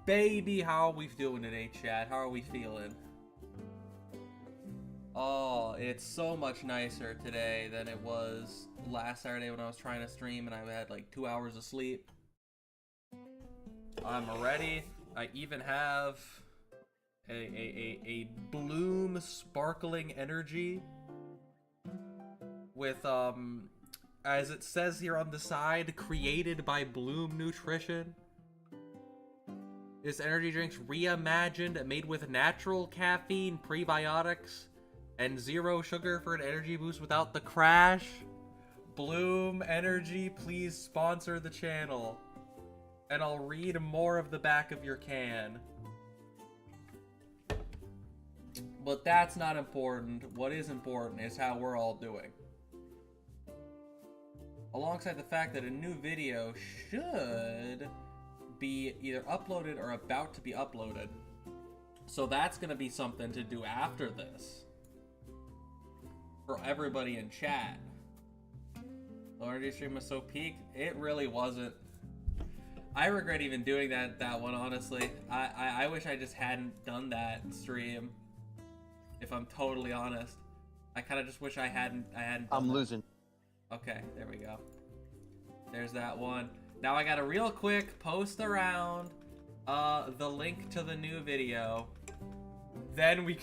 baby, how are we doing today, chat? How are we feeling? Oh, it's so much nicer today than it was last Saturday when I was trying to stream and I had like 2 hours of sleep. I'm ready. I even have a Bloom sparkling energy with as it says here on the side, created by Bloom Nutrition. This energy drink's reimagined, made with natural caffeine, prebiotics, and zero sugar for an energy boost without the crash. Bloom Energy, please sponsor the channel. And I'll read more of the back of your can. But that's not important. What is important is how we're all doing. Alongside the fact that a new video should be either uploaded or about to be uploaded. So that's going to be something to do after this. For everybody in chat. The energy stream was so peaked. It really wasn't. I regret even doing that one, honestly. I wish I just hadn't done that stream. If I'm totally honest. I kind of just wish I hadn't done that. Losing. Okay, there we go. There's that one. Now I gotta real quick post around the link to the new video. Then we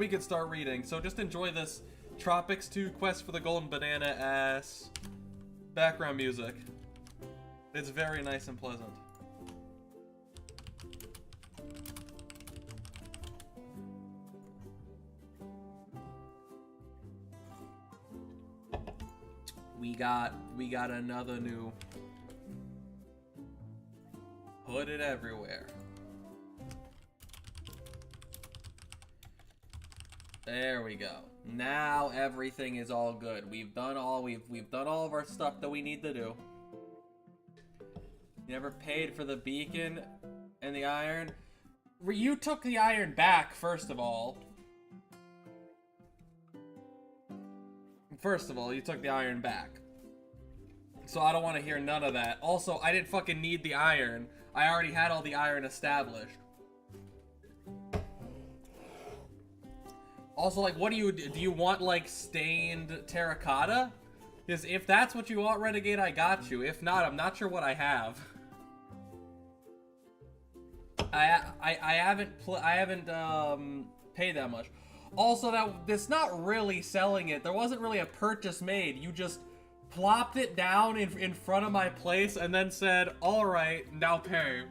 can start reading. So just enjoy this Tropics 2 Quest for the Golden Banana ass background music. It's very nice and pleasant. We got another new. Put it everywhere. There we go. Now everything is all good. We've done all of our stuff that we need to do. You never paid for the beacon and the iron. You took the iron back, first of all. First of all, you took the iron back. So I don't want to hear none of that. Also, I didn't fucking need the iron. I already had all the iron established. Also, like, what do you want, like, stained terracotta? Because if that's what you want, Renegade, I got you. If not, I'm not sure what I have. I haven't paid that much. Also, that's not really selling it. There wasn't really a purchase made. You just plopped it down in front of my place and then said, all right, now pay.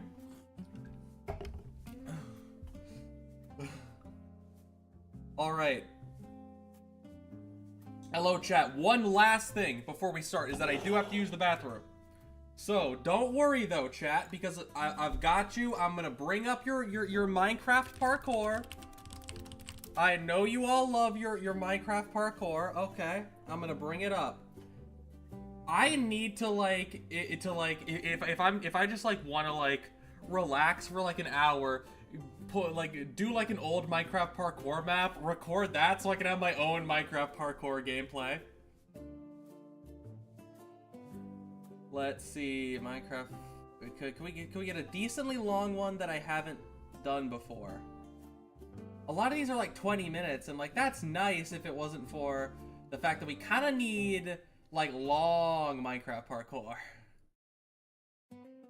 All right. Hello, chat. One last thing before we start is that I do have to use the bathroom. So, don't worry though, chat, because I've got you. I'm gonna bring up your Minecraft parkour. I know you all love your Minecraft parkour. Okay, I'm gonna bring it up. I need to like if I just like want to like relax for like an hour, do like an old Minecraft parkour map, record that so I can have my own Minecraft parkour gameplay. Let's see, Minecraft. Can we get a decently long one that I haven't done before? A lot of these are like 20 minutes, and like that's nice if it wasn't for the fact that we kind of need like long Minecraft parkour.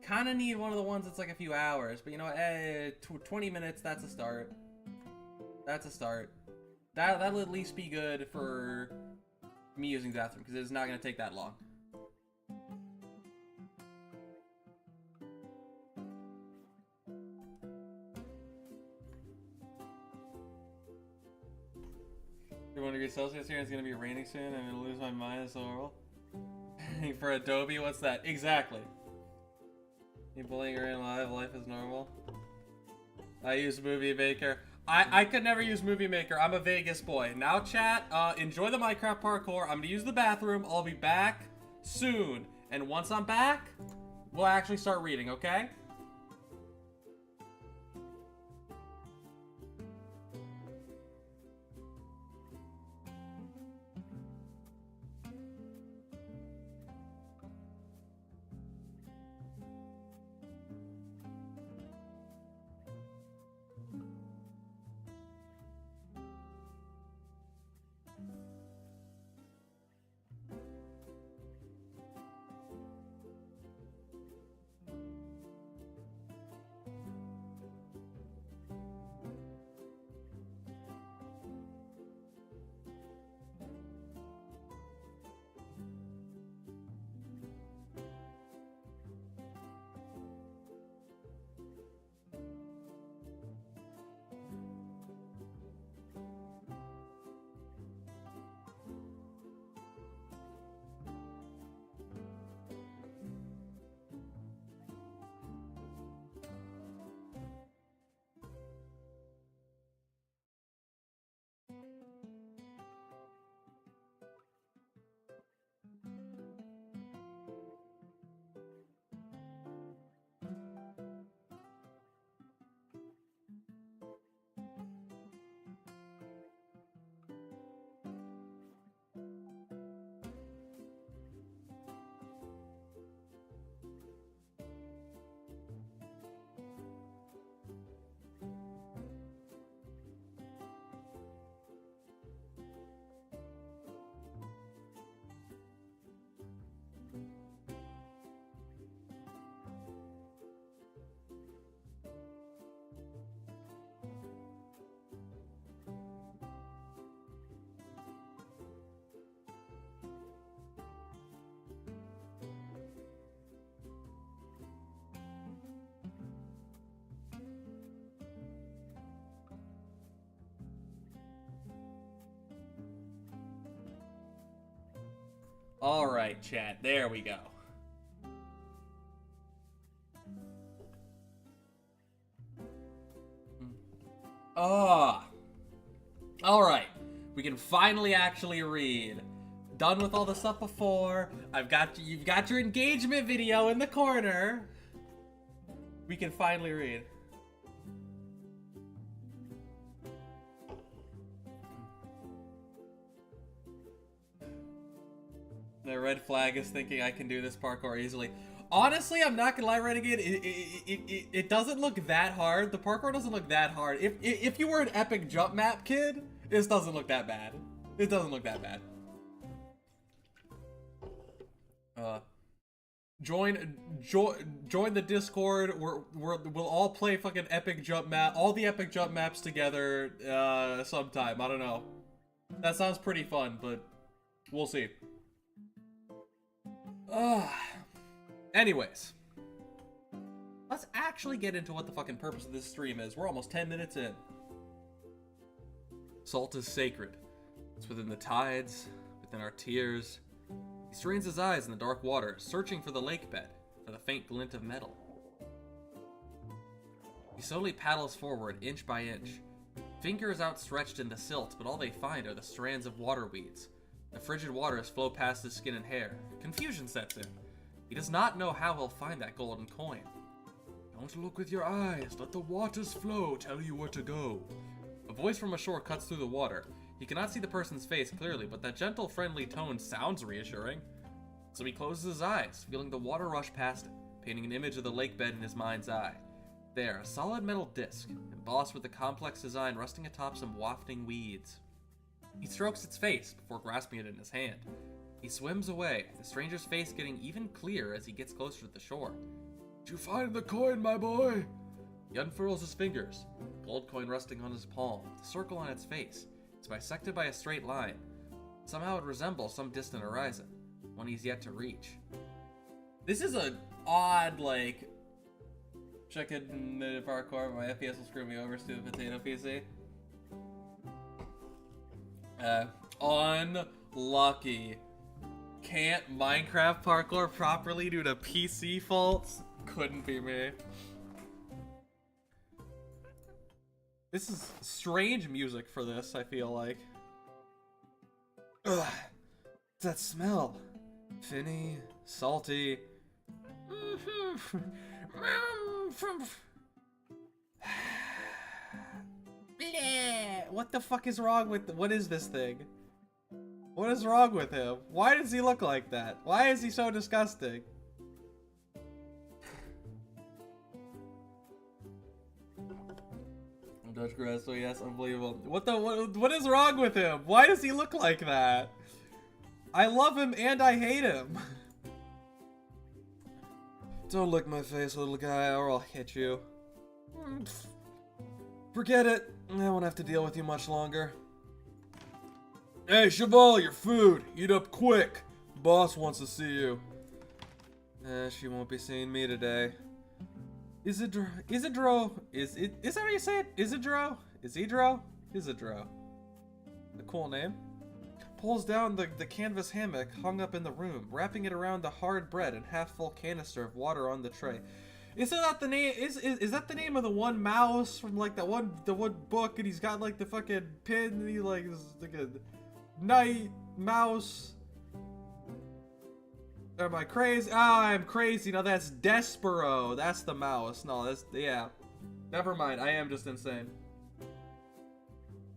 Kind of need one of the ones that's like a few hours, but you know what? 20 minutes, that's a start. That's a start. That'll at least be good for me using the bathroom because it's not gonna take that long. Degrees Celsius here. It's gonna be raining soon. I'm gonna lose my mind as well. For Adobe, what's that? Exactly. You bullying her in life is normal. I use Movie Maker. I could never use Movie Maker. I'm a Vegas boy. Now, chat, enjoy the Minecraft parkour. I'm gonna use the bathroom. I'll be back soon. And once I'm back, we'll actually start reading, okay? Alright, chat. There we go. Ah. Alright. We can finally actually read. Done with all the stuff before. You've got your engagement video in the corner. We can finally read. The red flag is thinking I can do this parkour easily. Honestly, I'm not gonna lie, Renegade. It doesn't look that hard. The parkour doesn't look that hard. If you were an epic jump map kid, this doesn't look that bad. It doesn't look that bad. Join the Discord. We'll all play fucking epic jump map, all the epic jump maps together sometime. I don't know. That sounds pretty fun, but we'll see. Anyways, let's actually get into what the fucking purpose of this stream is. We're almost 10 minutes in. Salt is sacred. It's within the tides, within our tears. He strains his eyes in the dark water, searching for the lake bed, for the faint glint of metal. He slowly paddles forward, inch by inch. Fingers outstretched in the silt, but all they find are the strands of water weeds. The frigid waters flow past his skin and hair. Confusion sets in. He does not know how he'll find that golden coin. Don't look with your eyes. Let the waters flow tell you where to go. A voice from ashore cuts through the water. He cannot see the person's face clearly, but that gentle, friendly tone sounds reassuring. So he closes his eyes, feeling the water rush past him, painting an image of the lake bed in his mind's eye. There, a solid metal disc, embossed with a complex design resting atop some wafting weeds. He strokes its face before grasping it in his hand. He swims away, the stranger's face getting even clearer as he gets closer to the shore. Did you find the coin, my boy? He unfurls his fingers, gold coin resting on his palm, the circle on its face. It's bisected by a straight line. Somehow it resembles some distant horizon, one he's yet to reach. This is an odd, like... Check it in the parkour, my FPS will screw me over, stupid potato PC. Unlucky. Can't Minecraft parkour properly due to PC faults? Couldn't be me. This is strange music for this, I feel like. Ugh. That smell. Finny, salty. What the fuck is wrong with what is this thing? What is wrong with him? Why does he look like that? Why is he so disgusting? Dutch grass, so yes, unbelievable. What is wrong with him? Why does he look like that? I love him and I hate him. Don't lick my face, little guy, or I'll hit you. Forget it. I won't have to deal with you much longer. Hey, Cheval, your food. Eat up quick. Boss wants to see you. She won't be seeing me today. Isidro? Is that how you say it? Isidro? Isidro. A cool name. Pulls down the canvas hammock hung up in the room, wrapping it around the hard bread and half-full canister of water on the tray. Isn't that the name? Is that the name of the one mouse from like the one book? And he's got like the fucking pin. And he like is like a night mouse. Am I crazy? Ah, I'm crazy. No, that's Despero. That's the mouse. No, that's yeah. Never mind. I am just insane.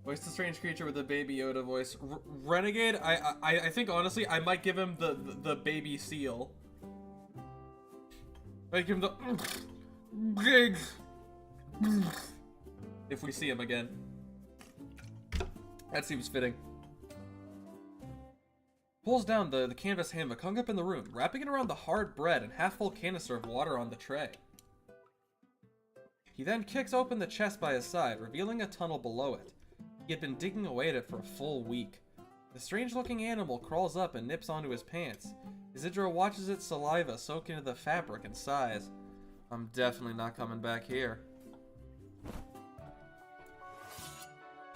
Voice the strange creature with a baby Yoda voice. Renegade. I think honestly I might give him the baby seal. Make him the big if we see him again. That seems fitting. Pulls down the canvas hammock hung up in the room, wrapping it around the hard bread and half-full canister of water on the tray. He then kicks open the chest by his side, revealing a tunnel below it. He had been digging away at it for a full week. The strange-looking animal crawls up and nips onto his pants. Isidro watches its saliva soak into the fabric and sighs. I'm definitely not coming back here.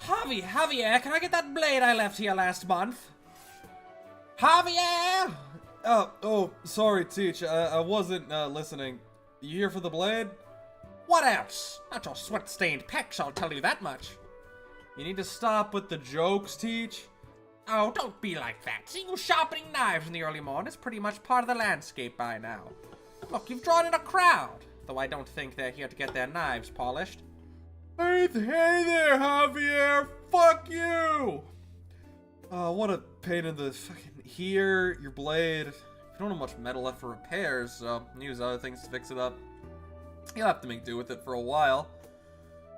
Javier, can I get that blade I left here last month? Javier! yeah? Oh, sorry, Teach. I wasn't listening. You here for the blade? What else? Not your sweat-stained pecs, I'll tell you that much. You need to stop with the jokes, Teach. Oh, don't be like that. See you sharpening knives in the early morning is pretty much part of the landscape by now. Look, you've drawn in a crowd, though I don't think they're here to get their knives polished. Hey there, Javier! Fuck you! What a pain in the fucking... Here, your blade. You don't have much metal left for repairs, so use other things to fix it up. You'll have to make do with it for a while.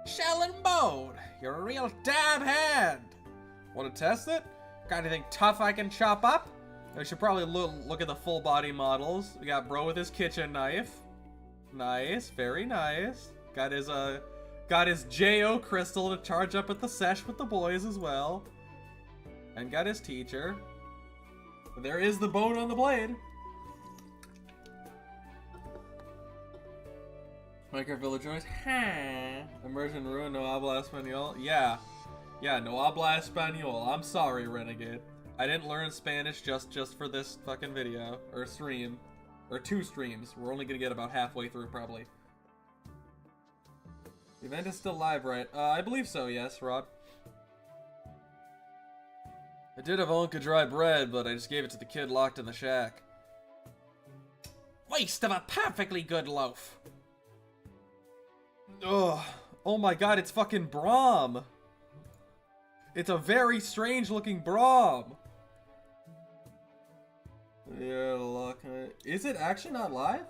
Shell and bone, you're a real dab hand. Want to test it? Got anything tough I can chop up? We should probably look at the full body models. We got bro with his kitchen knife. Nice, very nice. Got his J.O. crystal to charge up at the sesh with the boys as well. And got his teacher. There is the bone on the blade. Minecraft Villagers. Immersion ruin, no habla español. Yeah, no habla español. I'm sorry, Renegade. I didn't learn Spanish just for this fucking video. Or stream. Or 2 streams. We're only gonna get about halfway through, probably. The event is still live, right? I believe so, yes, Rod. I did have Uncle dry bread, but I just gave it to the kid locked in the shack. Waste of a perfectly good loaf. Ugh. Oh my god, it's fucking Braum. It's a very strange looking Braum. Yeah, lock it. Is it actually not live?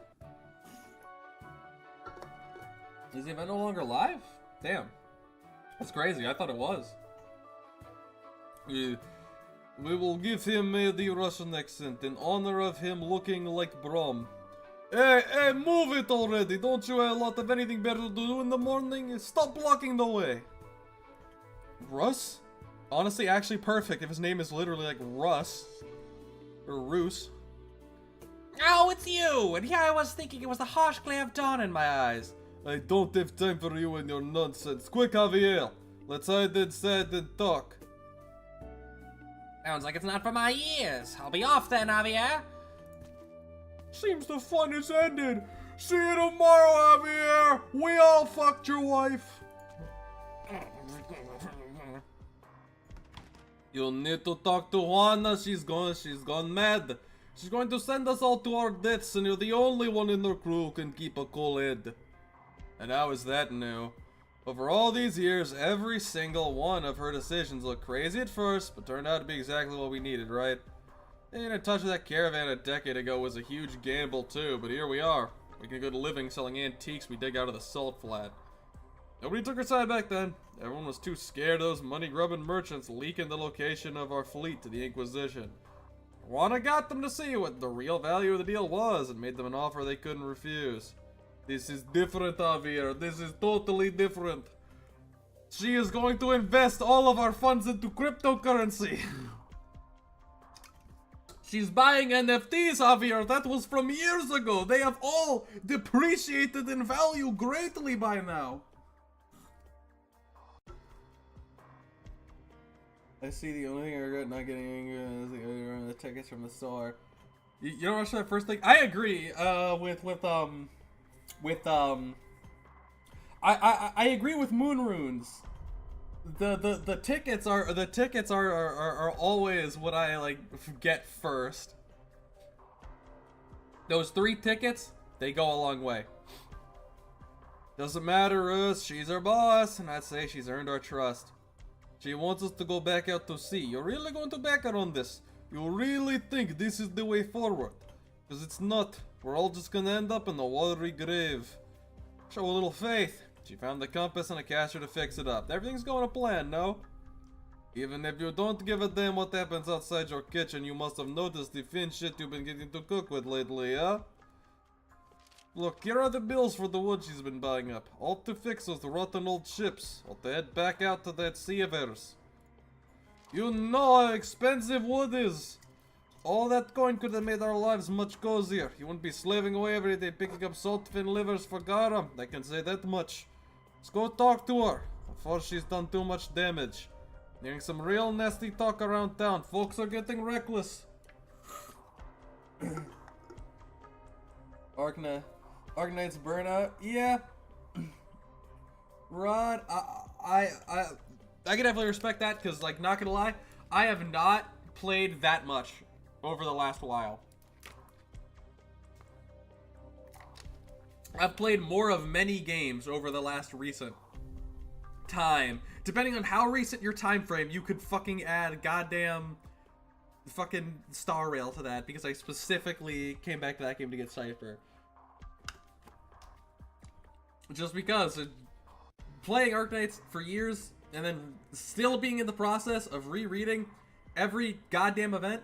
Is the event no longer live? Damn. That's crazy. I thought it was. We will give him the Russian accent in honor of him looking like Braum. Hey, move it already! Don't you have a lot of anything better to do in the morning? Stop blocking the way! Russ? Honestly, actually perfect if his name is literally like Russ. Or Roos. Oh, it's you! And here I was thinking it was the harsh glare of dawn in my eyes. I don't have time for you and your nonsense. Quick, Javier! Let's hide inside and talk. Sounds like it's not for my ears. I'll be off then, Javier. Seems the fun has ended. See you tomorrow, Javier. We all fucked your wife. You'll need to talk to Juana. She's gone mad. She's going to send us all to our deaths, and you're the only one in her crew who can keep a cool head. And how is that new? Over all these years, every single one of her decisions looked crazy at first, but turned out to be exactly what we needed, right? Being in touch with that caravan a decade ago was a huge gamble too, but here we are. Making a good living selling antiques we dig out of the salt flat. Nobody took our side back then. Everyone was too scared of those money-grubbing merchants leaking the location of our fleet to the Inquisition. Juana got them to see what the real value of the deal was and made them an offer they couldn't refuse. This is different, Javier. This is totally different. She is going to invest all of our funds into cryptocurrency. She's buying NFTs, Javier. That was from years ago. They have all depreciated in value greatly by now. I see the only thing I regret not getting is the tickets from the store. You know what's that first thing? I agree. I agree with Moon Runes. The tickets are always what I like get first. Those 3 tickets, they go a long way. Doesn't matter, Russ. She's our boss, and I'd say she's earned our trust. She wants us to go back out to sea. You're really going to back her on this? You really think this is the way forward? Because it's not. We're all just gonna end up in the watery grave. Show a little faith. She found the compass and a caster to fix it up. Everything's going to plan, no? Even if you don't give a damn what happens outside your kitchen, you must have noticed the fin shit you've been getting to cook with lately, huh? Look, here are the bills for the wood she's been buying up. All to fix those rotten old ships. Or to head back out to that sea of hers. You know how expensive wood is. All that coin could have made our lives much cozier. You wouldn't be slaving away every day picking up salt fin livers for garum. I can say that much. Let's go talk to her before she's done too much damage. Hearing some real nasty talk around town. Folks are getting reckless. Arknight's burnout. Yeah. Rod, I can definitely respect that because, like, not gonna lie, I have not played that much over the last while. I've played more of many games over the last recent time. Depending on how recent your time frame, you could fucking add goddamn fucking Star Rail to that because I specifically came back to that game to get Cypher. Just because playing Arknights for years and then still being in the process of rereading every goddamn event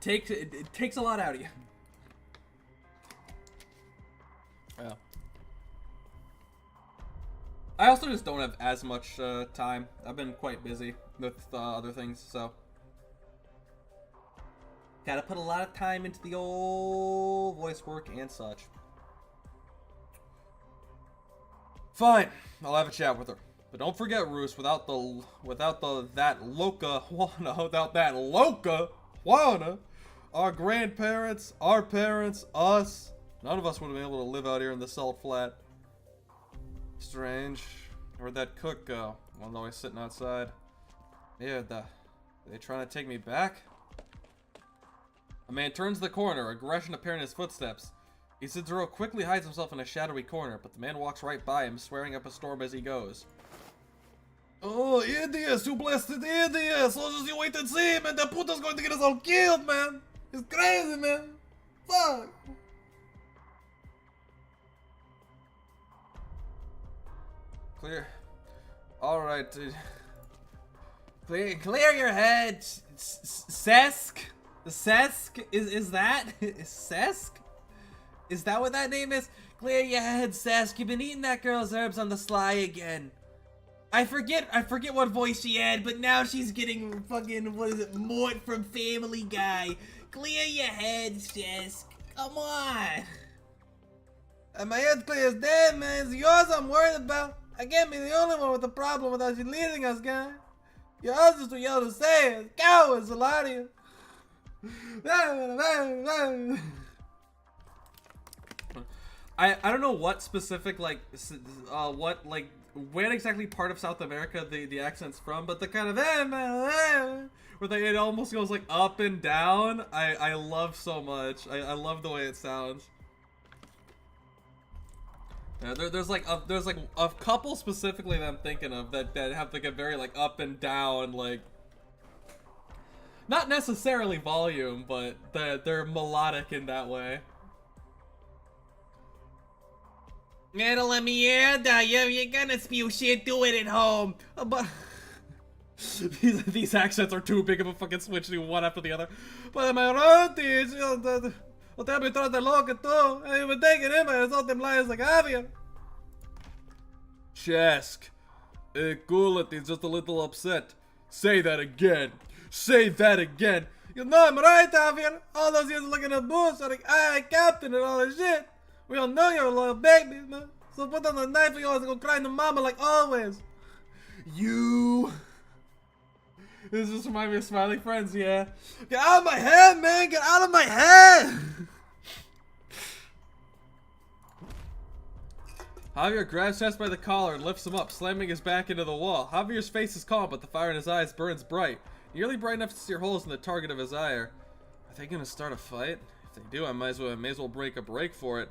it takes a lot out of you. Yeah. I also just don't have as much time. I've been quite busy with other things, so gotta put a lot of time into the old voice work and such. Fine, I'll have a chat with her. But don't forget, Roos, without that loca Juana, our grandparents, our parents, us, none of us would have been able to live out here in the salt flat. Strange. Where'd that cook go? Well, no, he's sitting outside. Yeah, are they trying to take me back? A man turns the corner, aggression apparent in his footsteps. Isidro quickly hides himself in a shadowy corner, but the man walks right by him, swearing up a storm as he goes. Oh, idiots! You blasted idiots! Soldiers, you wait and see, man! That puta's going to get us all killed, man! It's crazy, man! Fuck! Clear. Alright, dude. Clear your head! Sesk? Sesk? Is that? Sesk? Is that what that name is? Clear your head, Sesk. You've been eating that girl's herbs on the sly again. I forget what voice she had, but now she's getting fucking, what is it, Mort from Family Guy. Clear your head, Sesk. Come on. My head clear as dead, man. It's yours I'm worried about. I can't be the only one with a problem without you leading us, guy. Your husband's too young to say it. Cowards, a lot of you. I don't know what specific, like, when exactly part of South America the accent's from, but the kind of where it almost goes like up and down. I love so much. I love the way it sounds. Yeah, there's a couple specifically that I'm thinking of that have like a very like up and down, like, not necessarily volume, but they're melodic in that way. Little mierda, you're gonna spew shit, do it at home. But these accents are too big of a fucking switch to do one after the other. But my rotis, usted me trata loca tú. You've been taking him and all them lions like Javier. Chesk, Gullet just a little upset. Say that again. Say that again. You know I'm right, Javier. All those years looking at booze, like, I captain and all that shit. We all know you're a little baby, man. So put down the knife and you always go crying to mama like always. You. This just reminds me of Smiley Friends, yeah. Get out of my head, man. Get out of my head. Javier grabs Chess by the collar and lifts him up, slamming his back into the wall. Javier's face is calm, but the fire in his eyes burns bright. Nearly bright enough to see holes in the target of his ire. Are they gonna start a fight? If they do, I may as well break a break for it.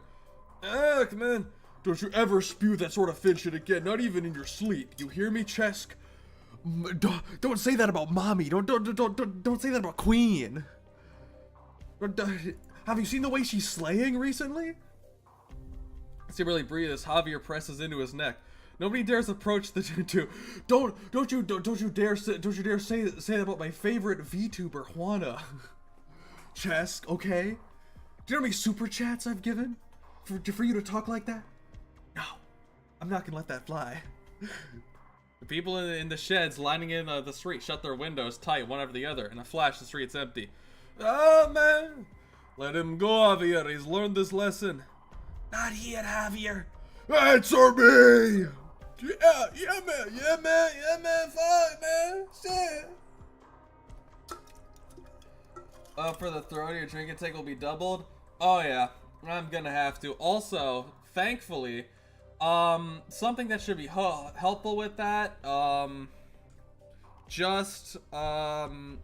Ugh, man. Don't you ever spew that sort of fin shit again, not even in your sleep. You hear me, Chesk? Don't say that about mommy. Don't say that about Queen. Have you seen the way she's slaying recently? As he really breathes, as Javier presses into his neck. Nobody dares approach the two. Don't you dare say that about my favorite VTuber, Juana. Chesk, okay? Do you know how many super chats I've given for you to talk like that? No, I'm not gonna let that fly. The people in the sheds lining in the street shut their windows tight one after the other. In a flash, the street's empty. Oh, man. Let him go, Javier. He's learned this lesson. Not here, Javier. Answer me. Yeah, man. Fuck, man. Shit. For the throat, your drink intake will be doubled. Oh yeah, I'm gonna have to. Also, thankfully, something that should be helpful with that, I'm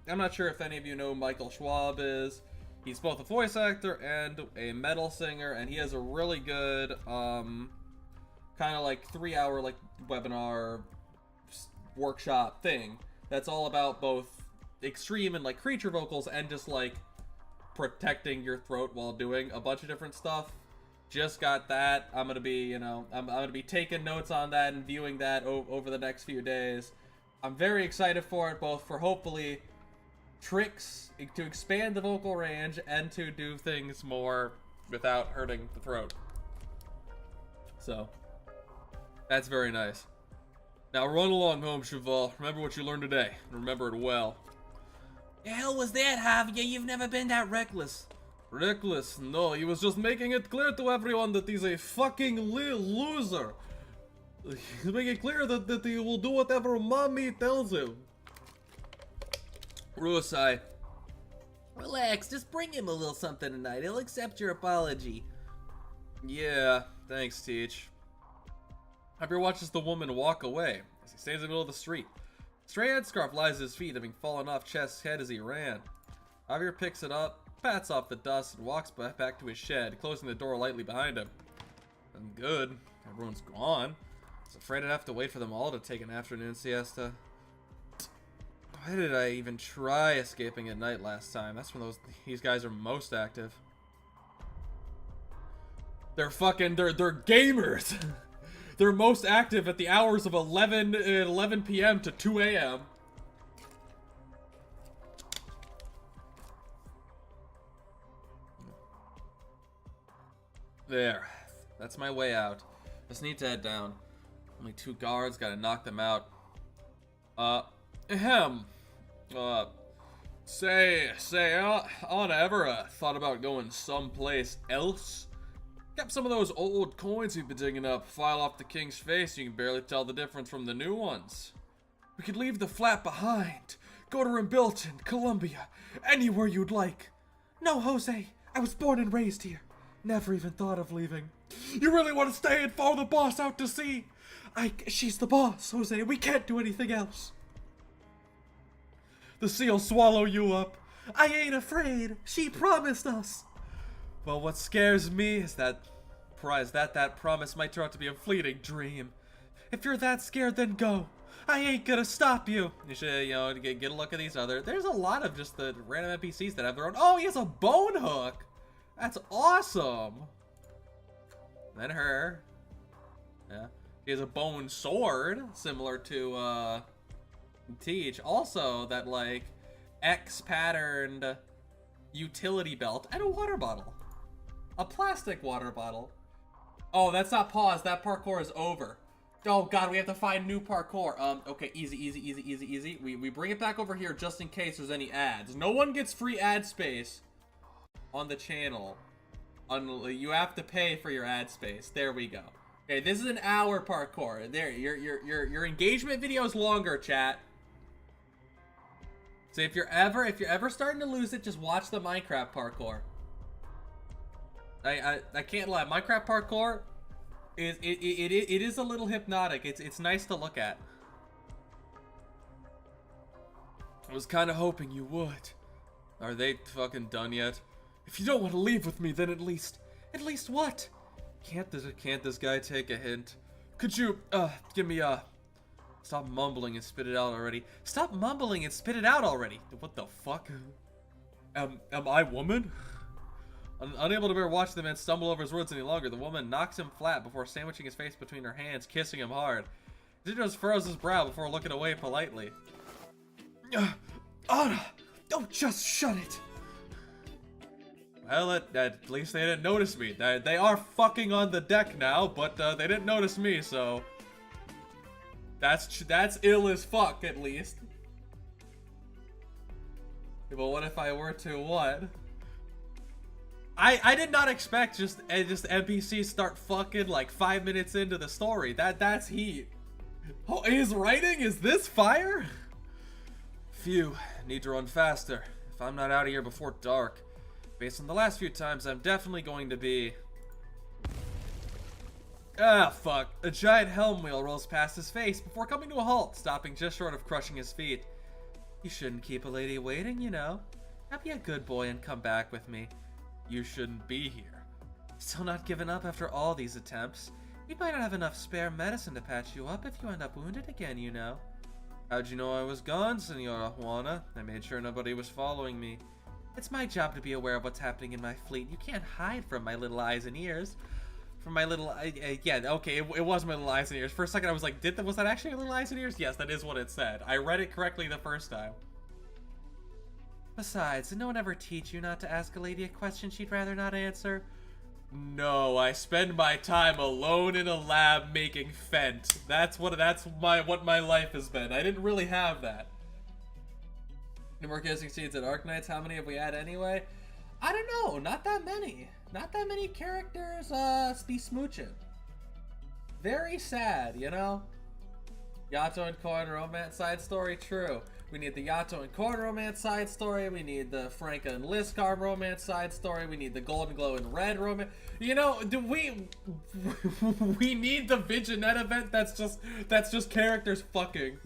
not sure if any of you know who Michael Schwab is. He's both a voice actor and a metal singer, and he has a really good, kind of like 3-hour like webinar workshop thing that's all about both extreme and like creature vocals and just like protecting your throat while doing a bunch of different stuff. Just got that. I'm gonna be, you know, I'm gonna be taking notes on that and viewing that over the next few days. I'm very excited for it, both for hopefully tricks to expand the vocal range and to do things more without hurting the throat. So that's very nice. Now run along home, Cheval. Remember what you learned today. Remember it well. The hell was that, Javier? You've never been that reckless. Reckless? No, he was just making it clear to everyone that he's a fucking loser. He's making it clear that he will do whatever mommy tells him. Rusai. Relax, just bring him a little something tonight. He'll accept your apology. Yeah, thanks, Teach. Javier watches the woman walk away as he stays in the middle of the street. Stray headscarf lies at his feet, having fallen off Chest's head as he ran. Javier picks it up, pats off the dust, and walks back to his shed, closing the door lightly behind him. I'm good. Everyone's gone. I was afraid I'd have to wait for them all to take an afternoon siesta. Why did I even try escaping at night last time? That's when these guys are most active. They're gamers! They're most active at the hours of 11 p.m. to 2 a.m. There. That's my way out. Just need to head down. Only 2 guards, gotta knock them out. On ever thought about going someplace else? Got some of those old coins you've been digging up. File off the king's face, you can barely tell the difference from the new ones. We could leave the flat behind. Go to Rimbilton, Columbia, anywhere you'd like. No, Jose. I was born and raised here. Never even thought of leaving. You really want to stay and follow the boss out to sea? She's the boss, Jose. We can't do anything else. The sea'll swallow you up. I ain't afraid. She promised us. Well, what scares me is that promise might turn out to be a fleeting dream. If you're that scared, then go. I ain't gonna stop you. You should, you know, get a look at these other. There's a lot of just the random NPCs that have their own. Oh, he has a bone hook. That's awesome. Then her. Yeah. He has a bone sword, similar to Teach. Also, that like X-patterned utility belt and a water bottle. A plastic water bottle. Oh, that's not pause. That parkour is over. Oh god, we have to find new parkour. Okay, easy. We bring it back over here just in case there's any ads. No one gets free ad space on the channel. You have to pay for your ad space. There we go. Okay, this is an hour parkour. There, your engagement video is longer, chat. So if you're ever starting to lose it, just watch the Minecraft parkour. I can't lie. Minecraft parkour is it is a little hypnotic. It's nice to look at. I was kind of hoping you would. Are they fucking done yet? If you don't want to leave with me, then at least what? Can't this guy take a hint? Could you give me a stop mumbling and spit it out already? Stop mumbling and spit it out already. What the fuck? Am I woman? Unable to bear watching the man stumble over his words any longer, the woman knocks him flat before sandwiching his face between her hands, kissing him hard. He just furrows his brow before looking away politely. Anna, don't just shut it. Well, at least they didn't notice me. They are fucking on the deck now, but they didn't notice me, so that's ill as fuck, at least. But what if I were to what? I did not expect just NPCs start fucking like 5 minutes into the story. That's heat. Oh, his writing is this fire? Phew, need to run faster. If if I'm not out of here before dark. Based on the last few times, I'm definitely going to be... Ah, fuck. A giant helm wheel rolls past his face before coming to a halt, stopping just short of crushing his feet. You shouldn't keep a lady waiting, you know. Now be a good boy and come back with me. You shouldn't be here. Still not given up after all these attempts. We might not have enough spare medicine to patch you up if you end up wounded again, you know. How'd you know I was gone, Senora Juana? I made sure nobody was following me. It's my job to be aware of what's happening in my fleet. You can't hide from my little eyes and ears. From my little... yeah, okay, it was my little eyes and ears. For a second I was like, was that actually little eyes and ears? Yes, that is what it said. I read it correctly the first time. Besides, did no one ever teach you not to ask a lady a question she'd rather not answer? No, I spend my time alone in a lab making Fent. That's what my life has been. I didn't really have that. No more kissing scenes at Arknights. How many have we had anyway? I don't know. Not that many. Not that many characters be smooching. Very sad, you know? Yato and Korn romance side story, true. We need the Yato and Korn romance side story. We need the Franca and Liscar romance side story. We need the Golden Glow and Red romance. You know, we need the Viginette event that's just characters fucking.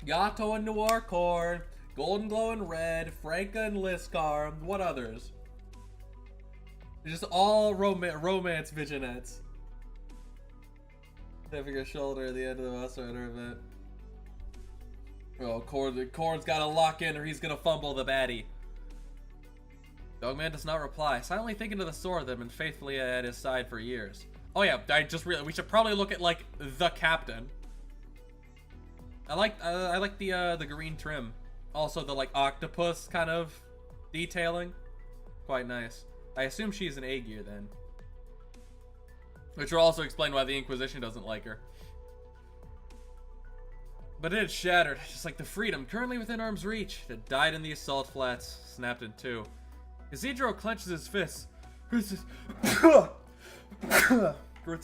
Yato and Noir Korn, Golden Glow and Red, Franca and Liscar. What others? Just all romance Viginettes. Having a shoulder at the end of the Monster Hunter event. Oh, Korn's gotta lock in or he's gonna fumble the baddie. Dogman does not reply, silently thinking to the sword that had been faithfully at his side for years. Oh yeah, I just realized we should probably look at like the captain. I like the green trim. Also the like octopus kind of detailing. Quite nice. I assume she's an Aegir then. Which will also explain why the Inquisition doesn't like her. But it had shattered, just like the freedom currently within arm's reach that died in the assault flats, snapped in two. Isidro clenches his fists, grits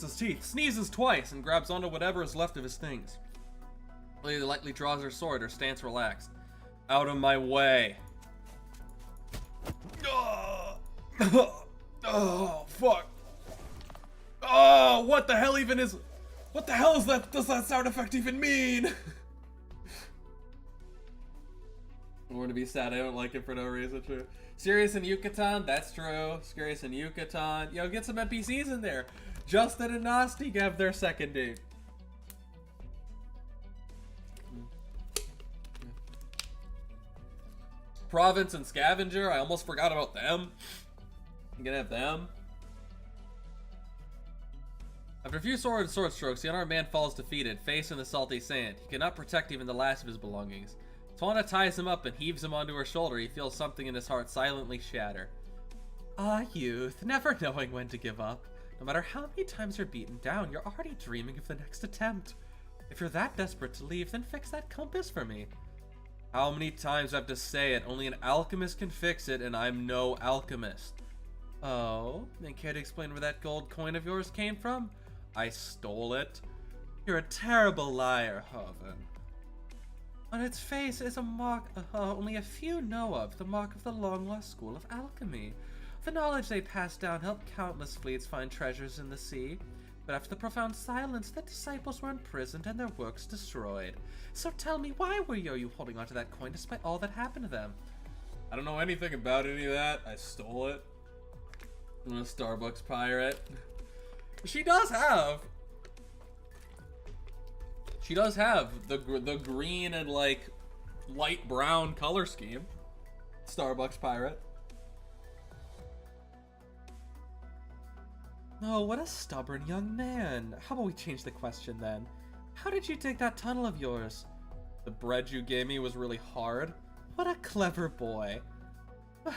his teeth, sneezes twice, and grabs onto whatever is left of his things. Lady lightly draws her sword, her stance relaxed. Out of my way. Oh, fuck. Oh, what the hell is that? Does that sound effect even mean? I'm going to be sad. I don't like it for no reason. True. Serious and Yucatan. That's true. Serious and Yucatan. Yo, get some NPCs in there. Justin and Nasty have their second date. Province and Scavenger. I almost forgot about them. I'm gonna have them. After a few sword strokes, the unarmed man falls defeated, face in the salty sand. He cannot protect even the last of his belongings. Tawana ties him up and heaves him onto her shoulder. He feels something in his heart silently shatter. Ah, youth, never knowing when to give up. No matter how many times you're beaten down, you're already dreaming of the next attempt. If you're that desperate to leave, then fix that compass for me. How many times do I have to say it? Only an alchemist can fix it, and I'm no alchemist. Oh, and care to explain where that gold coin of yours came from? I stole it. You're a terrible liar, Hoven. On its face is a mark only a few know of, the mark of the long-lost school of alchemy. The knowledge they passed down helped countless fleets find treasures in the sea. But after the profound silence, the disciples were imprisoned and their works destroyed. So tell me, why were you holding onto that coin despite all that happened to them? I don't know anything about any of that. I stole it. I'm a Starbucks pirate. She does have the green and like light brown color scheme. Starbucks pirate. Oh, what a stubborn young man. How about we change the question then? How did you dig that tunnel of yours? The bread you gave me was really hard. What a clever boy.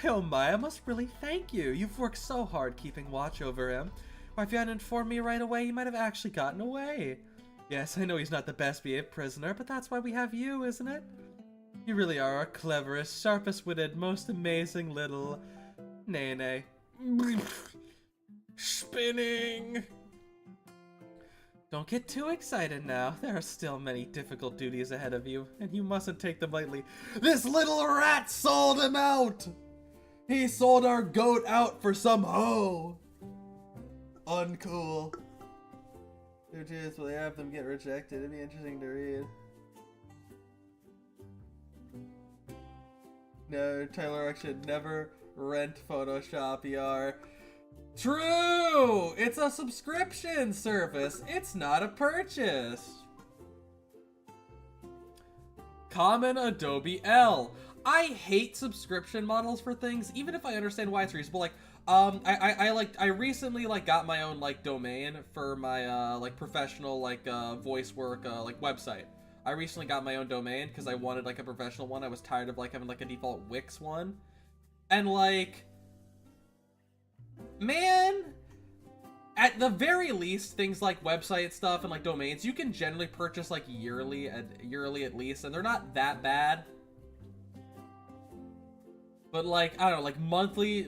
Oh my, I must really thank you. You've worked so hard keeping watch over him. Or if you hadn't informed me right away, he might have actually gotten away. Yes, I know he's not the best behaved prisoner, but that's why we have you, isn't it? You really are our cleverest, sharpest-witted, most amazing little... Nene. Spinning. Don't get too excited now. There are still many difficult duties ahead of you, and you mustn't take them lightly. This little rat sold him out! He sold our goat out for some hoe! Uncool. Who choose will they have them get rejected? It'd be interesting to read. No, Tyler should never rent Photoshop, Yarrrr. True! It's a subscription service. It's not a purchase. Common Adobe L. I hate subscription models for things, even if I understand why it's reasonable. Like, I recently got my own domain for my professional voice work website. I recently got my own domain because I wanted a professional one. I was tired of having a default Wix one, and man, at the very least, things like website stuff and domains you can generally purchase yearly at least, and they're not that bad. But I don't know,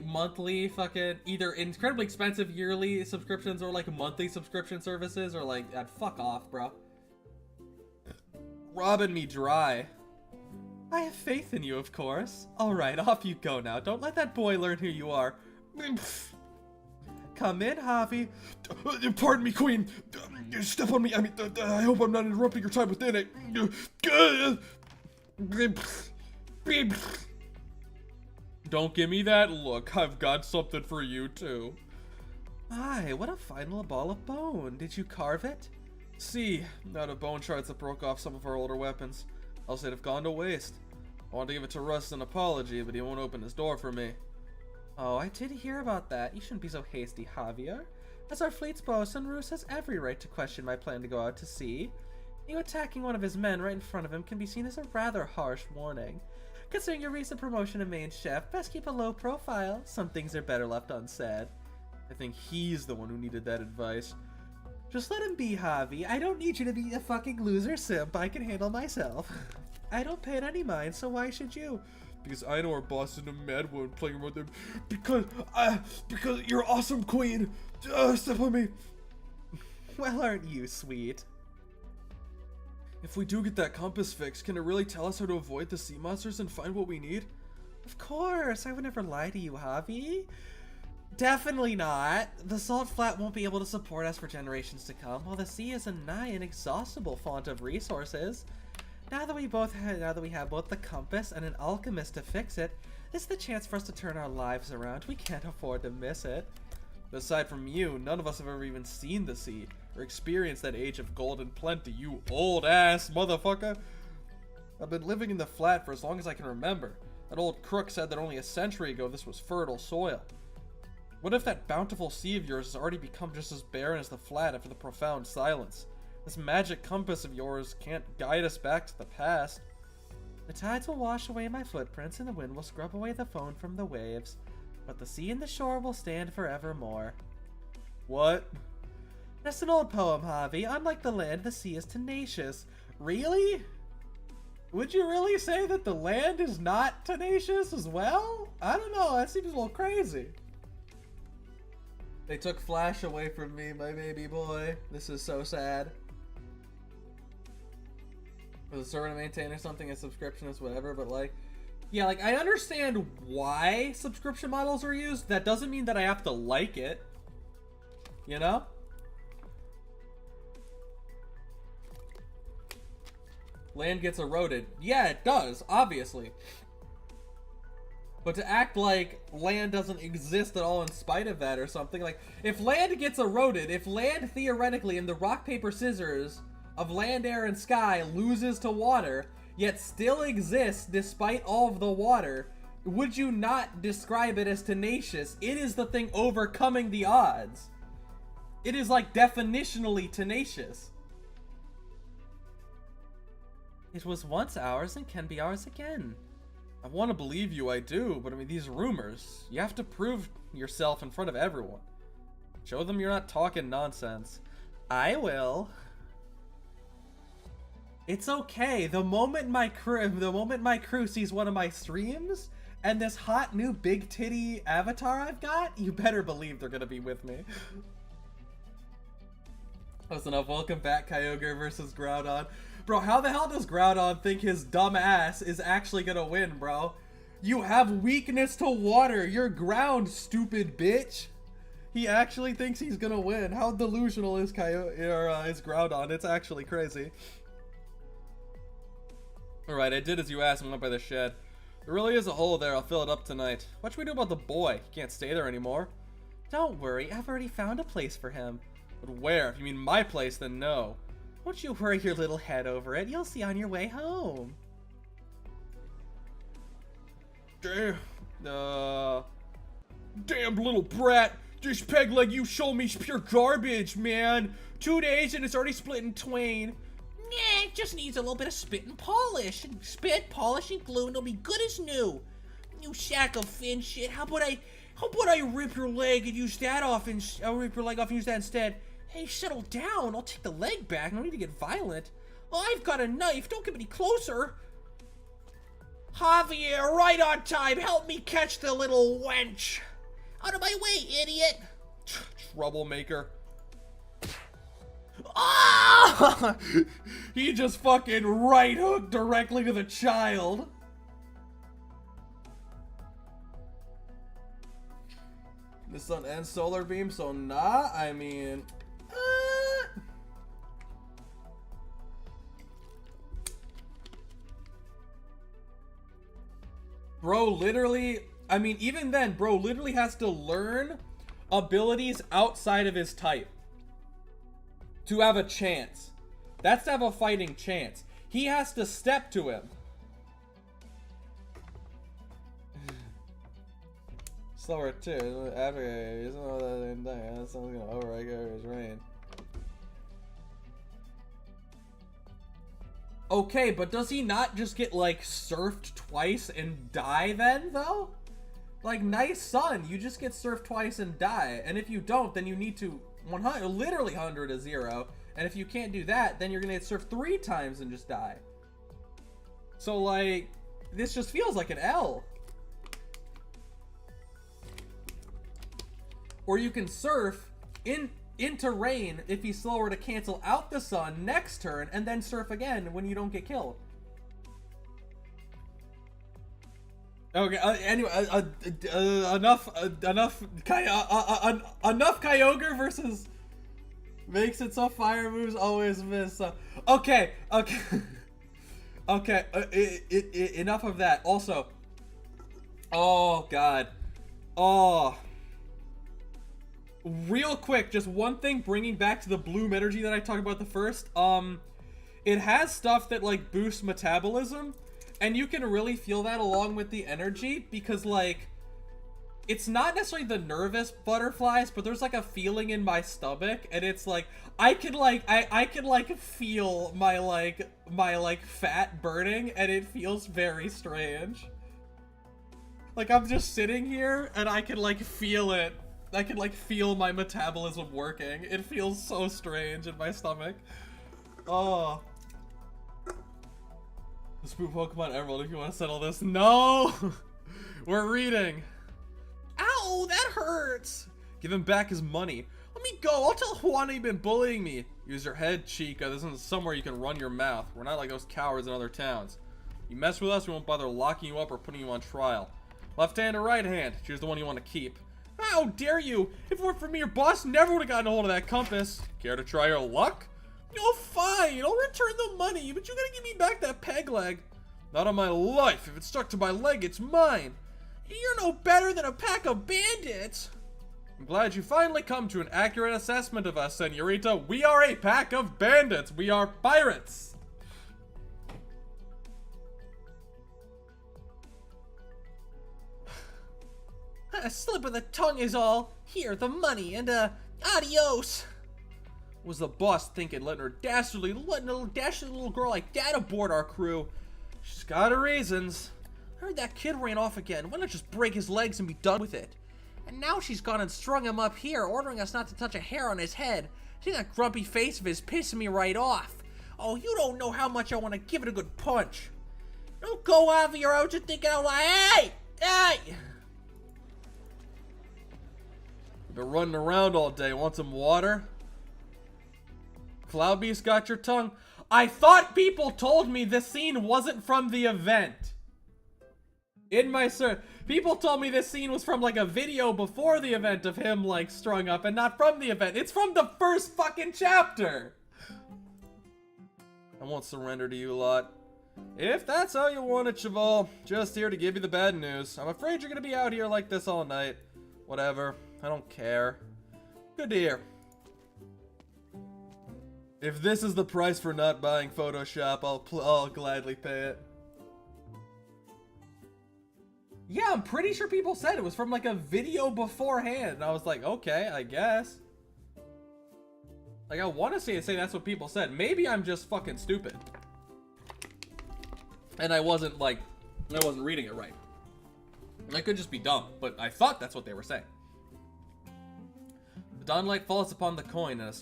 monthly fucking either incredibly expensive yearly subscriptions or monthly subscription services or fuck off, bro. Robbing me dry. I have faith in you, of course. Alright, off you go now. Don't let that boy learn who you are. Come in, Javi. Pardon me, Queen. Step on me. I hope I'm not interrupting your time within it. Don't give me that look. I've got something for you, too. My, what a fine little ball of bone. Did you carve it? See, out of bone shards that broke off some of our older weapons. Else they'd have gone to waste. I wanted to give it to Russ as an apology, but he won't open his door for me. Oh, I did hear about that. You shouldn't be so hasty, Javier. As our fleet's bosun, Roos has every right to question my plan to go out to sea. You attacking one of his men right in front of him can be seen as a rather harsh warning. Considering your recent promotion to main chef, best keep a low profile. Some things are better left unsaid. I think he's the one who needed that advice. Just let him be, Javi. I don't need you to be a fucking loser simp. I can handle myself. I don't pay it any mind, so why should you? Because I know our boss is a mad one playing with him. Because you're awesome, Queen. Step on me. Well, aren't you sweet? If we do get that compass fixed, can it really tell us how to avoid the sea monsters and find what we need? Of course. I would never lie to you, Javi. Definitely not. The salt flat won't be able to support us for generations to come, while the sea is a nigh inexhaustible font of resources. Now that we have both the compass and an alchemist to fix it, this is the chance for us to turn our lives around. We can't afford to miss it. Aside from you, none of us have ever even seen the sea or experienced that age of golden plenty, you old ass motherfucker. I've been living in the flat for as long as I can remember. That old crook said that only a century ago this was fertile soil. What if that bountiful sea of yours has already become just as barren as the flat after the profound silence? This magic compass of yours can't guide us back to the past. The tides will wash away my footprints and the wind will scrub away the foam from the waves, but the sea and the shore will stand forevermore. What? Just an old poem, Javi. Unlike the land, the sea is tenacious. Really? Would you really say that the land is not tenacious as well? I don't know, that seems a little crazy. They took Flash away from me, my baby boy. This is so sad. For the server to maintain or something, a subscription is whatever, but yeah, I understand why subscription models are used. That doesn't mean that I have to like it. You know? Land gets eroded. Yeah, it does, obviously. But to act like land doesn't exist at all in spite of that or something, if land gets eroded, if land theoretically in the rock, paper, scissors of land, air, and sky loses to water, yet still exists despite all of the water, would you not describe it as tenacious? It is the thing overcoming the odds. It is definitionally tenacious. It was once ours and can be ours again. I want to believe you, I do, but these rumors, you have to prove yourself in front of everyone. Show them you're not talking nonsense. I will. It's okay. The moment my crew sees one of my streams and this hot new big titty avatar I've got, you better believe they're gonna be with me. Close enough. Welcome back, Kyogre versus Groudon. Bro, how the hell does Groudon think his dumb ass is actually gonna win, bro? You have weakness to water. You're ground, stupid bitch. He actually thinks he's gonna win. How delusional is is Groudon? It's actually crazy. Alright, I did as you asked and went by the shed. There really is a hole there. I'll fill it up tonight. What should we do about the boy? He can't stay there anymore. Don't worry. I've already found a place for him. But where? If you mean my place, then no. Won't you worry your little head over it? You'll see on your way home. Damn. Damn little brat. This peg leg you show me's pure garbage, man. 2 days and it's already split in twain. Nah, it just needs a little bit of spit and polish. And spit, polish, and glue, and it'll be good as new. You sack of fin shit. How about I rip your leg and use that off and I'll rip your leg off and use that instead? Hey, settle down. I'll take the leg back. No need to get violent. Oh, I've got a knife. Don't get any closer. Javier, right on time. Help me catch the little wench. Out of my way, idiot. Troublemaker. Ah! He just fucking right hooked directly to the child. The sun and solar beam, so nah, I mean... Bro, literally, I mean, even then, bro literally has to learn abilities outside of his type to have a chance. That's to have a fighting chance. He has to step to him. Slower too. After he's not that thing. That's something gonna override his reign. Okay, but does he not just get like surfed twice and die then though? Like, nice son, you just get surfed twice and die. And if you don't, then you need to 100, literally 100 to 0. And if you can't do that, then you're gonna get surfed 3 times and just die. So like, this just feels like an L. Or you can surf into rain if he's slower to cancel out the sun next turn and then surf again when you don't get killed. Okay, anyway, enough Kyogre versus makes it so fire moves always miss. Okay, enough of that. Also, oh god, oh. Real quick, just one thing, bringing back to the bloom energy that I talked about the first. It has stuff that like boosts metabolism, and you can really feel that along with the energy because like it's not necessarily the nervous butterflies, but there's like a feeling in my stomach, and it's like I can feel my fat burning, and it feels very strange. Like I'm just sitting here and I can like feel it. I can like feel my metabolism working. It feels so strange in my stomach. Oh. The Spook Pokemon Emerald, if you want to settle this. No! We're reading. Ow, that hurts! Give him back his money. Let me go. I'll tell Juana you've been bullying me. Use your head, Chica. This isn't somewhere you can run your mouth. We're not like those cowards in other towns. You mess with us, we won't bother locking you up or putting you on trial. Left hand or right hand? Choose the one you want to keep. How dare you! If it weren't for me, your boss never would have gotten a hold of that compass. Care to try your luck? Oh, fine. I'll return the money, but you gotta give me back that peg leg. Not on my life. If it's stuck to my leg, it's mine. You're no better than a pack of bandits. I'm glad you finally come to an accurate assessment of us, Senorita. We are a pack of bandits. We are pirates. A slip of the tongue is all. Here, the money, and adios. What was the boss thinking, letting a dastardly little girl like that aboard our crew? She's got her reasons. I heard that kid ran off again. Why not just break his legs and be done with it? And now she's gone and strung him up here, ordering us not to touch a hair on his head. See that grumpy face of his pissing me right off. Oh, you don't know how much I want to give it a good punch. Don't go, Javier. I was just thinking out loud. Hey! Hey! Been running around all day. Want some water? Cloud Beast got your tongue. I thought people told me this scene wasn't from the event. In my search, people told me this scene was from like a video before the event of him like strung up and not from the event. It's from the first fucking chapter. I won't surrender to you lot. If that's how you want it, Cheval, just here to give you the bad news. I'm afraid you're gonna be out here like this all night. Whatever, I don't care. Good to hear. If this is the price for not buying Photoshop, I'll gladly pay it. Yeah, I'm pretty sure people said it was from like a video beforehand. And I was like, okay, I guess. Like, I want to say that's what people said. Maybe I'm just fucking stupid. And I wasn't reading it right. I could just be dumb, but I thought that's what they were saying. The dawnlight falls upon the coin, and a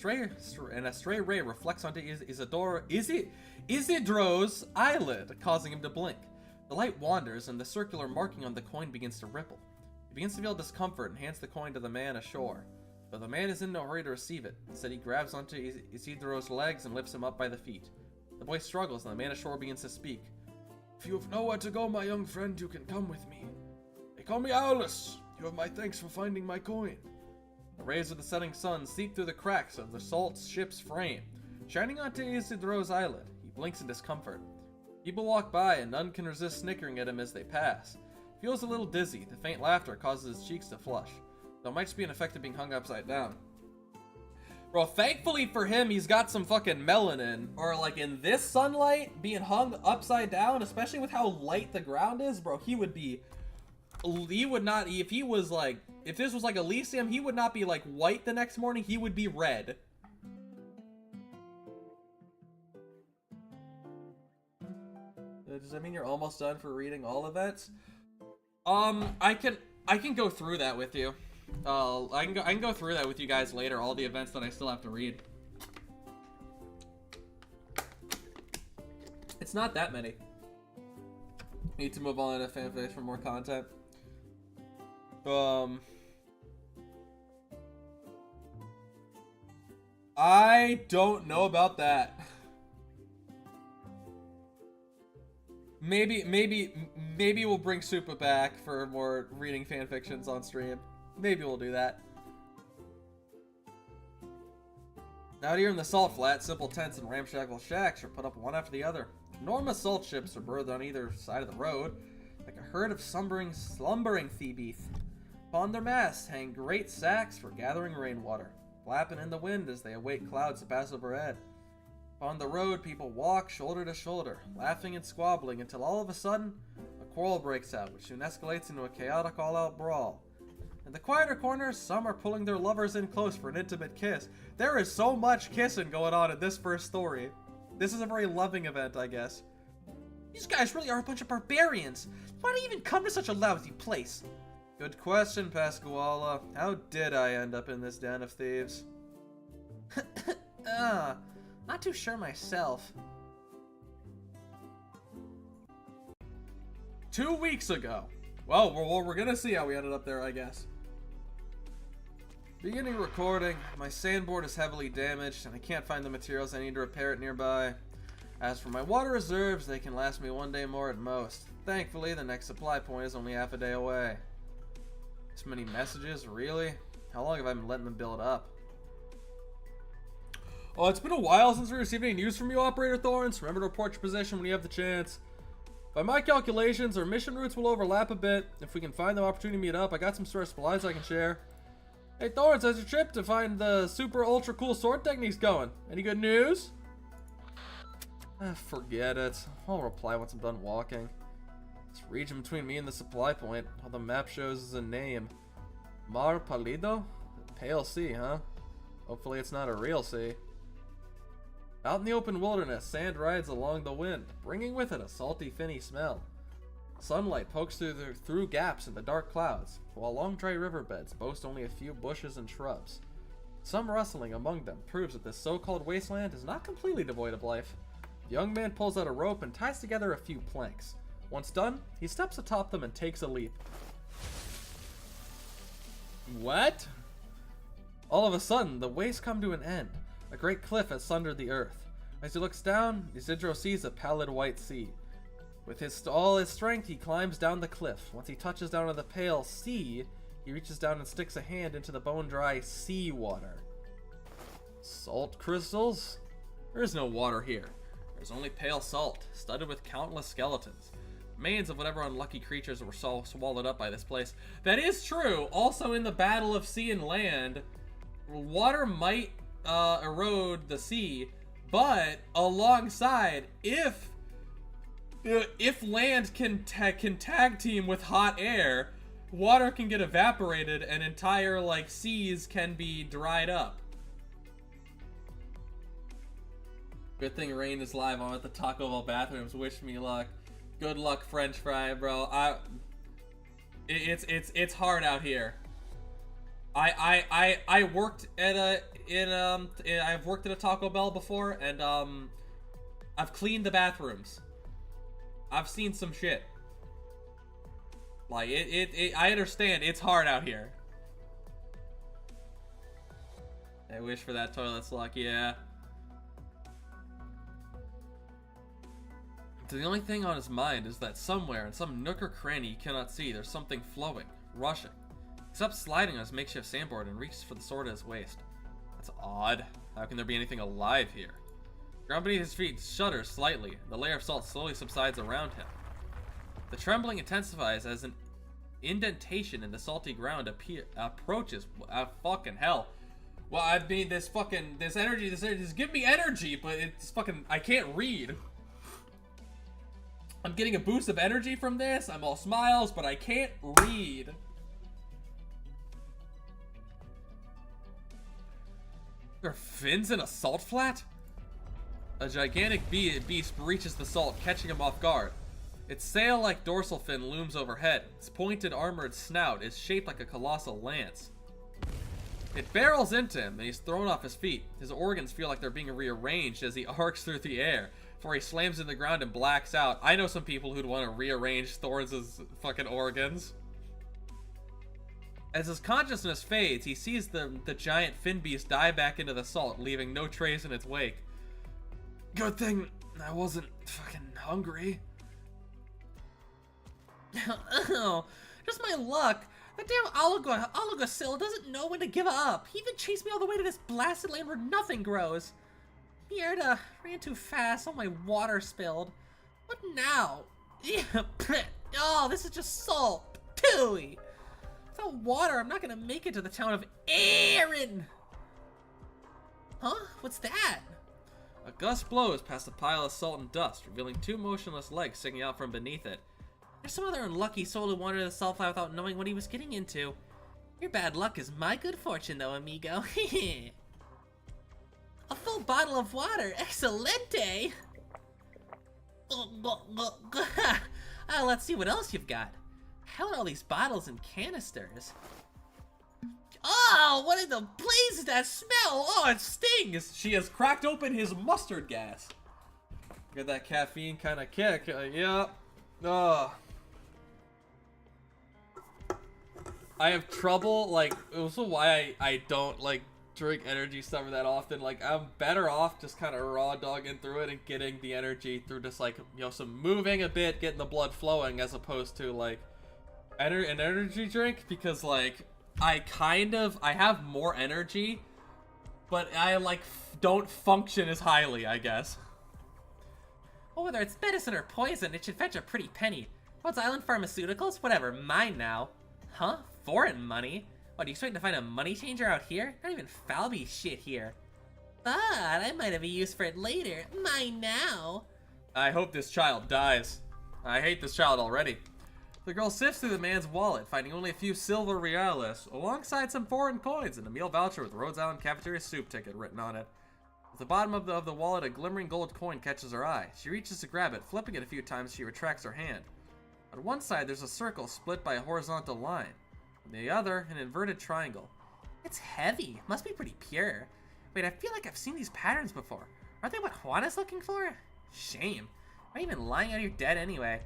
stray ray reflects onto Isidro's eyelid, causing him to blink. The light wanders, and the circular marking on the coin begins to ripple. He begins to feel discomfort and hands the coin to the man ashore. But the man is in no hurry to receive it. Instead, he grabs onto Isidro's legs and lifts him up by the feet. The boy struggles, and the man ashore begins to speak. If you have nowhere to go, my young friend, you can come with me. They call me Aulus. You have my thanks for finding my coin. The rays of the setting sun seep through the cracks of the salt ship's frame, shining onto Isidro's eyelid. He blinks in discomfort. People walk by, and none can resist snickering at him as they pass. He feels a little dizzy. The faint laughter causes his cheeks to flush, though it might just be an effect of being hung upside down. Bro, thankfully for him, he's got some fucking melanin. Or like in this sunlight, being hung upside down, especially with how light the ground is, bro, he would not, if this was like Elysium, he would not be like white the next morning, he would be red. Does that mean you're almost done for reading all events? I can go through that with you. I can go through that with you guys later, all the events that I still have to read. It's not that many. Need to move on to fanfics for more content. I don't know about that. Maybe we'll bring Supa back for more reading fanfictions on stream. Maybe we'll do that. Out here in the salt flat, simple tents and ramshackle shacks are put up one after the other. Enormous salt ships are berthed on either side of the road, like a herd of slumbering Thebes. Upon their masts hang great sacks for gathering rainwater, flapping in the wind as they await clouds to pass overhead. Upon the road, people walk shoulder to shoulder, laughing and squabbling until all of a sudden, a quarrel breaks out, which soon escalates into a chaotic all-out brawl. In the quieter corners, some are pulling their lovers in close for an intimate kiss. There is so much kissing going on in this first story. This is a very loving event, I guess. These guys really are a bunch of barbarians. Why do you even come to such a lousy place? Good question, Pasquale. How did I end up in this den of thieves? Not too sure myself. 2 weeks ago. Well, we're gonna see how we ended up there, I guess. Beginning recording. My sandboard is heavily damaged, and I can't find the materials I need to repair it nearby. As for my water reserves, they can last me 1 day more at most. Thankfully, the next supply point is only half a day away. This many messages? Really? How long have I been letting them build up? Oh, it's been a while since we received any news from you, Operator Thorns. Remember to report your position when you have the chance. By my calculations, our mission routes will overlap a bit. If we can find the opportunity to meet up, I got some spare supplies I can share. Hey Thorns, how's your trip to find the super ultra cool sword techniques going? Any good news? Forget it. I'll reply once I'm done walking. This region between me and the supply point, all the map shows is a name. Mar Palido? Pale sea, huh? Hopefully it's not a real sea. Out in the open wilderness, sand rides along the wind, bringing with it a salty, finny smell. Sunlight pokes through gaps in the dark clouds, while long dry riverbeds boast only a few bushes and shrubs. Some rustling among them proves that this so-called wasteland is not completely devoid of life. The young man pulls out a rope and ties together a few planks. Once done, he steps atop them and takes a leap. What? All of a sudden, the waves come to an end. A great cliff has sundered the earth. As he looks down, Isidro sees a pallid white sea. With all his strength, he climbs down the cliff. Once he touches down on the pale sea, he reaches down and sticks a hand into the bone-dry sea water. Salt crystals? There is no water here. There's only pale salt, studded with countless skeletons. Remains of whatever unlucky creatures were swallowed up by this place. That is true. Also, in the battle of sea and land, water might erode the sea, but alongside, if land can tag team with hot air, water can get evaporated and entire seas can be dried up. Good thing Rain is live. I'm at the Taco Bell bathrooms. Wish me luck. Good luck, French fry, bro. It's hard out here. I worked at I've worked at a Taco Bell before, and I've cleaned the bathrooms. I've seen some shit. Like I understand it's hard out here. I wish for that toilet's luck, yeah. So the only thing on his mind is that somewhere in some nook or cranny he cannot see, there's something flowing, rushing. He stops sliding on his makeshift sandboard and reaches for the sword at his waist. That's odd. How can there be anything alive here? The ground beneath his feet shudders slightly, and the layer of salt slowly subsides around him. The trembling intensifies as an indentation in the salty ground approaches. Fucking hell. Well, I mean, this energy is giving me energy, but it's fucking, I can't read. I'm getting a boost of energy from this. I'm all smiles, but I can't read. There are fins in a salt flat? A gigantic beast breaches the salt, catching him off guard. Its sail-like dorsal fin looms overhead. Its pointed, armored snout is shaped like a colossal lance. It barrels into him, and he's thrown off his feet. His organs feel like they're being rearranged as he arcs through the air, before he slams in the ground and blacks out. I know some people who'd want to rearrange Thorns' fucking organs. As his consciousness fades, he sees the giant fin beast dive back into the salt, leaving no trace in its wake. Good thing I wasn't fucking hungry. Oh, just my luck. That damn Oligosil doesn't know when to give up. He even chased me all the way to this blasted land where nothing grows. Mierda, ran too fast, all my water spilled. What now? Oh, this is just salt. Pooey. Without water, I'm not gonna make it to the town of Aaron. Huh? What's that? A gust blows past a pile of salt and dust, revealing two motionless legs sticking out from beneath it. There's some other unlucky soul who wandered the salt flat without knowing what he was getting into. Your bad luck is my good fortune, though, amigo. A full bottle of water. Excelente! Let's see what else you've got. How are all these bottles and canisters? Oh, what in the blaze is that smell? Oh, it stings! She has cracked open his mustard gas. Get that caffeine kind of kick. Yeah. Oh. I have trouble, like, also why I don't, like, drink energy stuff that often. Like, I'm better off just kind of raw dogging through it and getting the energy through just, like, you know, some moving a bit, getting the blood flowing, as opposed to, like, an energy drink, because, like, I have more energy, but I, like, don't function as highly, I guess. Well, whether it's medicine or poison, it should fetch a pretty penny. What's Island Pharmaceuticals? Whatever, mine now. Huh? Foreign money? What, are you expecting to find a money changer out here? Not even Falby shit here. But I might have a use for it later. Mine now. I hope this child dies. I hate this child already. The girl sifts through the man's wallet, finding only a few silver reales, alongside some foreign coins and a meal voucher with Rhodes Island Cafeteria soup ticket written on it. At the bottom of the wallet, a glimmering gold coin catches her eye. She reaches to grab it, flipping it a few times. She retracts her hand. On one side, there's a circle split by a horizontal line. On the other, an inverted triangle. It's heavy. Must be pretty pure. Wait, I feel like I've seen these patterns before. Aren't they what Juana's looking for? Shame. Why even lying on your dead anyway?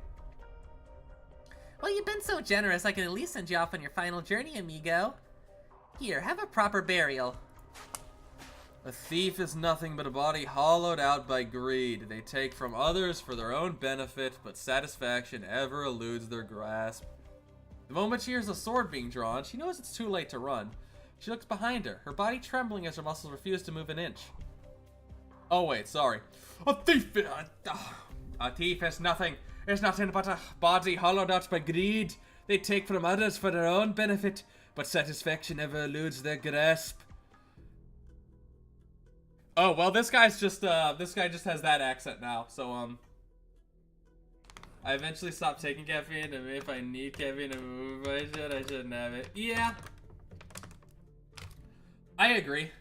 Well, you've been so generous, I can at least send you off on your final journey, amigo. Here, have a proper burial. A thief is nothing but a body hollowed out by greed. They take from others for their own benefit, but satisfaction ever eludes their grasp. The moment she hears a sword being drawn, she knows it's too late to run. She looks behind her, her body trembling as her muscles refuse to move an inch. Oh wait, sorry. A thief is nothing. It's nothing but a body hollowed out by greed. They take from others for their own benefit, but satisfaction ever eludes their grasp. Oh, well, this guy just has that accent now, so, I eventually stopped taking caffeine, and if I need caffeine to move, I shouldn't have it. Yeah. I agree.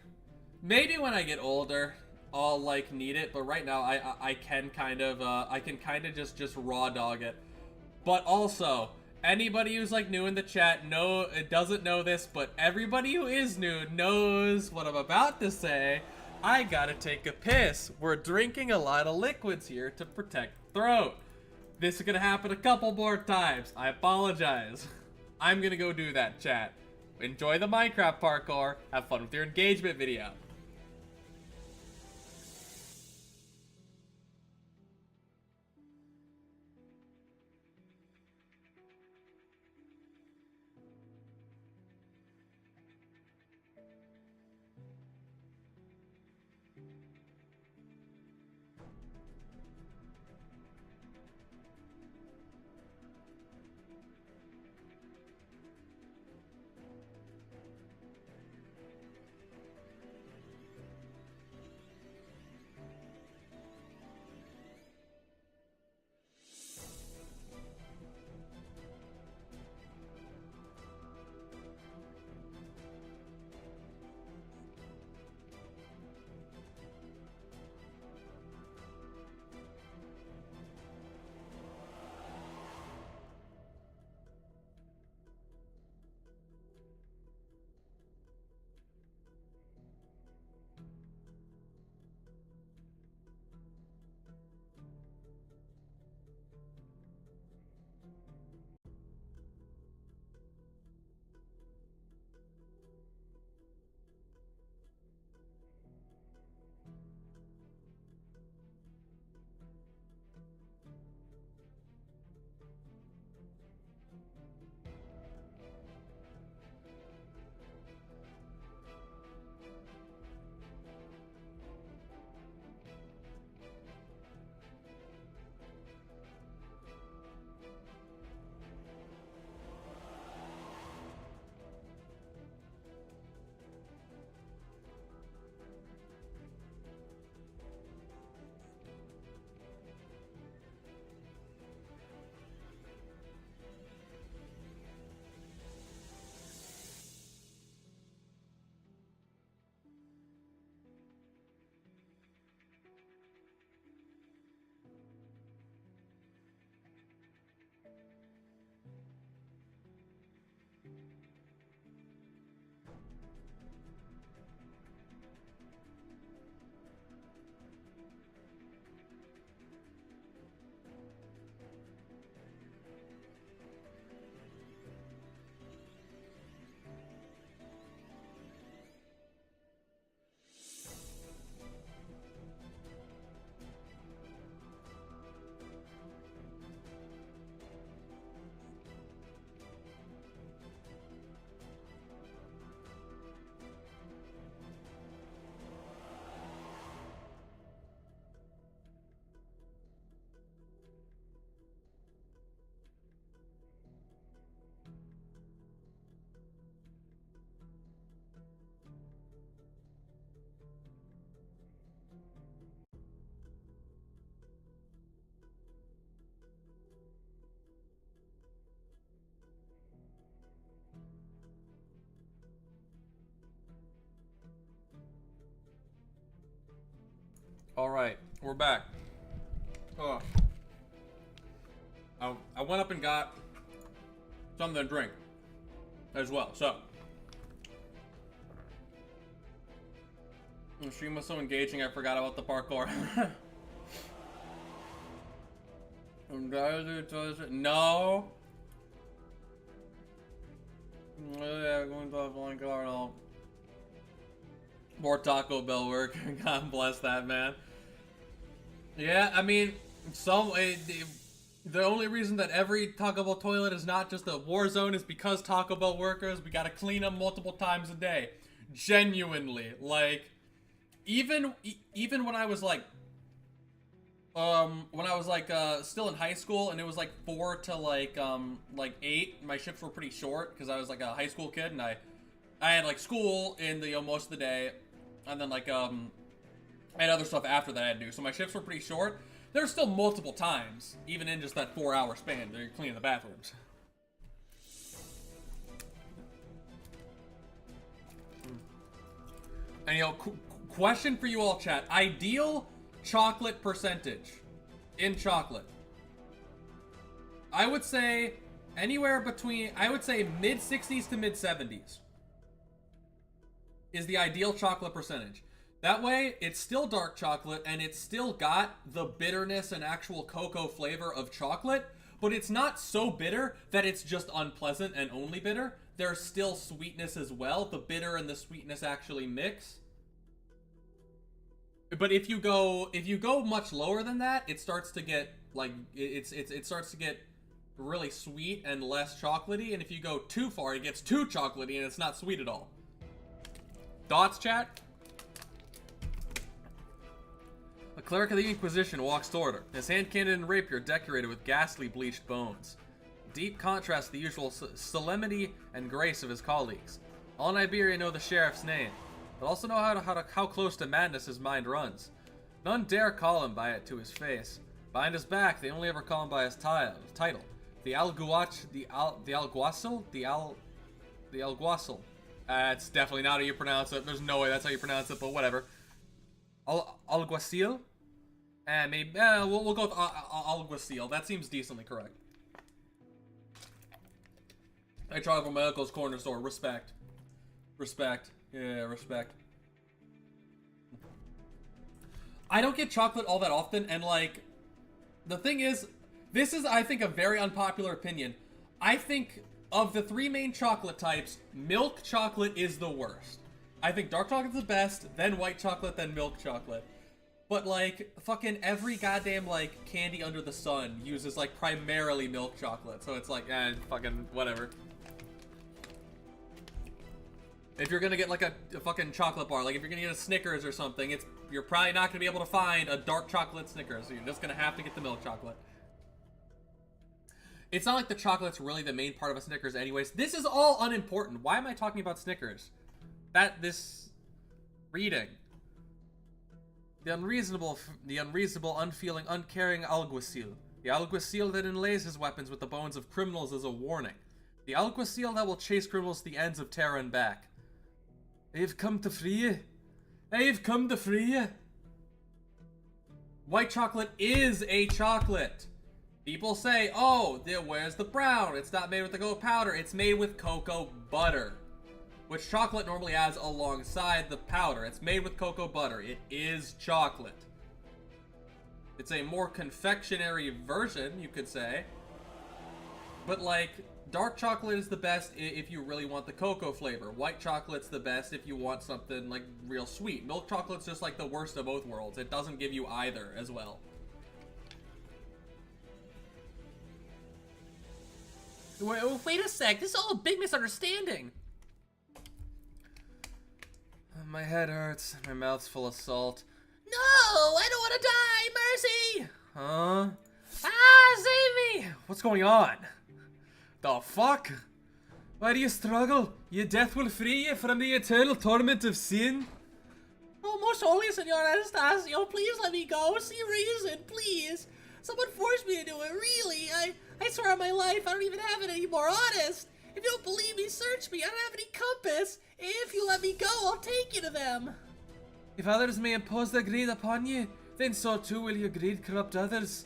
Maybe when I get older, I'll, like, need it, but right now, I can kind of just raw dog it. But also, anybody who's, like, new in the chat, doesn't know this, but everybody who is new knows what I'm about to say. I gotta take a piss. We're drinking a lot of liquids here to protect the throat. This is gonna happen a couple more times. I apologize. I'm gonna go do that, chat. Enjoy the Minecraft parkour. Have fun with your engagement video. Alright, we're back. Oh. I went up and got something to drink as well, so. The stream was so engaging, I forgot about the parkour. No. Yeah, going to the blind car. More Taco Bell work. God bless that man. Yeah, I mean, the only reason that every Taco Bell toilet is not just a war zone is because Taco Bell workers, we gotta clean them multiple times a day. Genuinely, like, even when I was like, still in high school, and it was like 4 to like 8, my shifts were pretty short because I was like a high school kid, and I had like school in the most of the day, and then like I had other stuff after that I had to do. So my shifts were pretty short. There were still multiple times, even in just that 4-hour span, that you're cleaning the bathrooms. And question for you all, chat: ideal chocolate percentage in chocolate. I would say anywhere between, I would say mid 60s to mid 70s is the ideal chocolate percentage. That way, it's still dark chocolate, and it's still got the bitterness and actual cocoa flavor of chocolate, but it's not so bitter that it's just unpleasant and only bitter. There's still sweetness as well. The bitter and the sweetness actually mix. But if you go much lower than that, it starts to get like it starts to get really sweet and less chocolatey. And if you go too far, it gets too chocolatey and it's not sweet at all. Thoughts, chat? A cleric of the Inquisition walks toward her, his hand cannon and rapier decorated with ghastly bleached bones. Deep contrast to the usual solemnity and grace of his colleagues. All in Iberia know the sheriff's name, but also know how close to madness his mind runs. None dare call him by it to his face. Behind his back, they only ever call him by his title. The Alguacil. It's definitely not how you pronounce it. There's no way that's how you pronounce it, but whatever. Alguacil? And maybe we'll go with Alguacil. That seems decently correct. I tried from my uncle's corner store. Respect. Respect. Yeah, respect. I don't get chocolate all that often, and like, the thing is, this is, I think, a very unpopular opinion. I think of the 3 main chocolate types, milk chocolate is the worst. I think dark chocolate's the best, then white chocolate, then milk chocolate. But like, fucking every goddamn like candy under the sun uses like primarily milk chocolate, so it's like, fucking whatever. If you're gonna get like a fucking chocolate bar, like if you're gonna get a Snickers or something, you're probably not gonna be able to find a dark chocolate Snickers, so you're just gonna have to get the milk chocolate. It's not like the chocolate's really the main part of a Snickers anyways. This is all unimportant. Why am I talking about Snickers? This reading. The unreasonable, unfeeling, uncaring alguacil. The alguacil that inlays his weapons with the bones of criminals as a warning. The alguacil that will chase criminals to the ends of terror and back. I've come to free you. I've come to free you. White chocolate is a chocolate. People say, oh, where's the brown? It's not made with the cocoa powder. It's made with cocoa butter, which chocolate normally adds alongside the powder. It's made with cocoa butter. It is chocolate. It's a more confectionery version, you could say. But like, dark chocolate is the best if you really want the cocoa flavor. White chocolate's the best if you want something like real sweet. Milk chocolate's just like the worst of both worlds. It doesn't give you either as well. Wait a sec, this is all a big misunderstanding. My head hurts. My mouth's full of salt. No, I don't want to die, mercy! Huh? Ah, save me! What's going on? The fuck? Why do you struggle? Your death will free you from the eternal torment of sin. Oh, most holy Senor Anastasio, please let me go. See reason, please. Someone forced me to do it, really. I swear on my life, I don't even have it anymore, honest. If you don't believe me, search me. I don't have any compass. If you let me go, I'll take you to them. If others may impose their greed upon you, then so too will your greed corrupt others.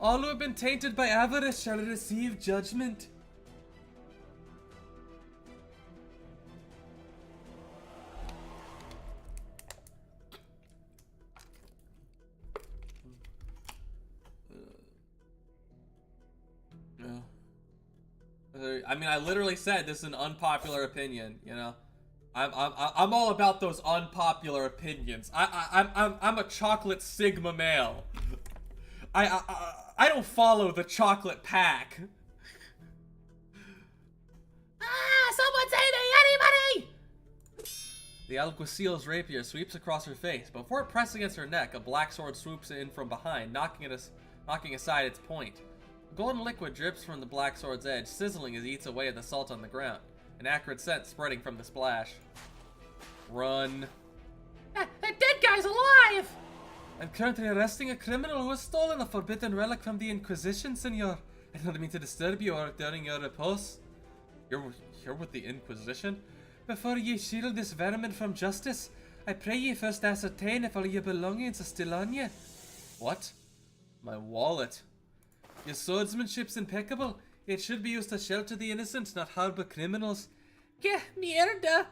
All who have been tainted by avarice shall receive judgment. I mean, I literally said this is an unpopular opinion, you know? I'm all about those unpopular opinions. I'm a chocolate Sigma male. I don't follow the chocolate pack. Ah! Someone save me! Anybody! The alguacil's rapier sweeps across her face. Before it presses against her neck, a black sword swoops in from behind, knocking aside its point. Golden liquid drips from the black sword's edge, sizzling as it eats away at the salt on the ground. An acrid scent spreading from the splash. Run. That dead guy's alive! I'm currently arresting a criminal who has stolen a forbidden relic from the Inquisition, senor. I don't mean to disturb you or during your repose. You're with the Inquisition? Before ye shield this vermin from justice, I pray ye first ascertain if all your belongings are still on you. What? My wallet. Your swordsmanship's impeccable. It should be used to shelter the innocent, not harbor criminals. Que mierda!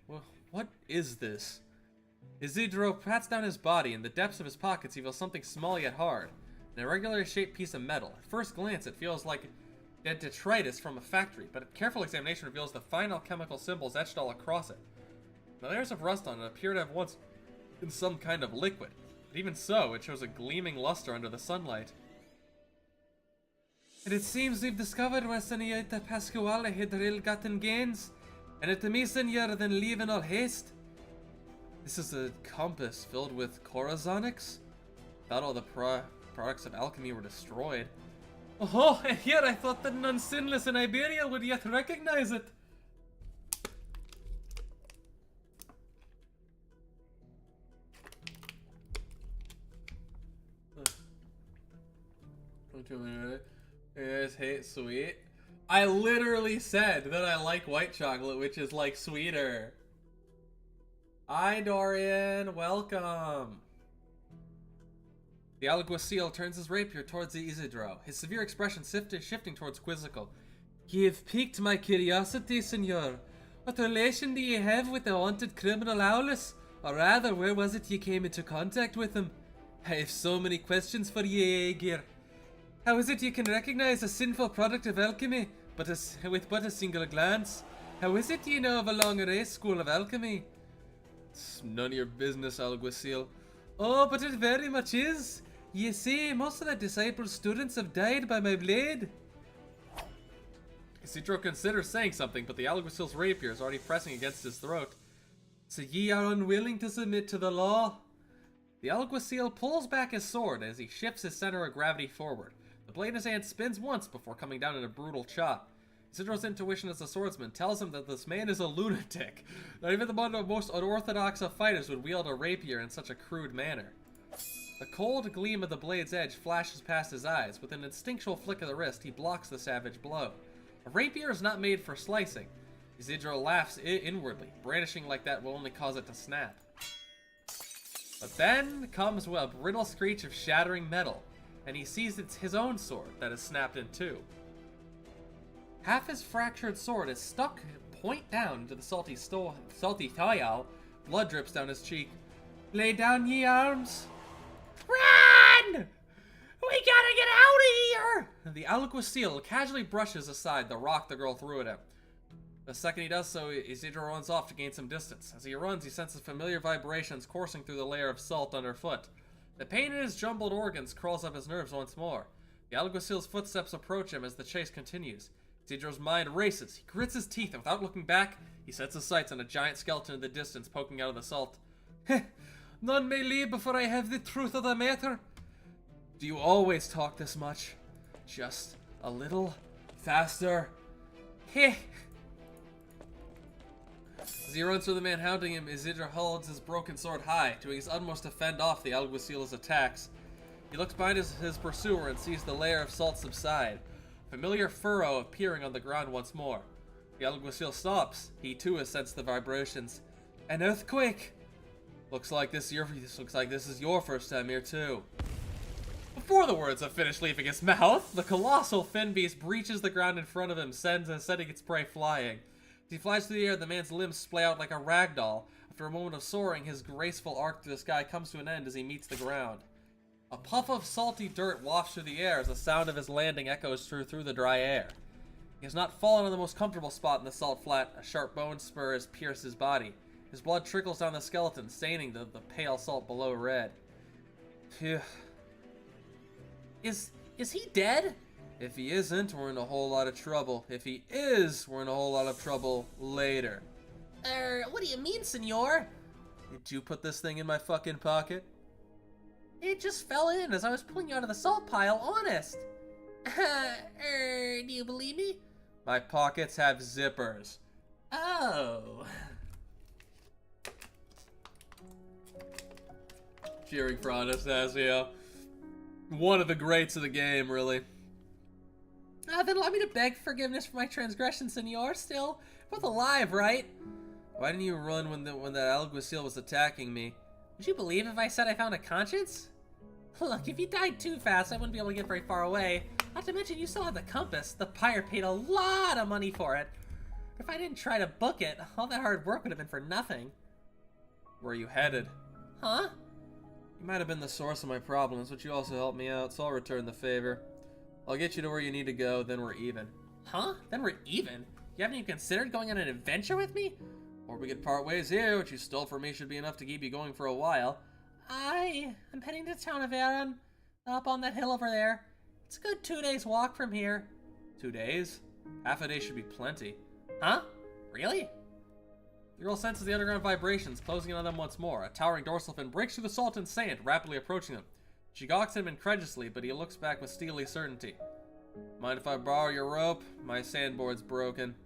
Well, what is this? Isidro pats down his body. In the depths of his pockets, he feels something small yet hard. An irregularly shaped piece of metal. At first glance, it feels like detritus from a factory, but a careful examination reveals the fine alchemical symbols etched all across it. The layers of rust on it appear to have once been some kind of liquid, but even so, it shows a gleaming luster under the sunlight. And it seems we've discovered where Senorita Pasquale hid her ill-gotten gains, and it to me, senor, then leave in all haste. This is a compass filled with corazonics? Thought all the products of alchemy were destroyed. Oh, and here I thought that none sinless in Iberia would yet recognize it. You guys hate sweet? I literally said that I like white chocolate, which is like sweeter. Hi, Dorian. Welcome. The alguacil turns his rapier towards the Isidro, his severe expression shifting towards quizzical. Ye have piqued my curiosity, senor. What relation do ye have with the wanted criminal Aulus? Or rather, where was it ye came into contact with him? I have so many questions for ye, Yarrrr. How is it ye can recognize a sinful product of alchemy, with but a single glance? How is it ye know of a long race school of alchemy? It's none of your business, alguacil. Oh, but it very much is. Ye see, most of the disciples' students have died by my blade. Isidro considers saying something, but the alguacil's rapier is already pressing against his throat. So ye are unwilling to submit to the law? The alguacil pulls back his sword as he shifts his center of gravity forward. The blade in his hand spins once before coming down in a brutal chop. Isidro's intuition as a swordsman tells him that this man is a lunatic. Not even the most unorthodox of fighters would wield a rapier in such a crude manner. The cold gleam of the blade's edge flashes past his eyes. With an instinctual flick of the wrist, he blocks the savage blow. A rapier is not made for slicing. Isidro laughs inwardly. Brandishing like that will only cause it to snap. But then comes a brittle screech of shattering metal, and he sees it's his own sword that is snapped in two. Half his fractured sword is stuck point down into the salty toyal. Blood drips down his cheek. Lay down ye arms. Run! We gotta get out of here! The alguacil casually brushes aside the rock the girl threw at him. The second he does so, Isidro runs off to gain some distance. As he runs, he senses familiar vibrations coursing through the layer of salt underfoot. The pain in his jumbled organs crawls up his nerves once more. The alguacil's footsteps approach him as the chase continues. Isidro's mind races. He grits his teeth, and without looking back, he sets his sights on a giant skeleton in the distance poking out of the salt. Heh, none may leave before I have the truth of the matter. Do you always talk this much? Just a little faster. Heh. As he runs through the man hounding him, Isidro holds his broken sword high, doing his utmost to fend off the alguacil's attacks. He looks behind his pursuer and sees the layer of salt subside, a familiar furrow appearing on the ground once more. The alguacil stops. He too has sensed the vibrations. An earthquake! Looks like this is your first time here too. Before the words have finished leaving his mouth, the colossal fin beast breaches the ground in front of him, sending its prey flying. As he flies through the air, the man's limbs splay out like a rag doll. After a moment of soaring, his graceful arc through the sky comes to an end as he meets the ground. A puff of salty dirt wafts through the air as the sound of his landing echoes through the dry air. He has not fallen on the most comfortable spot in the salt flat. A sharp bone spur has pierced his body. His blood trickles down the skeleton, staining the pale salt below red. Phew. Is he dead? If he isn't, we're in a whole lot of trouble. If he is, we're in a whole lot of trouble later. What do you mean, senor? Did you put this thing in my fucking pocket? It just fell in as I was pulling you out of the salt pile, honest. Do you believe me? My pockets have zippers. Oh. Cheering for Anastasio. One of the greats of the game, really. Then allow me to beg forgiveness for my transgression, senor. Still, both alive, right? Why didn't you run when that alguacil was attacking me? Would you believe if I said I found a conscience? Look, if you died too fast, I wouldn't be able to get very far away. Not to mention, you still have the compass. The pirate paid a lot of money for it. If I didn't try to book it, all that hard work would have been for nothing. Where are you headed? Huh? You might have been the source of my problems, but you also helped me out, so I'll return the favor. I'll get you to where you need to go, then we're even. Huh? Then we're even? You haven't even considered going on an adventure with me? Or we could part ways here. What you stole from me should be enough to keep you going for a while. I'm heading to the town of Yarrrr, up on that hill over there. It's a good 2 days walk from here. 2 days? Half a day should be plenty. Huh? Really? The girl senses the underground vibrations, closing in on them once more. A towering dorsal fin breaks through the salt and sand, rapidly approaching them. She gawks at him incredulously, but he looks back with steely certainty. Mind if I borrow your rope? My sandboard's broken.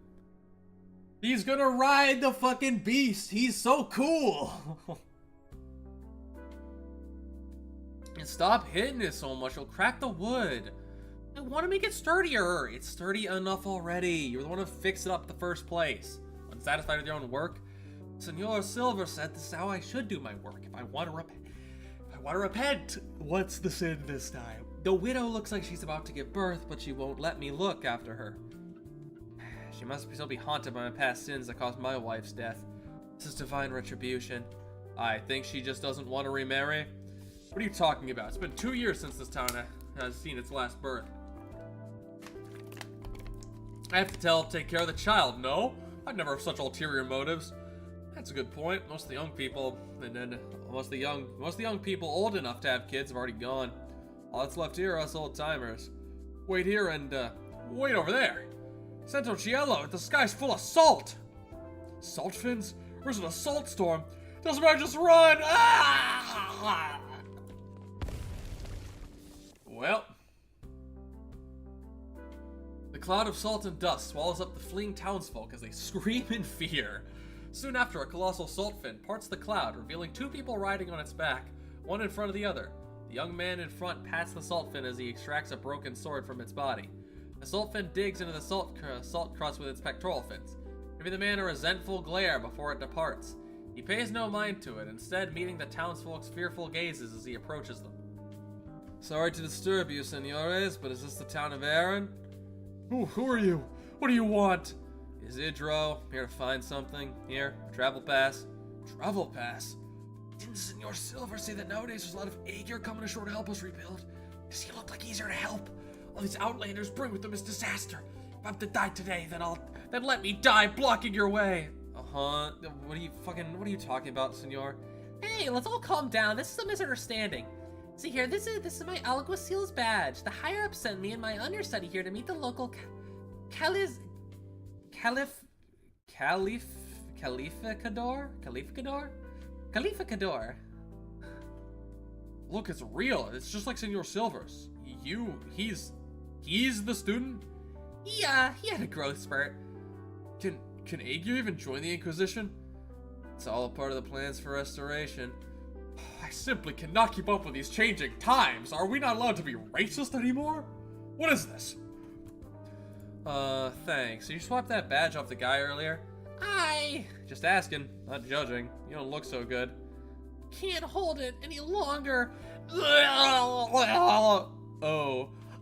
He's gonna ride the fucking beast! He's so cool! And stop hitting it so much, you'll crack the wood. I want to make it sturdier. It's sturdy enough already. You're the one who fixed it up in the first place. Unsatisfied with your own work? Senor Silver said this is how I should do my work. If I want to repent. What's the sin this time? The widow looks like she's about to give birth, but she won't let me look after her. She must still be haunted by my past sins that caused my wife's death. This is divine retribution. I think she just doesn't want to remarry. What are you talking about? It's been 2 years since this town has seen its last birth. I have to take care of the child. No, I'd never have such ulterior motives. That's a good point. Most of the young people, most of the young people old enough to have kids have already gone. All that's left here are us old timers. Wait here and wait over there. Santo Cielo, the sky's full of salt. Salt fins? Or is it a salt storm? Doesn't matter, just run! Ah! Well, the cloud of salt and dust swallows up the fleeing townsfolk as they scream in fear. Soon after, a colossal salt fin parts the cloud, revealing 2 people riding on its back, one in front of the other. The young man in front pats the salt fin as he extracts a broken sword from its body. The salt fin digs into the salt crust with its pectoral fins, giving the man a resentful glare before it departs. He pays no mind to it, instead meeting the townsfolk's fearful gazes as he approaches them. Sorry to disturb you, senores, but is this the town of Yarrrr? Who are you? What do you want? Isidro, here to find something. Here, travel pass. Travel pass? Didn't Senor Silver say that nowadays there's a lot of Aegir coming ashore to help us rebuild? Does he look like he's here to help? All these outlanders bring with them is disaster. If I have to die today, then let me die blocking your way. Uh-huh. What are you talking about, senor? Hey, let's all calm down. This is a misunderstanding. See here, this is my alguacil's badge. The higher up sent me and my understudy here to meet the local Calificador? Look, it's real. It's just like Senor Silver's. He's the student? Yeah, he had a growth spurt. Can Aegir even join the Inquisition? It's all a part of the plans for restoration. I simply cannot keep up with these changing times. Are we not allowed to be racist anymore? What is this? Thanks. You swapped that badge off the guy earlier? Just asking, not judging. You don't look so good. Can't hold it any longer. Oh,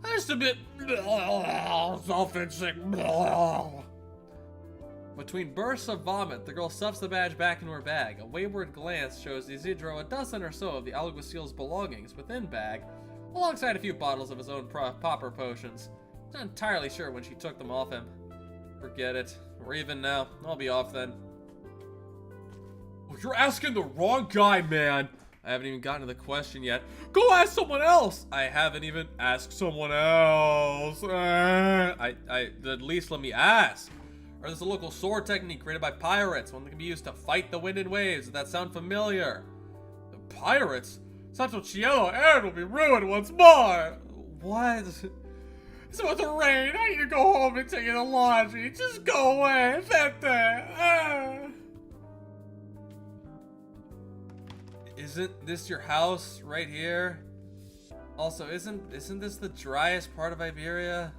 just a bit self-sick. Between bursts of vomit, the girl stuffs the badge back into her bag. A wayward glance shows Isidro a dozen or so of the alguacil's belongings within bag, alongside a few bottles of his own popper potions. Not entirely sure when she took them off him. Forget it. We're even now. I'll be off then. Oh, you're asking the wrong guy, man. I haven't even gotten to the question yet. Go ask someone else. I haven't even asked someone else. At least let me ask. Or there's a local sword technique created by pirates, one that can be used to fight the wind and waves. Does that sound familiar? The pirates? Santo Cielo, Aaron will be ruined once more. What? It's about to rain. I need to go home and take in the laundry. Just go away. Vete. Isn't this your house right here? Also, isn't this the driest part of Iberia?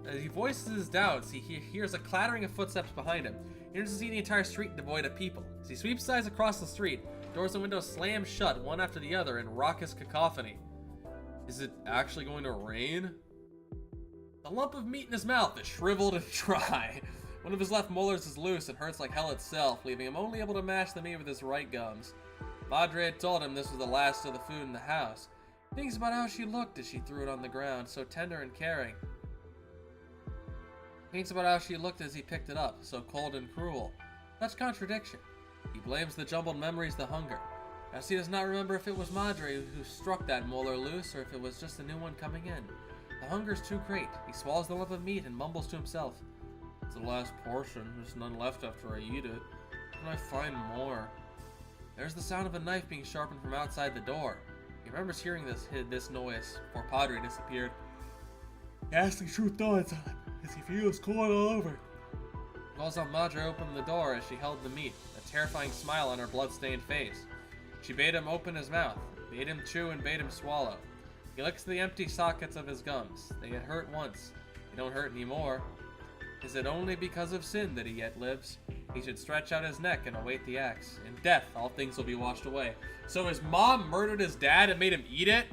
As he voices his doubts, he hears a clattering of footsteps behind him. He turns to see the entire street devoid of people. As he sweeps his eyes across the street, doors and windows slam shut one after the other in raucous cacophony. Is it actually going to rain? The lump of meat in his mouth is shriveled and dry. One of his left molars is loose and hurts like hell itself, leaving him only able to mash the meat with his right gums. Madre had told him this was the last of the food in the house. He thinks about how she looked as she threw it on the ground, so tender and caring. He thinks about how she looked as he picked it up, so cold and cruel. Such contradiction. He blames the jumbled memories the hunger. As he does not remember if it was Madre who struck that molar loose or if it was just a new one coming in. The hunger's too great. He swallows the lump of meat and mumbles to himself. It's the last portion. There's none left after I eat it. Can I find more? There's the sound of a knife being sharpened from outside the door. He remembers hearing this noise before Padre disappeared. Casting true thoughts as he feels cold all over. He calls out Madre opened the door as she held the meat, a terrifying smile on her blood-stained face. She bade him open his mouth, bade him chew and bade him swallow. He licks the empty sockets of his gums. They had hurt once. They don't hurt anymore. Is it only because of sin that he yet lives? He should stretch out his neck and await the axe. In death, all things will be washed away. So his mom murdered his dad and made him eat it?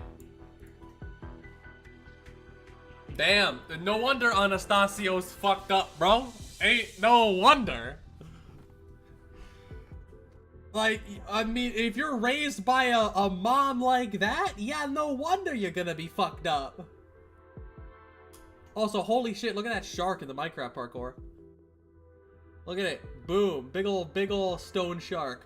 Damn, no wonder Anastasio's fucked up, bro. Ain't no wonder. Like, I mean, if you're raised by a mom like that, yeah, no wonder you're gonna be fucked up. Also, holy shit, look at that shark in the Minecraft parkour. Look at it. Boom. Big ol' stone shark.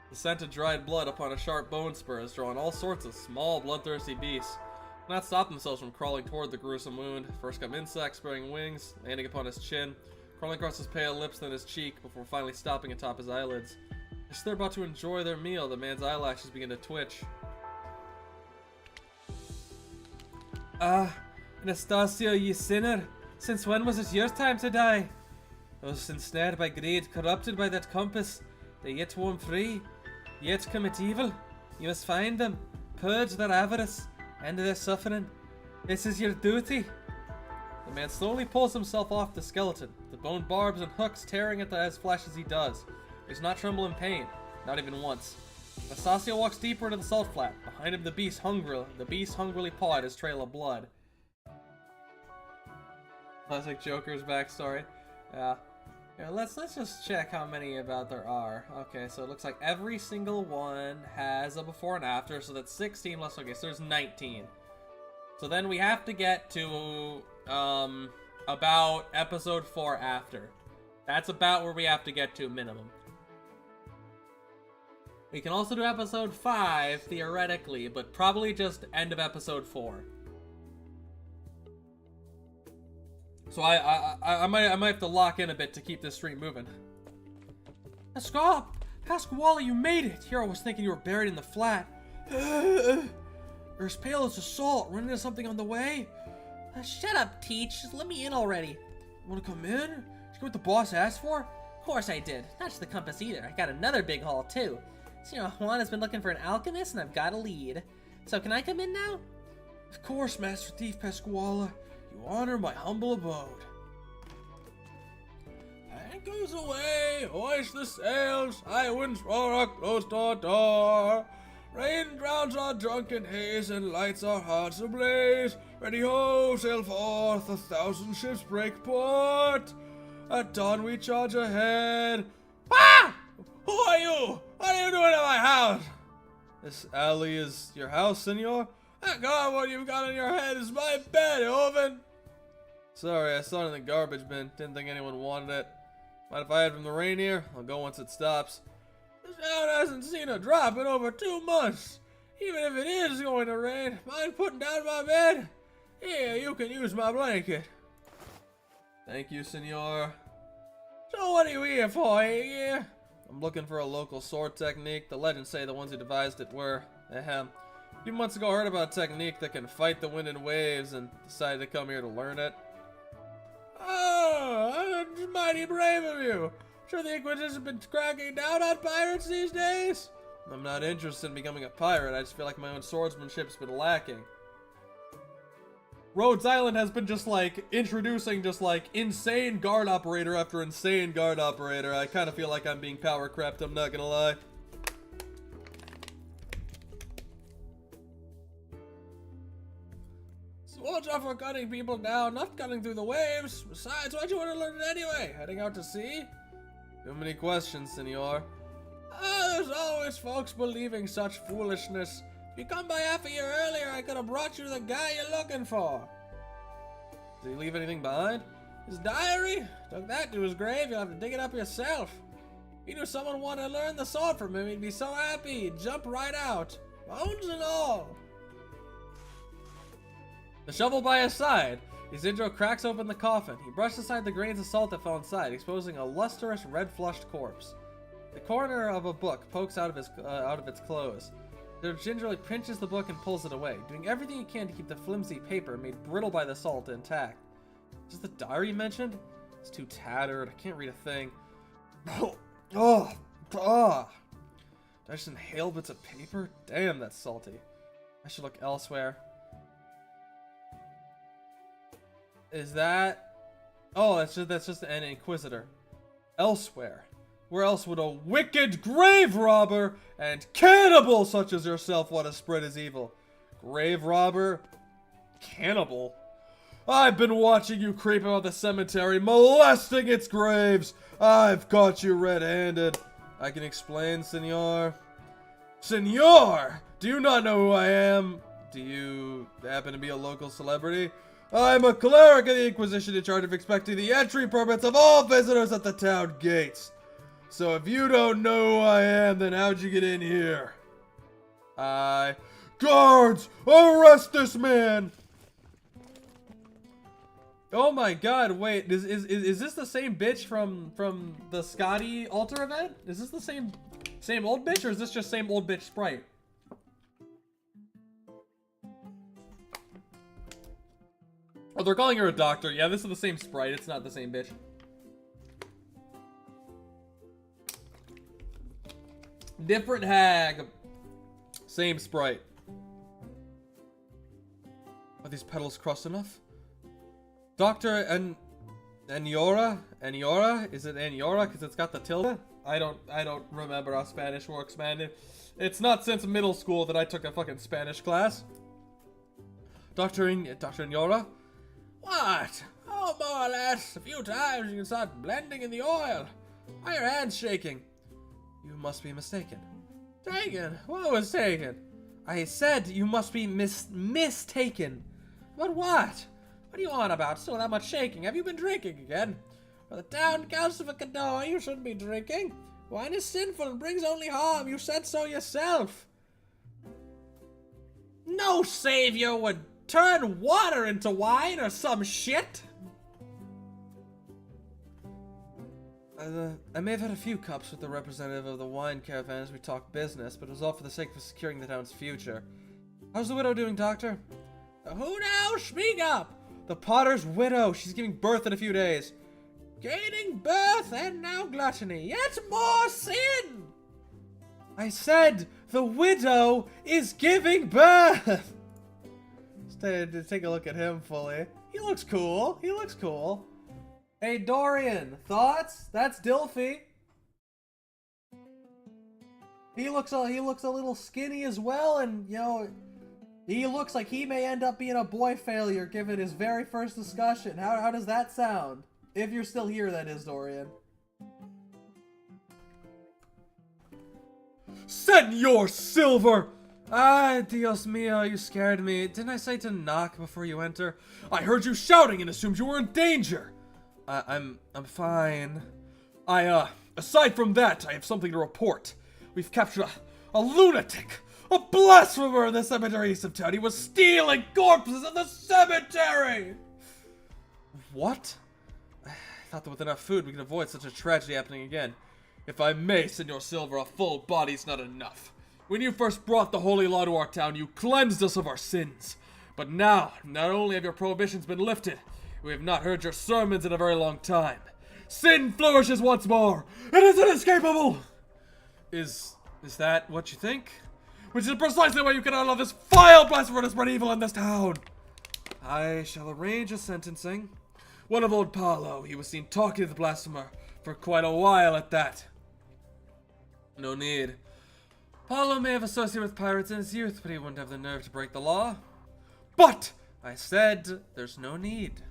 The scent of dried blood upon a sharp bone spur has drawn all sorts of small, bloodthirsty beasts. Not stop themselves from crawling toward the gruesome wound. First come insects spreading wings, landing upon his chin, crawling across his pale lips, then his cheek, before finally stopping atop his eyelids. As they're about to enjoy their meal, the man's eyelashes begin to twitch. Anastasia, ye sinner! Since when was it your time to die? Those ensnared by greed, corrupted by that compass, they yet roam free, yet commit evil. You must find them, purge their avarice, end their suffering. This is your duty. The man slowly pulls himself off the skeleton, the bone barbs and hooks tearing at his flesh as he does. He does not tremble in pain, not even once. Anastasia walks deeper into the salt flat. Behind him, the beast hungrily paw at his trail of blood. Classic Joker's backstory. Yeah. Here, let's just check how many about there are. Okay, so it looks like every single one has a before and after, so that's 16 less. Okay, so there's 19. So then we have to get to about episode 4 after. That's about where we have to get to minimum. We can also do episode 5 theoretically, but probably just end of episode 4. So I might have to lock in a bit to keep this stream moving. Stop! Pasquale, you made it! Here I was thinking you were buried in the flat. You're as pale as a salt. Running into something on the way? Shut up, Teach. Just let me in already. You wanna come in? Did you get what the boss asked for? Of course I did. Not just the compass either. I got another big haul too. So, you know, Juan has been looking for an alchemist and I've got a lead. So can I come in now? Of course, Master Thief Pasquale. You honor my humble abode. Anchors away, hoist the sails, high winds roar, close our door. Rain drowns our drunken haze and lights our hearts ablaze. Ready ho, sail forth, 1,000 ships break port. At dawn we charge ahead. Ah! Who are you? What are you doing at my house? This alley is your house, senor? Thank God what you've got on your head is my bed, Oven. Sorry, I saw it in the garbage bin. Didn't think anyone wanted it. Mind if I head from the rain here? I'll go once it stops. This town hasn't seen a drop in over 2 months. Even if it is going to rain, mind putting down my bed? Here, you can use my blanket. Thank you, senor. So what are you here for, here? I'm looking for a local sword technique. The legends say the ones who devised it were, ahem. A few months ago I heard about a technique that can fight the wind and waves and decided to come here to learn it. Oh, that's mighty brave of you. Sure the Inquisition's been cracking down on pirates these days? I'm not interested in becoming a pirate. I just feel like my own swordsmanship's been lacking. Rhodes Island has been just like introducing just like insane guard operator after insane guard operator. I kind of feel like I'm being power crept, I'm not gonna lie. Swords are for cutting people down, not cutting through the waves. Besides, why'd you want to learn it anyway? Heading out to sea? Too many questions, senor. There's always folks believing such foolishness. If you come by half a year earlier, I could have brought you the guy you're looking for. Did he leave anything behind? His diary? Took that to his grave, you'll have to dig it up yourself. If you knew someone wanted to learn the sword from him, he'd be so happy, he'd jump right out. Bones and all. The shovel by his side. Isidro cracks open the coffin. He brushed aside the grains of salt that fell inside, exposing a lustrous, red-flushed corpse. The corner of a book pokes out of its clothes. He gingerly pinches the book and pulls it away, doing everything he can to keep the flimsy paper, made brittle by the salt, intact. Is the diary mentioned? It's too tattered. I can't read a thing. Did I just inhale bits of paper? Damn, that's salty. I should look elsewhere. Is that... Oh, that's just an inquisitor. Elsewhere. Where else would a wicked grave robber and cannibal such as yourself want to spread his evil? Grave robber? Cannibal? I've been watching you creep about the cemetery, molesting its graves. I've caught you red-handed. I can explain, senor. Senor! Do you not know who I am? Do you happen to be a local celebrity? I'm a cleric of the Inquisition in charge of inspecting the entry permits of all visitors at the town gates. So if you don't know who I am, then how'd you get in here? Guards! Arrest this man! Oh my god, wait, is this the same bitch from the Scotty altar event? Is this the same old bitch, or is this just same old bitch sprite? Oh, they're calling her a doctor. Yeah, this is the same sprite. It's not the same bitch. Different hag. Same sprite. Are these petals crossed enough? Dr. Anyora? Anyora? Is it Anyora? Because it's got the tilde? I don't remember how Spanish works, man. It's not since middle school that I took a fucking Spanish class. Dr. Anyora? What? Oh, more or less. A few times you can start blending in the oil. Why are your hands shaking? You must be mistaken. Taken? What was taken? I said you must be mistaken. But what? What are you on about? Still that much shaking? Have you been drinking again? For the town council of Cador, you shouldn't be drinking. Wine is sinful and brings only harm. You said so yourself. No savior would turn water into wine or some shit. I may have had a few cups with the representative of the wine caravan as we talked business, but it was all for the sake of securing the town's future. How's the widow doing, Doctor? Who now? Speak up. The potter's widow. She's giving birth in a few days. Gaining birth and now gluttony. Yet more sin. I said the widow is giving birth. Take a look at him fully. He looks cool. He looks cool. Hey, Dorian, thoughts? That's Dilfy. He looks a little skinny as well, and you know, he looks like he may end up being a boy failure given his very first discussion. How does that sound? If you're still here, that is, Dorian. Senor Silver! Ah, Dios mío, you scared me. Didn't I say to knock before you enter? I heard you shouting and assumed you were in danger. I'm fine. Aside from that, I have something to report. We've captured a lunatic, a blasphemer in the cemetery east of town. He was stealing corpses in the cemetery! What? I thought that with enough food we could avoid such a tragedy happening again. If I may, Senor Silver, a full body's not enough. When you first brought the holy law to our town, you cleansed us of our sins. But now, not only have your prohibitions been lifted, we have not heard your sermons in a very long time. Sin flourishes once more. It is inescapable. Is that what you think? Which is precisely why you cannot allow this vile blasphemer to spread evil in this town. I shall arrange a sentencing. One of old Paulo, he was seen talking to the blasphemer for quite a while at that. No need. Paulo may have associated with pirates in his youth, but he wouldn't have the nerve to break the law. But, I said, there's no need.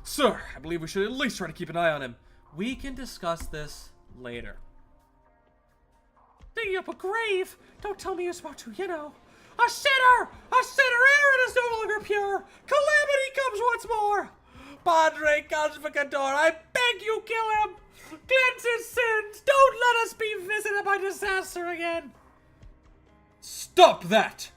Sir, I believe we should at least try to keep an eye on him. We can discuss this later. Digging up a grave? Don't tell me you're about to, you know. A sinner! A sinner! Aaron is no longer pure! Calamity comes once more! Padre Calcificador, I beg you kill him! Cleanse his sins! Don't let us be visited by disaster again! Stop that!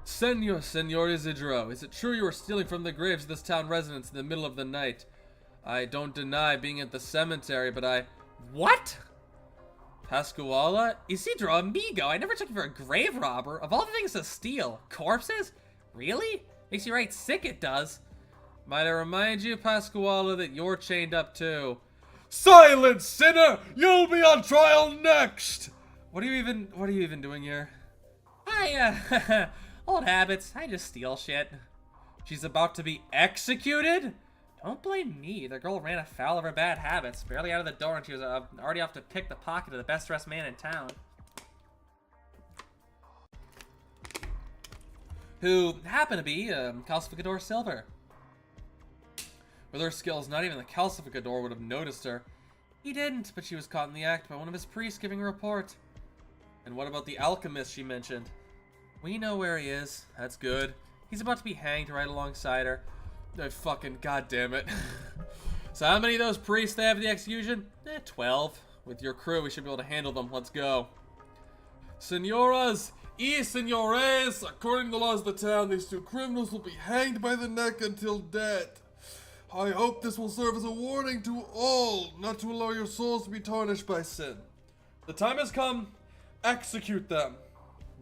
Senor Isidro, is it true you were stealing from the graves of this town residents in the middle of the night? I don't deny being at the cemetery, but I... What? Pascuala? Isidro, amigo, I never took you for a grave robber. Of all the things to steal, corpses? Really? Makes you right sick, it does. Might I remind you, Pascuala, that you're chained up too. Silence, sinner! You'll be on trial next! What are you even doing here? Old habits. I just steal shit. She's about to be executed? Don't blame me. The girl ran afoul of her bad habits. Barely out of the door and she was already off to pick the pocket of the best dressed man in town. Who happened to be Calcificador Silver. With her skills, not even the Calcificador would have noticed her. He didn't, but she was caught in the act by one of his priests giving a report. And what about the alchemist she mentioned? We know where he is. That's good. He's about to be hanged right alongside her. Oh, fucking goddamn it. So how many of those priests they have at the execution? 12. With your crew, we should be able to handle them. Let's go. Senoras y senores, according to the laws of the town, these two criminals will be hanged by the neck until death. I hope this will serve as a warning to all, not to allow your souls to be tarnished by sin. The time has come. Execute them.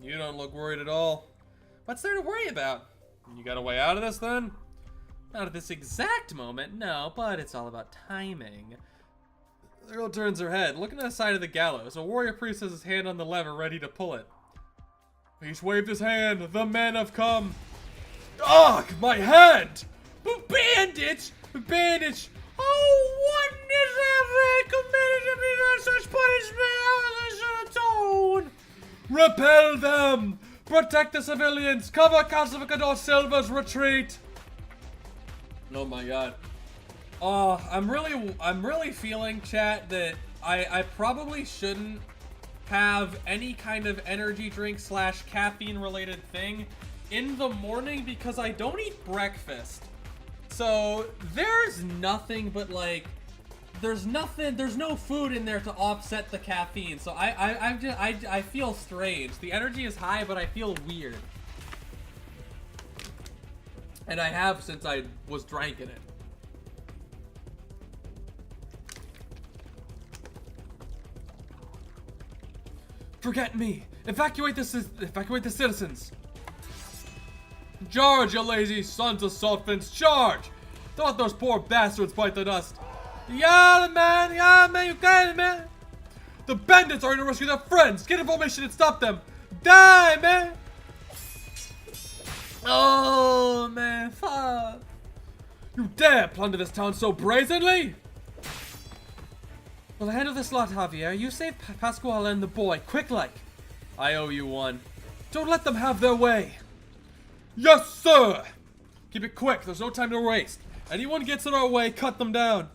You don't look worried at all. What's there to worry about? You got a way out of this then? Not at this exact moment, no, but it's all about timing. The girl turns her head, looking at the side of the gallows. A warrior priest has his hand on the lever, ready to pull it. He's waved his hand. The men have come. Ugh, my hand! Bandage! Bandage! Oh, what is ever committed to me that such punishment? I should atone! Repel them! Protect the civilians! Cover Calcificador Silver's retreat! Oh my god. I'm really feeling, chat, that I probably shouldn't have any kind of energy drink / caffeine related thing in the morning because I don't eat breakfast. So there's nothing but like there's no food in there to offset the caffeine. So I feel strange. The energy is high, but I feel weird. And I have since I was drinking it. Forget me. Evacuate the citizens. Charge, you lazy sons of saltfins, charge! Don't let those poor bastards bite the dust. Yeah, man, you got it, man. The bandits are going to rescue their friends. Get information and stop them. Die, man. Oh, man, fuck. You dare plunder this town so brazenly? Well, handle this lot, Javier. You save Pascuala and the boy, quick like. I owe you one. Don't let them have their way. Yes, sir! Keep it quick, there's no time to waste. Anyone gets in our way, cut them down.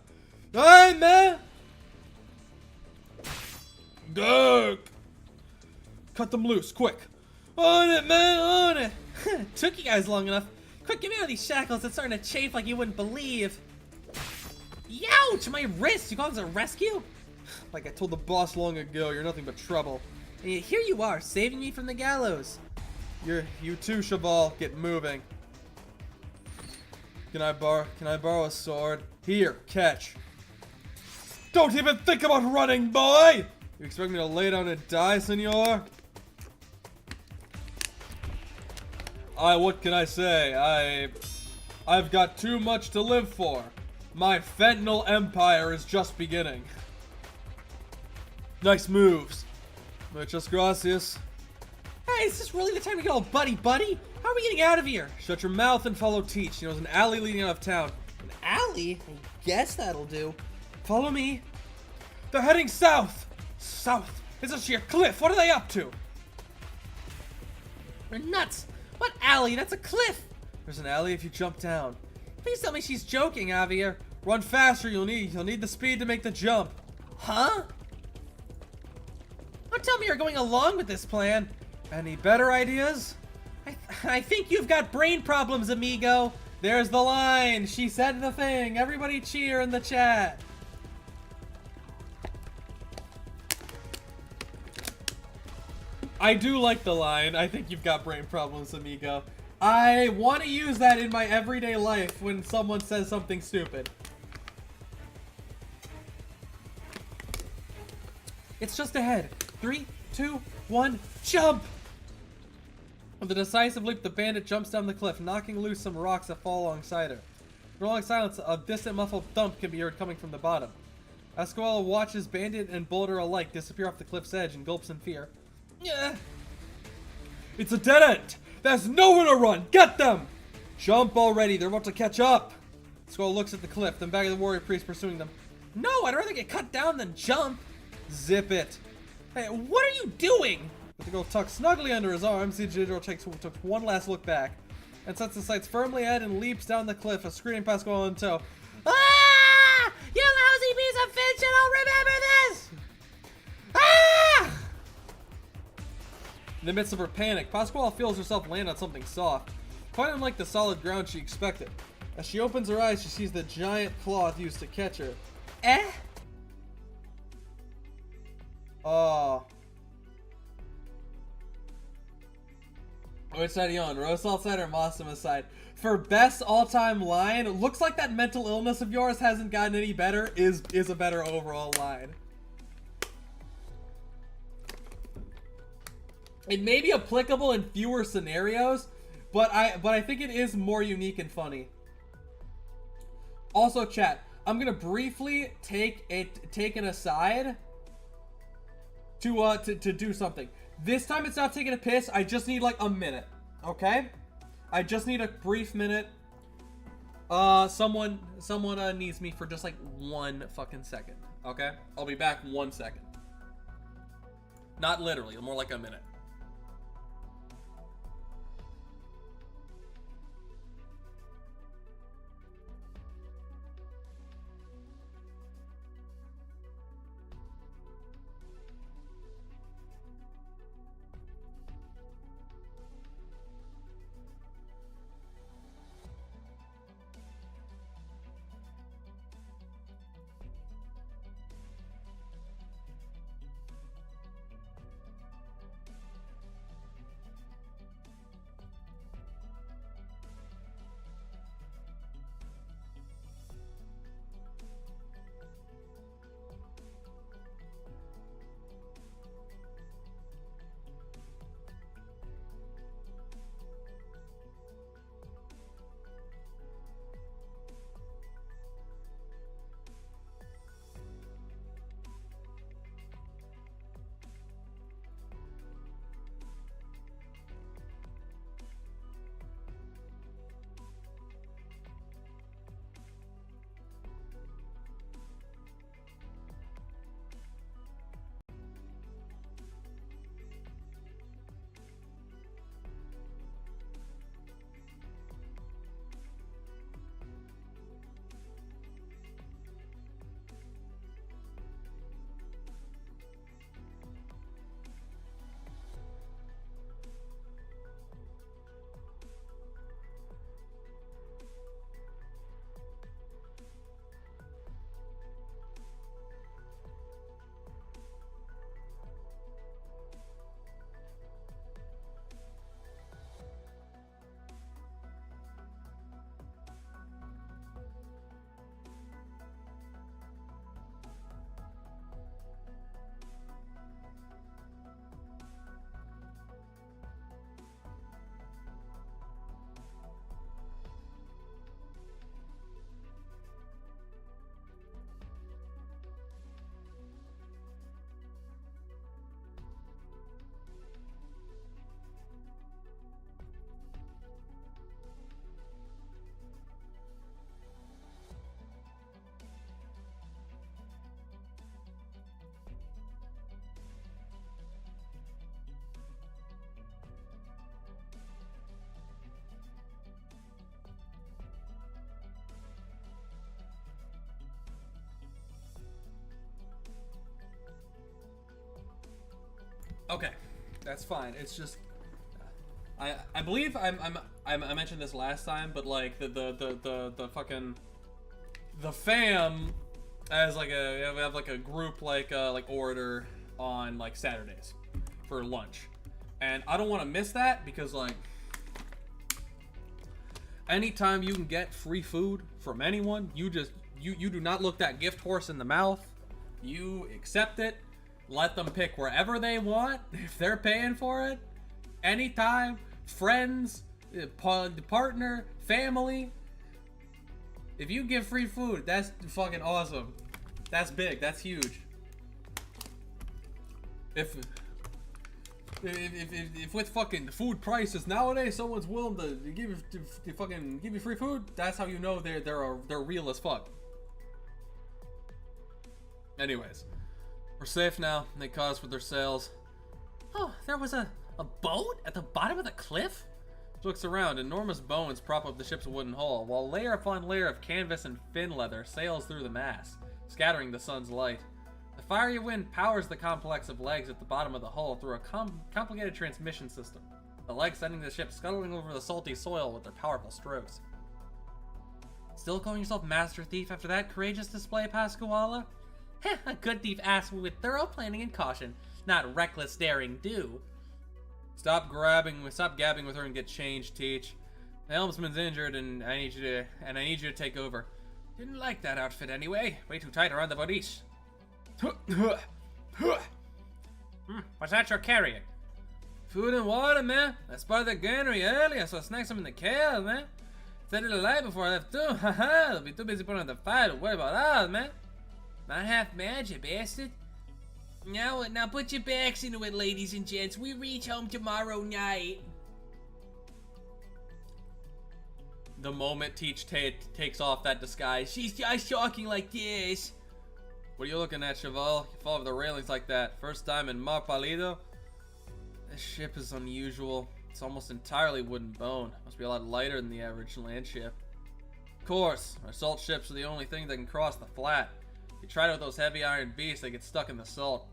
Aye, man! Gurk! Cut them loose, quick. On it, man, on it. Took you guys long enough. Quick, get me out of these shackles. It's starting to chafe like you wouldn't believe. Youch! My wrist! You call this a rescue? Like I told the boss long ago, you're nothing but trouble. And yet here you are, saving me from the gallows. You too, Cheval. Get moving. Can I borrow a sword? Here, catch. Don't even think about running, boy! You expect me to lay down and die, senor? What can I say? I've got too much to live for. My fentanyl empire is just beginning. Nice moves. Muchas gracias. Hey, is this really the time to get all buddy-buddy? How are we getting out of here? Shut your mouth and follow Teach. You know, there's an alley leading out of town. An alley? I guess that'll do. Follow me. They're heading south. South? It's a sheer cliff. What are they up to? We're nuts. What alley? That's a cliff. There's an alley if you jump down. Please tell me she's joking, Javier. Run faster. You'll need the speed to make the jump. Huh? Don't tell me you're going along with this plan. Any better ideas? I think you've got brain problems, amigo. There's the line. She said the thing. Everybody cheer in the chat. I do like the line. I think you've got brain problems, amigo. I want to use that in my everyday life when someone says something stupid. It's just ahead. 3, 2, 1, jump! With a decisive leap, the bandit jumps down the cliff, knocking loose some rocks that fall alongside her. In rolling silence, a distant muffled thump can be heard coming from the bottom. Escuela watches bandit and boulder alike disappear off the cliff's edge and gulps in fear. Yeah. It's a dead end! There's nowhere to run! Get them! Jump already, they're about to catch up! Escuela looks at the cliff, then back at the warrior priest pursuing them. No, I'd rather get cut down than jump. Zip it. Hey, what are you doing? With the girl tucked snugly under his arm, Isidro takes one last look back and sets his sights firmly ahead and leaps down the cliff, a screaming Pascual in tow. Ah! You lousy piece of fish, and I'll remember this! Ah! In the midst of her panic, Pascual feels herself land on something soft, quite unlike the solid ground she expected. As she opens her eyes, she sees the giant cloth used to catch her. Eh? Oh. Which side are you on? Rosal side or Massimo's side? For best all-time line, looks like that mental illness of yours hasn't gotten any better is a better overall line. It may be applicable in fewer scenarios, but I think it is more unique and funny. Also, chat, I'm gonna briefly take an aside to do something. This time it's not taking a piss. I just need like a minute, okay? I just need a brief minute. Someone needs me for just like 1 fucking second, okay? I'll be back 1 second. Not literally, more like a minute. Okay, that's fine. It's just I believe I mentioned this last time, but like the fucking the fam as like we have like a group like order on like Saturdays for lunch, and I don't want to miss that because like anytime you can get free food from anyone, you do not look that gift horse in the mouth. You accept it. Let them pick wherever they want if they're paying for it. Anytime, friends, partner, family. If you give free food, that's fucking awesome. That's big. That's huge. If with fucking food prices nowadays, someone's willing to give you free food, that's how you know they're real as fuck. Anyways, we're safe now. They caused with their sails. Oh, there was a boat at the bottom of the cliff? Looks around. Enormous bones prop up the ship's wooden hull, while layer upon layer of canvas and fin leather sails through the mast, scattering the sun's light. The fiery wind powers the complex of legs at the bottom of the hull through a complicated transmission system, the legs sending the ship scuttling over the salty soil with their powerful strokes. Still calling yourself Master Thief after that courageous display, Pasquale? Heh, a good thief asks with thorough planning and caution, not reckless daring do. Stop gabbing with her and get changed, Teach. The helmsman's injured and I need you to take over. Didn't like that outfit anyway. Way too tight around the bodies. What's that you're carrying? Food and water, man. That's part of the granary earlier, so I snagged some in the cave, man. Set it alight before I left too. Haha, they'll be too busy putting on the fire to worry about us, man. Not half mad, you bastard. Now put your backs into it, ladies and gents. We reach home tomorrow night. The moment Teach takes off that disguise, She's just talking like this. what are you looking at, Cheval? You fall over the railings like that. First time in Mar Palido? This ship is unusual. It's almost entirely wooden bone. Must be a lot lighter than the average land ship. Of course, our salt ships are the only thing that can cross the flat. If you try it with those heavy iron beasts, they get stuck in the salt.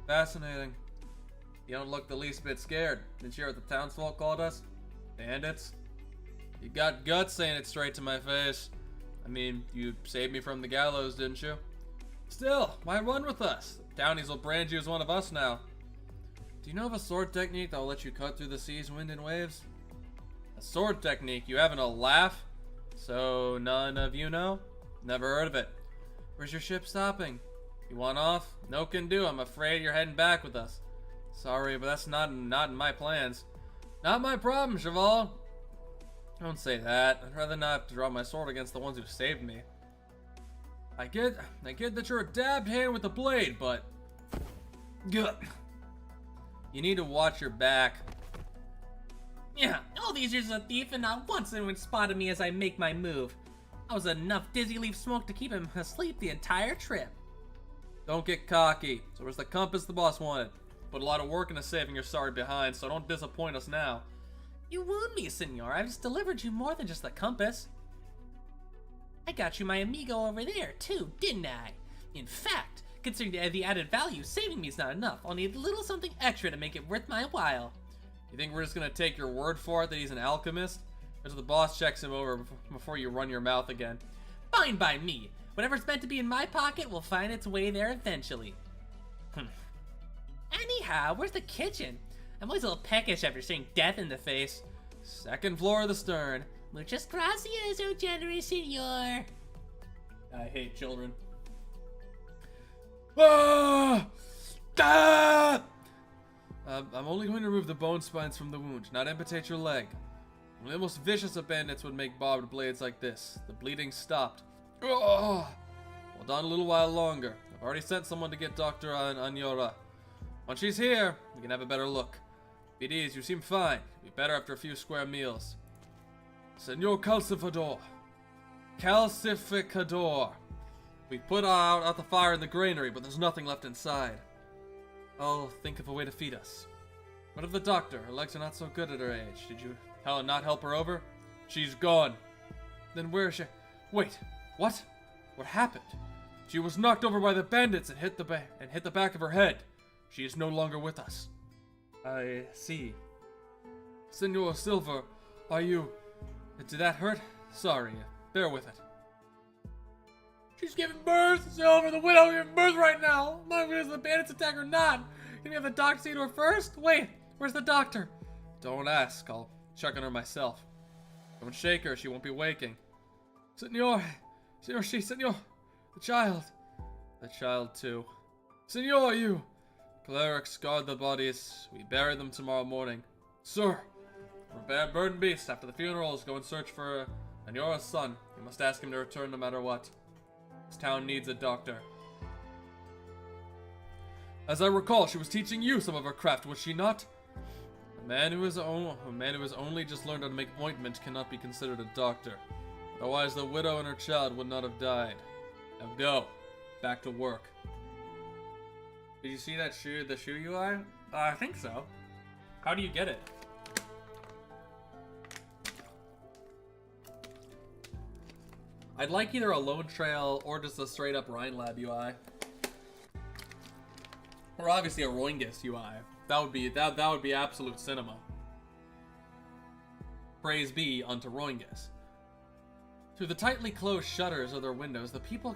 Fascinating. You don't look the least bit scared. Didn't you hear what the townsfolk called us? Bandits? You got guts saying it straight to my face. I mean, you saved me from the gallows, didn't you? Still, why run with us? The townies will brand you as one of us now. Do you know of a sword technique that will let you cut through the sea's wind and waves? A sword technique? You having a laugh? So none of you know? Never heard of it. Where's your ship stopping? You want off? No can do. I'm afraid you're heading back with us. Sorry, but that's not in my plans. Not my problem, Cheval. Don't say that. I'd rather not have to draw my sword against the ones who saved me. I get that you're a dabbed hand with the blade, but you need to watch your back. Yeah, all these years as a thief and not once anyone spotted me as I make my move. I was enough dizzy leaf smoke to keep him asleep the entire trip. Don't get cocky. So where's the compass the boss wanted? Put a lot of work into saving your sorry behind, so don't disappoint us now. You wound me, senor. I've just delivered you more than just the compass. I got you my amigo over there, too, didn't I? In fact, considering the added value, saving me is not enough. I'll need a little something extra to make it worth my while. You think we're just gonna take your word for it that he's an alchemist? Until the boss checks him over before you run your mouth again. Fine by me. Whatever's meant to be in my pocket will find its way there eventually. Anyhow, where's the kitchen? I'm always a little peckish after seeing death in the face. Second floor of the stern. Muchas gracias, oh generous senor. I hate children. Ah! Ah! I'm only going to remove the bone spines from the wound, not amputate your leg. Only the most vicious of bandits would make barbed blades like this. The bleeding stopped. Oh! Hold on a little while longer. I've already sent someone to get Dr. Yarrrr. Once she's here, we can have a better look. BDs, you seem fine. Be better after a few square meals. Senor Calcificador. Calcificador. We put out the fire in the granary, but there's nothing left inside. I'll think of a way to feed us. What of the doctor? Her legs are not so good at her age. Did you not help her over? She's gone. Then where is she? Wait, what? What happened? She was knocked over by the bandits and hit the back of her head. She is no longer with us. I see. Senor Silver, are you... Did that hurt? Sorry, bear with it. She's giving birth, Silver. The widow giving birth right now. I'm not if the bandits attack or not. Can you have the doctor see to her first? Wait, where's the doctor? Don't ask. I'll check on her myself. Don't shake her. She won't be waking. Senor, Senor. The child. The child too. Senor, you. Clerics guard the bodies. We bury them tomorrow morning. Sir. Prepare bird and beast. After the funerals, go and search for Senyora's son. You must ask him to return no matter what. This town needs a doctor. As I recall, she was teaching you some of her craft, was she not? A man who has only just learned how to make ointment cannot be considered a doctor. Otherwise, the widow and her child would not have died. Now go. Back to work. Did you see that shoe, the shoe UI? I think so. How do you get it? I'd like either a Lone Trail or just a straight up Rhine Lab UI. Or obviously a Roingus UI. That would be absolute cinema. Praise be unto Roingus. Through the tightly closed shutters of their windows, the people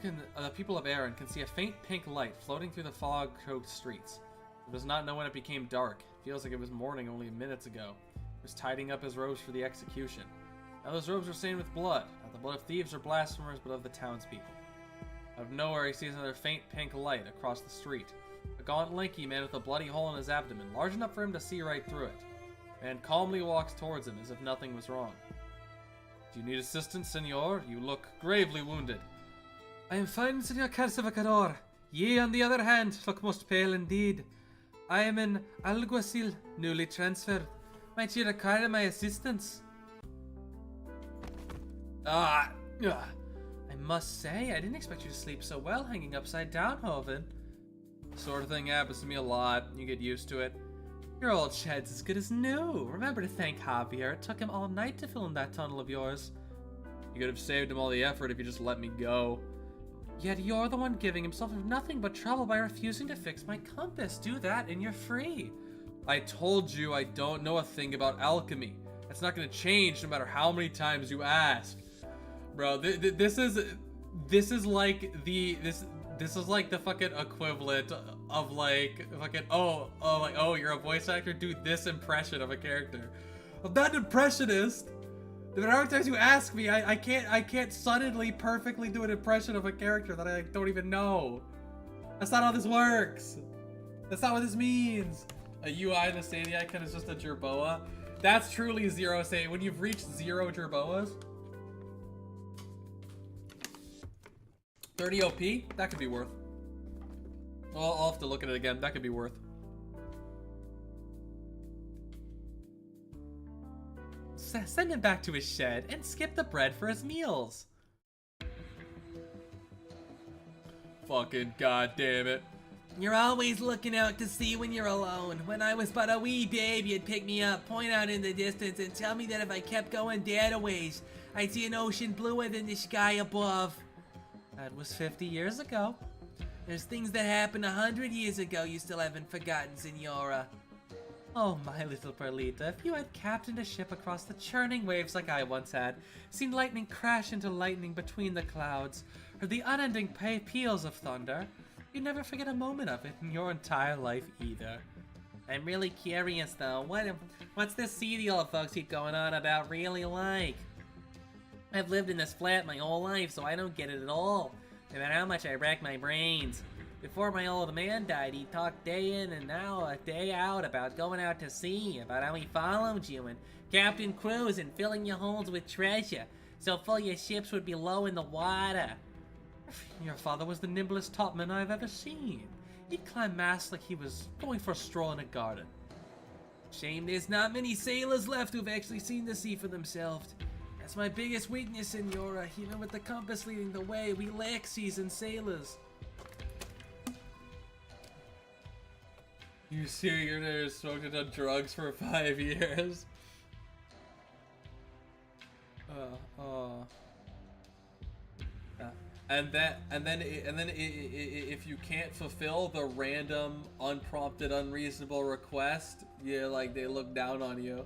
of Erin can see a faint pink light floating through the fog-choked streets. It does not know when it became dark. It feels like it was morning only minutes ago. He was tidying up his robes for the execution. Now those robes are stained with blood, not the blood of thieves or blasphemers, but of the townspeople. Out of nowhere, he sees another faint pink light across the street. A gaunt, lanky man with a bloody hole in his abdomen, large enough for him to see right through it. The man calmly walks towards him as if nothing was wrong. Do you need assistance, senor? You look gravely wounded. I am fine, Senor Carcevacador. Ye, on the other hand, look most pale indeed. I am an alguacil, newly transferred. Might you require my assistance? I must say, I didn't expect you to sleep so well hanging upside down, Hoven. Sort of thing happens to me a lot. You get used to it. Your old shed's as good as new. Remember to thank Javier. It took him all night to fill in that tunnel of yours. You could have saved him all the effort if you just let me go. Yet you're the one giving himself nothing but trouble by refusing to fix my compass. Do that and you're free. I told you I don't know a thing about alchemy. That's not going to change no matter how many times you ask. Bro, this is like the fucking equivalent of like fucking oh you're a voice actor, do this impression of a character. I'm not an impressionist. There are times you ask me, I can't suddenly perfectly do an impression of a character that I don't even know. That's not how this works. That's not what this means. A UI in a Stadia icon is just a Jerboa. That's truly zero say when you've reached 0 Jerboas. 30 OP? That could be worth. Well, I'll have to look at it again. That could be worth. Send him back to his shed and skip the bread for his meals. Fucking goddamn it. You're always looking out to sea when you're alone. When I was but a wee babe, you'd pick me up, point out in the distance, and tell me that if I kept going dead a ways, I'd see an ocean bluer than the sky above. That was 50 years ago. There's things that happened 100 years ago you still haven't forgotten, Senora. Oh, my little Perlita, if you had captained a ship across the churning waves like I once had, seen lightning crash into lightning between the clouds, heard the unending peals of thunder, you'd never forget a moment of it in your entire life either. I'm really curious though, what's this sea old folks keep going on about really like? I've lived in this flat my whole life, so I don't get it at all, no matter how much I rack my brains. Before my old man died, he talked day in and now day out about going out to sea, about how he followed you and Captain Cruz and filling your holds with treasure, so full your ships would be low in the water. Your father was the nimblest topman I've ever seen. He'd climb masts like he was going for a stroll in a garden. Shame there's not many sailors left who've actually seen the sea for themselves. That's my biggest weakness, Senora. Even with the compass leading the way, we lack seasoned sailors. You serious smoked on drugs for 5 years? If you can't fulfill the random, unprompted, unreasonable request, yeah, like they look down on you.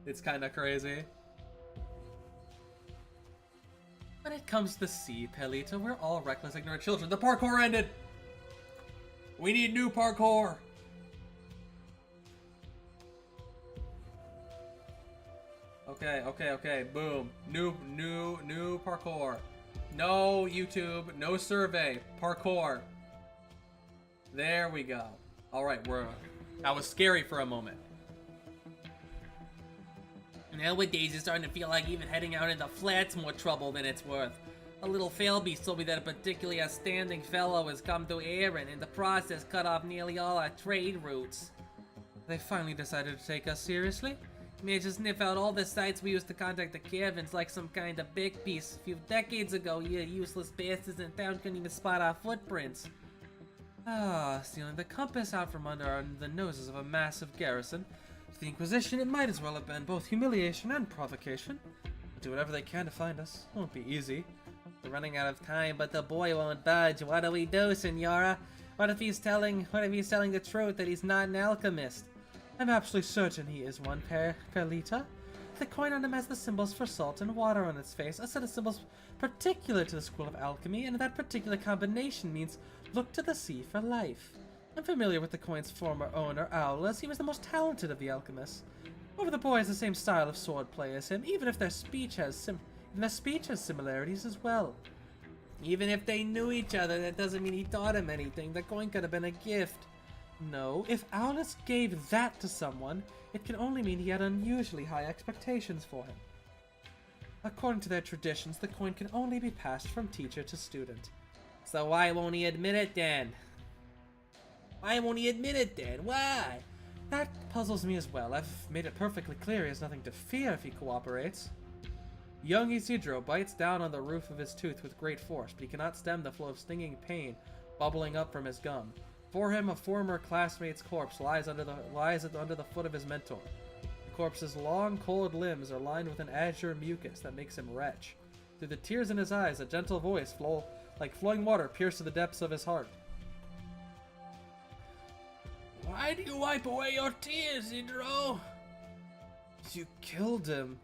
It's kind of crazy. When it comes to sea, Pelita, we're all reckless, ignorant children. The parkour ended. We need new parkour. Okay. Boom. New parkour. No YouTube, no survey, parkour. There we go. All right, that was scary for a moment. Nowadays, it's starting to feel like even heading out into flat's more trouble than it's worth. A little failbeast told me that a particularly outstanding fellow has come to air and in the process cut off nearly all our trade routes. They finally decided to take us seriously? Managed to sniff out all the sites we used to contact the caravans like some kind of big piece. A few decades ago, you useless bastards in town couldn't even spot our footprints. Stealing the compass out from under the noses of a massive garrison. To the Inquisition, it might as well have been both humiliation and provocation. They'll do whatever they can to find us. It won't be easy. We're running out of time, but the boy won't budge. What do we do, Senora? What if he's telling the truth that he's not an alchemist? I'm absolutely certain he is one, Perlita. The coin on him has the symbols for salt and water on its face, a set of symbols particular to the school of alchemy, and that particular combination means look to the sea for life. I'm familiar with the coin's former owner, Aulus. He was the most talented of the alchemists. However, the boy has the same style of swordplay as him, even if their speech has similarities as well. Even if they knew each other, that doesn't mean he taught him anything. The coin could have been a gift. No, if Aulus gave that to someone, it can only mean he had unusually high expectations for him. According to their traditions, the coin can only be passed from teacher to student. So why won't he admit it then? Why? That puzzles me as well. I've made it perfectly clear he has nothing to fear if he cooperates. Young Isidro bites down on the roof of his tooth with great force, but he cannot stem the flow of stinging pain bubbling up from his gum. For him, a former classmate's corpse lies under the foot of his mentor. The corpse's long, cold limbs are lined with an azure mucus that makes him retch. Through the tears in his eyes, a gentle voice, like flowing water, pierced to the depths of his heart. Why do you wipe away your tears, Isidro? You killed him.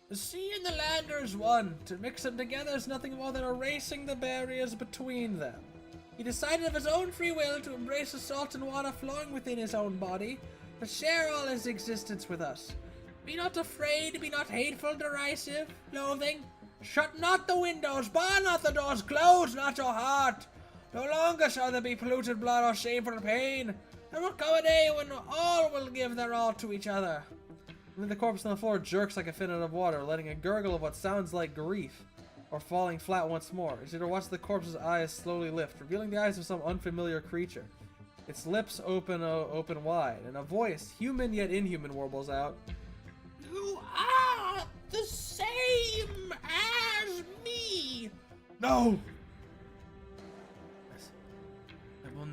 The sea and the land are as one. To mix them together is nothing more than erasing the barriers between them. He decided of his own free will to embrace the salt and water flowing within his own body, to share all his existence with us. Be not afraid, be not hateful, derisive, loathing. Shut not the windows, bar not the doors, close not your heart. No longer shall there be polluted blood or shameful pain. There will come a day when all will give their all to each other. And then the corpse on the floor jerks like a fin out of water, letting a gurgle of what sounds like grief, or falling flat once more. Isidro watches the corpse's eyes slowly lift, revealing the eyes of some unfamiliar creature. Its lips open wide, and a voice, human yet inhuman, warbles out. You are the same as me! No! I will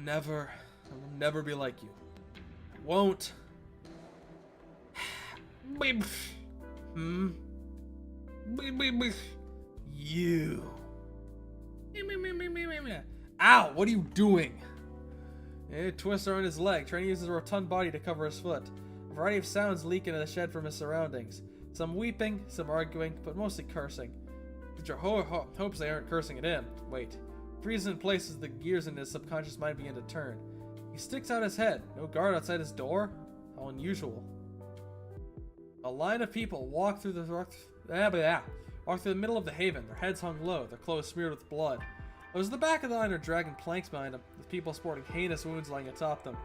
never be like you. I won't. You. Ow, what are you doing? It twists around his leg, trying to use his rotund body to cover his foot. A variety of sounds leak into the shed from his surroundings. Some weeping, some arguing, but mostly cursing. Hopes they aren't cursing at him. Wait. Freezes in place as the gears in his subconscious mind begin to turn. He sticks out his head. No guard outside his door? How unusual. A line of people walk through the middle of the haven, their heads hung low, their clothes smeared with blood. Those at the back of the line are dragging planks behind them, with people sporting heinous wounds lying atop them.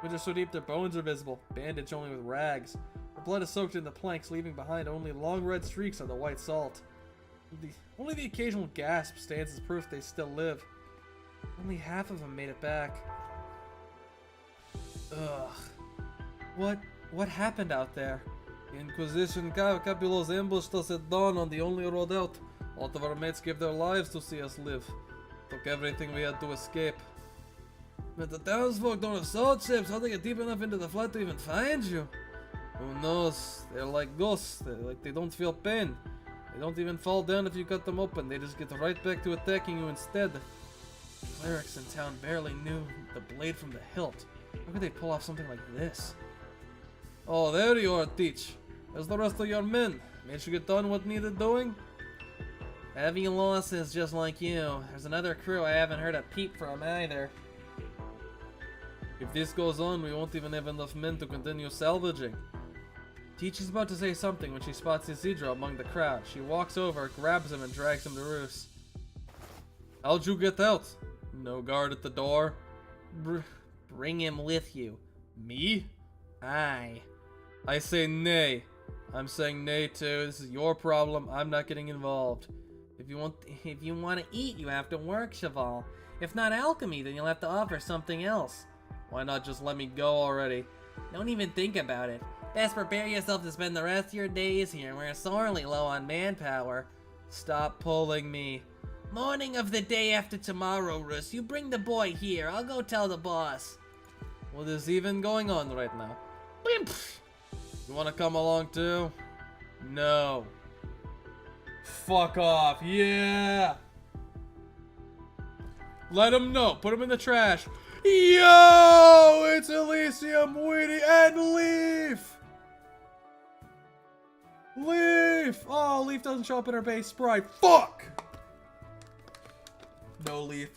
Wounds are so deep their bones are visible, bandaged only with rags. The blood is soaked in the planks, leaving behind only long red streaks on the white salt. Only the occasional gasp stands as proof they still live. Only half of them made it back. Ugh. What happened out there? The Inquisition Capulos ambushed us at dawn on the only road out. All of our mates gave their lives to see us live. Took everything we had to escape. But the townsfolk don't have salt ships. How they get deep enough into the flood to even find you? Who knows? They're like ghosts. They don't feel pain. They don't even fall down if you cut them open. They just get right back to attacking you instead. The clerics in town barely knew the blade from the hilt. How could they pull off something like this? Oh, there you are, Teach. How's the rest of your men? Managed to get done what needed doing? Heavy losses, just like you. There's another crew I haven't heard a peep from either. If this goes on, we won't even have enough men to continue salvaging. Teach is about to say something when she spots Isidro among the crowd. She walks over, grabs him, and drags him to Roos. How'd you get out? No guard at the door. Bring him with you. Me? Aye. I say nay. I'm saying nay too. This is your problem. I'm not getting involved. If you want to eat, you have to work, Cheval. If not alchemy, then you'll have to offer something else. Why not just let me go already? Don't even think about it. Best prepare yourself to spend the rest of your days here. We're sorely low on manpower. Stop pulling me. Morning of the day after tomorrow, Roos. You bring the boy here. I'll go tell the boss. What is even going on right now? You wanna come along too? No. Fuck off, yeah! Let him know, put him in the trash. Yo! It's Elysium, Weedy, and Leaf! Leaf! Oh, Leaf doesn't show up in her base sprite. Fuck! No Leaf.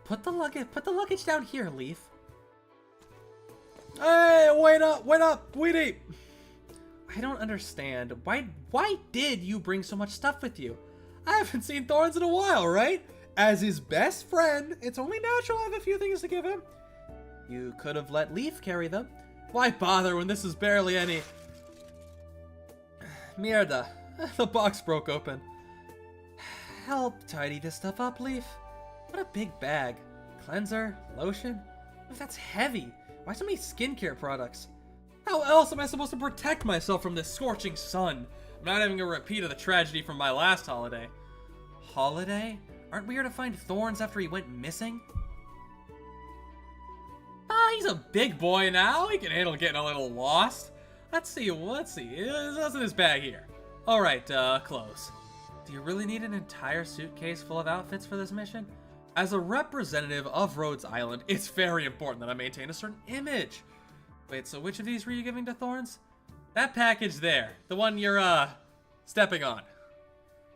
Put the luggage down here, Leaf. Hey, wait up, Weedy! I don't understand. Why did you bring so much stuff with you? I haven't seen Thorns in a while, right? As his best friend, it's only natural I have a few things to give him. You could have let Leaf carry them. Why bother when this is barely any... Mierda. The box broke open. Help tidy this stuff up, Leaf. What a big bag. Cleanser, lotion. Oh, that's heavy. Why so many skincare products? How else am I supposed to protect myself from this scorching sun? I'm not having a repeat of the tragedy from my last holiday. Holiday? Aren't we here to find Thorns after he went missing? Ah, he's a big boy now. He can handle getting a little lost. Let's see. What's in this bag here? All right, clothes. Do you really need an entire suitcase full of outfits for this mission? As a representative of Rhodes Island, it's very important that I maintain a certain image. Wait, so which of these were you giving to Thorns? That package there. The one you're, stepping on.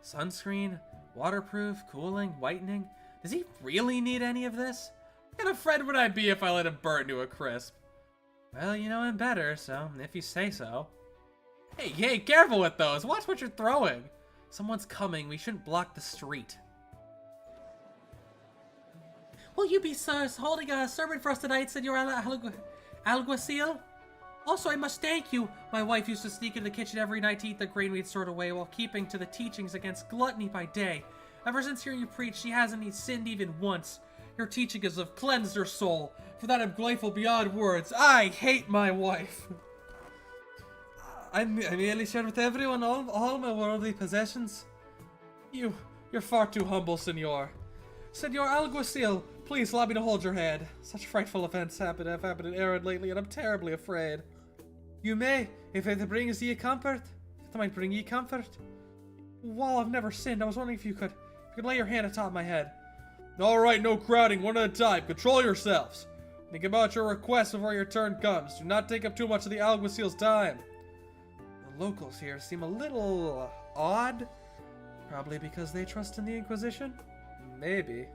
Sunscreen, waterproof, cooling, whitening. Does he really need any of this? What kind of friend would I be if I let him burn to a crisp? Well, you know him better, so if you say so. Hey, careful with those. Watch what you're throwing. Someone's coming. We shouldn't block the street. Will you be holding a sermon for us tonight, Senor Alguacil? Also, I must thank you. My wife used to sneak into the kitchen every night to eat the grain we'd stored away while keeping to the teachings against gluttony by day. Ever since hearing you preach, she hasn't sinned even once. Your teaching is have cleansed her soul. For that I'm grateful beyond words. I hate my wife. I merely shared with everyone all my worldly possessions. You're far too humble, Senor. Senor Alguacil, please allow me to hold your hand. Such frightful events have happened in Erin lately, and I'm terribly afraid. You may, if it brings ye comfort. If it might bring ye comfort. While I've never sinned, I was wondering if you could lay your hand atop my head. Alright, no crowding, one at a time. Control yourselves. Think about your request before your turn comes. Do not take up too much of the Alguacil's time. The locals here seem a little odd. Probably because they trust in the Inquisition? Maybe.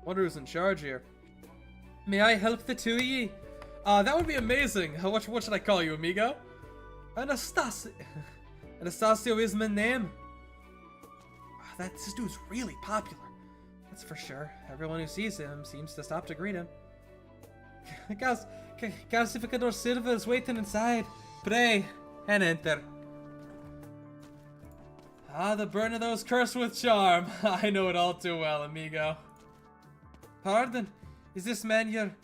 Wonder who's in charge here. May I help the two of ye? That would be amazing. What should I call you, amigo? Anastasio is my name. This dude's really popular. That's for sure. Everyone who sees him seems to stop to greet him. Calcificador Silva is waiting inside. Pray and enter. Ah, the burn of those cursed with charm. I know it all too well, amigo. Pardon? Is this man your...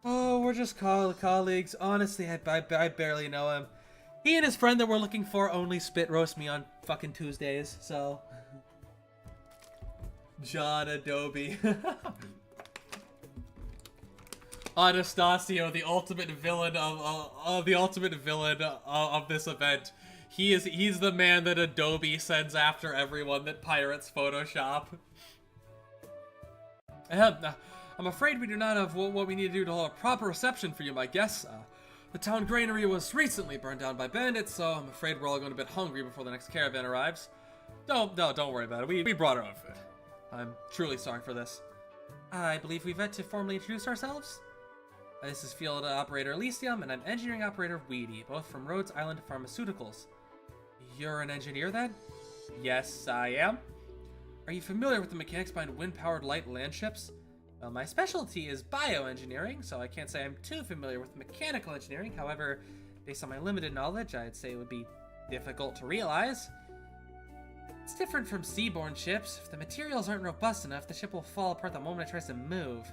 Oh, we're just colleagues. Honestly, I barely know him. He and his friend that we're looking for only spit roast me on fucking Tuesdays, so... John Adobe. Anastasio, the ultimate villain of this event. He's the man that Adobe sends after everyone that pirates Photoshop. I'm afraid we do not have what we need to do to hold a proper reception for you, my guests. The town granary was recently burned down by bandits, so I'm afraid we're all going to be a bit hungry before the next caravan arrives. Don't worry about it. We brought our own food. I'm truly sorry for this. I believe we've had to formally introduce ourselves. This is Field Operator Elysium, and I'm Engineering Operator Weedy, both from Rhodes Island Pharmaceuticals. You're an engineer, then? Yes, I am. Are you familiar with the mechanics behind wind-powered light land ships? Well, my specialty is bioengineering, so I can't say I'm too familiar with mechanical engineering. However, based on my limited knowledge, I'd say it would be difficult to realize. It's different from seaborne ships. If the materials aren't robust enough, the ship will fall apart the moment it tries to move.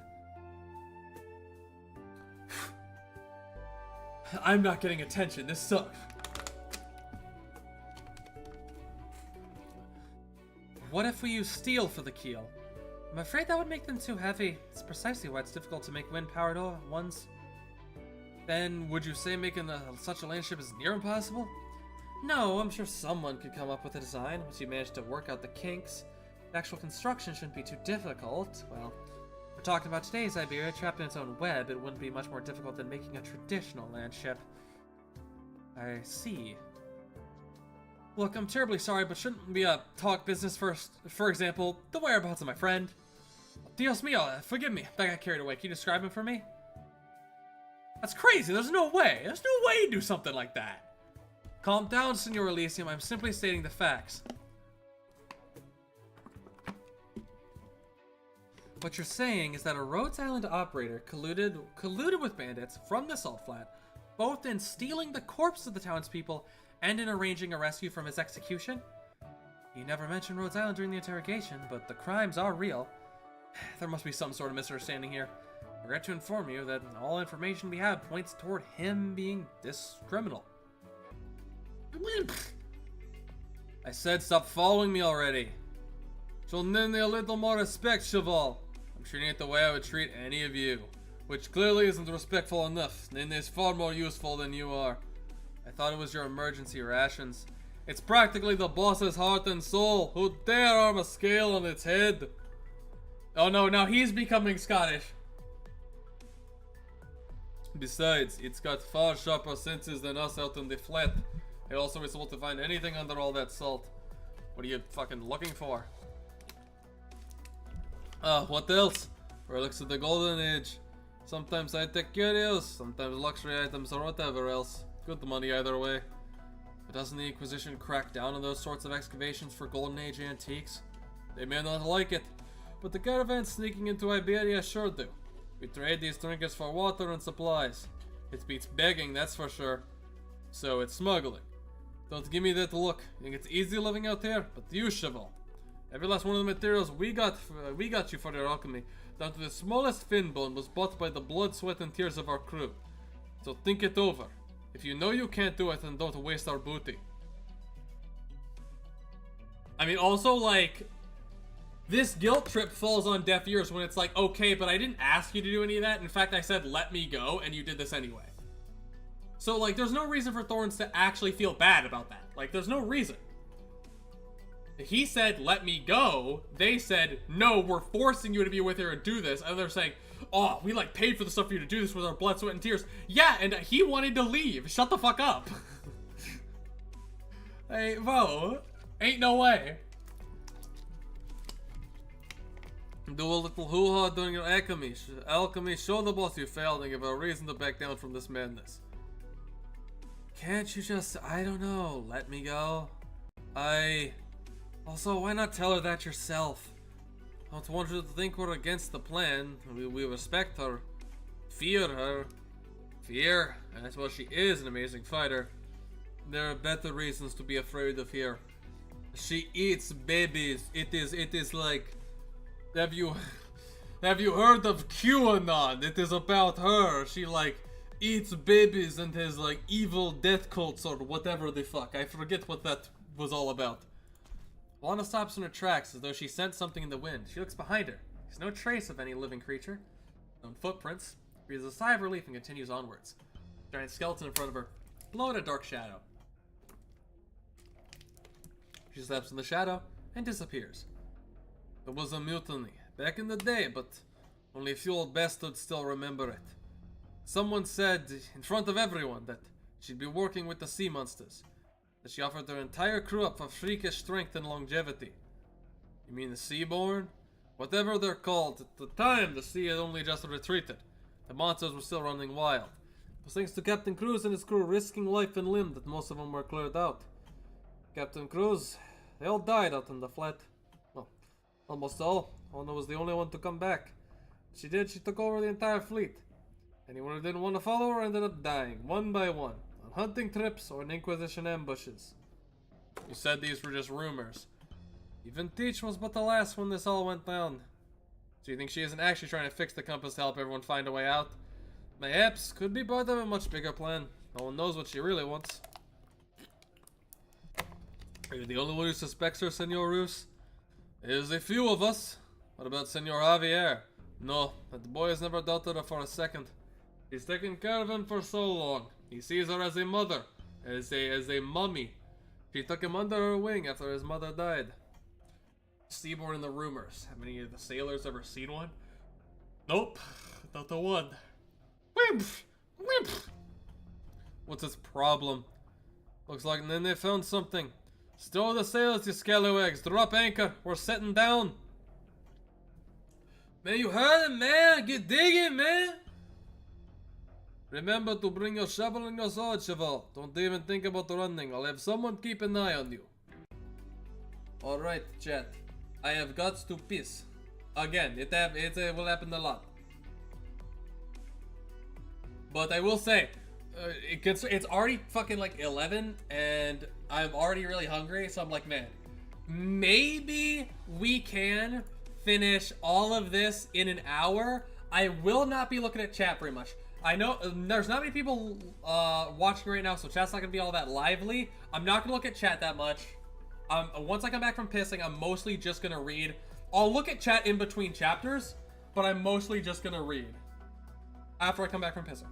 I'm not getting attention. This sucks. What if we use steel for the keel? I'm afraid that would make them too heavy. It's precisely why it's difficult to make wind-powered ones. Then, would you say making such a land ship is near impossible? No, I'm sure someone could come up with a design once you manage to work out the kinks. The actual construction shouldn't be too difficult. Well, we're talking about today's Iberia trapped in its own web. It wouldn't be much more difficult than making a traditional land ship. I see. Look, I'm terribly sorry, but shouldn't we talk business first? For example, the whereabouts of my friend. Dios mío, forgive me. I got carried away. Can you describe him for me? That's crazy. There's no way. There's no way you do something like that. Calm down, Senor Elysium. I'm simply stating the facts. What you're saying is that a Rhodes Island operator colluded with bandits from the Salt Flat, both in stealing the corpse of the townspeople and in arranging a rescue from his execution? He never mentioned Rhodes Island during the interrogation, but the crimes are real. There must be some sort of misunderstanding here. I regret to inform you that all information we have points toward him being this criminal. I said stop following me already. Show Ninny a little more respect, Cheval. I'm treating it the way I would treat any of you, which clearly isn't respectful enough. Ninny is far more useful than you are. I thought it was your emergency rations. It's practically the boss's heart and soul. Who dare arm a scale on its head? Oh no, now he's becoming Scottish. Besides, it's got far sharper senses than us out in the flat. It also is able to find anything under all that salt. What are you fucking looking for? What else? Relics of the Golden Age. Sometimes high-tech curios, sometimes luxury items or whatever else. Good money either way. But doesn't the Inquisition crack down on those sorts of excavations for Golden Age antiques? They may not like it, but the caravans sneaking into Iberia sure do. We trade these trinkets for water and supplies. It beats begging, that's for sure. So it's smuggling. Don't give me that look. You think it's easy living out here? But you, Cheval. Every last one of the materials we got you for your alchemy, down to the smallest fin bone, was bought by the blood, sweat, and tears of our crew. So think it over. If you know you can't do it, then don't waste our booty. I mean, also, like, this guilt trip falls on deaf ears when it's like, okay, but I didn't ask you to do any of that. In fact, I said, let me go, and you did this anyway. So, like, there's no reason for Thorns to actually feel bad about that. Like, there's no reason. He said, let me go. They said, no, we're forcing you to be with her and do this. And they're saying, oh, we, like, paid for the stuff for you to do this with our blood, sweat, and tears. Yeah, and he wanted to leave. Shut the fuck up. Hey, whoa. Ain't no way. Do a little hoo-ha during your alchemy. Show the boss you failed and give her a reason to back down from this madness. Can't you just, I don't know, let me go? Also, why not tell her that yourself? I don't want her to think we're against the plan. We respect her. Fear her. Fear? That's what she is, an amazing fighter. There are better reasons to be afraid of her. She eats babies. It is like... Have you heard of QAnon? It is about her. She, like, eats babies and has, like, evil death cults or whatever the fuck. I forget what that was all about. Lana stops in her tracks as though she sensed something in the wind. She looks behind her. There's no trace of any living creature. No footprints. breathes a sigh of relief and continues onwards. Giant skeleton in front of her, below in a dark shadow. She steps in the shadow and disappears. There was a mutiny back in the day, but only a few old bastards still remember it. Someone said in front of everyone that she'd be working with the sea monsters, that she offered her entire crew up for freakish strength and longevity. You mean the Seaborn? Whatever they're called, at the time the sea had only just retreated. The monsters were still running wild. It was thanks to Captain Cruz and his crew risking life and limb that most of them were cleared out. Captain Cruz, they all died out in the flat. Well, almost all. Ona was the only one to come back. She took over the entire fleet. Anyone who didn't want to follow her ended up dying, one by one, on hunting trips or in Inquisition ambushes. You said these were just rumors. Even Teach was but the last when this all went down. So you think she isn't actually trying to fix the compass to help everyone find a way out? Mayhaps could be part of a much bigger plan. No one knows what she really wants. Are you the only one who suspects her, Senor Roos? There's a few of us. What about Senor Javier? No, that boy has never doubted her for a second. He's taken care of him for so long. He sees her as a mother, as a mummy. She took him under her wing after his mother died. Seaborn in the rumors. Have any of the sailors ever seen one? Nope, not the one. Whip! Whip! What's his problem? Looks like then they found something. Stow the sails, you scallywags. Drop anchor. We're setting down. Man, you heard him, man. Get digging, man. Remember to bring your shovel and your sword, Cheval. Don't even think about running. I'll have someone keep an eye on you. Alright, chat. I have got to piss. Again, it will happen a lot. But I will say, it's already fucking like 11 and I'm already really hungry, so I'm like, man, maybe we can finish all of this in an hour. I will not be looking at chat very much. I know there's not many people watching right now, so chat's not gonna be all that lively. I'm not gonna look at chat that much. Once I come back from pissing, I'm mostly just gonna read. I'll look at chat in between chapters, but I'm mostly just gonna read after I come back from pissing.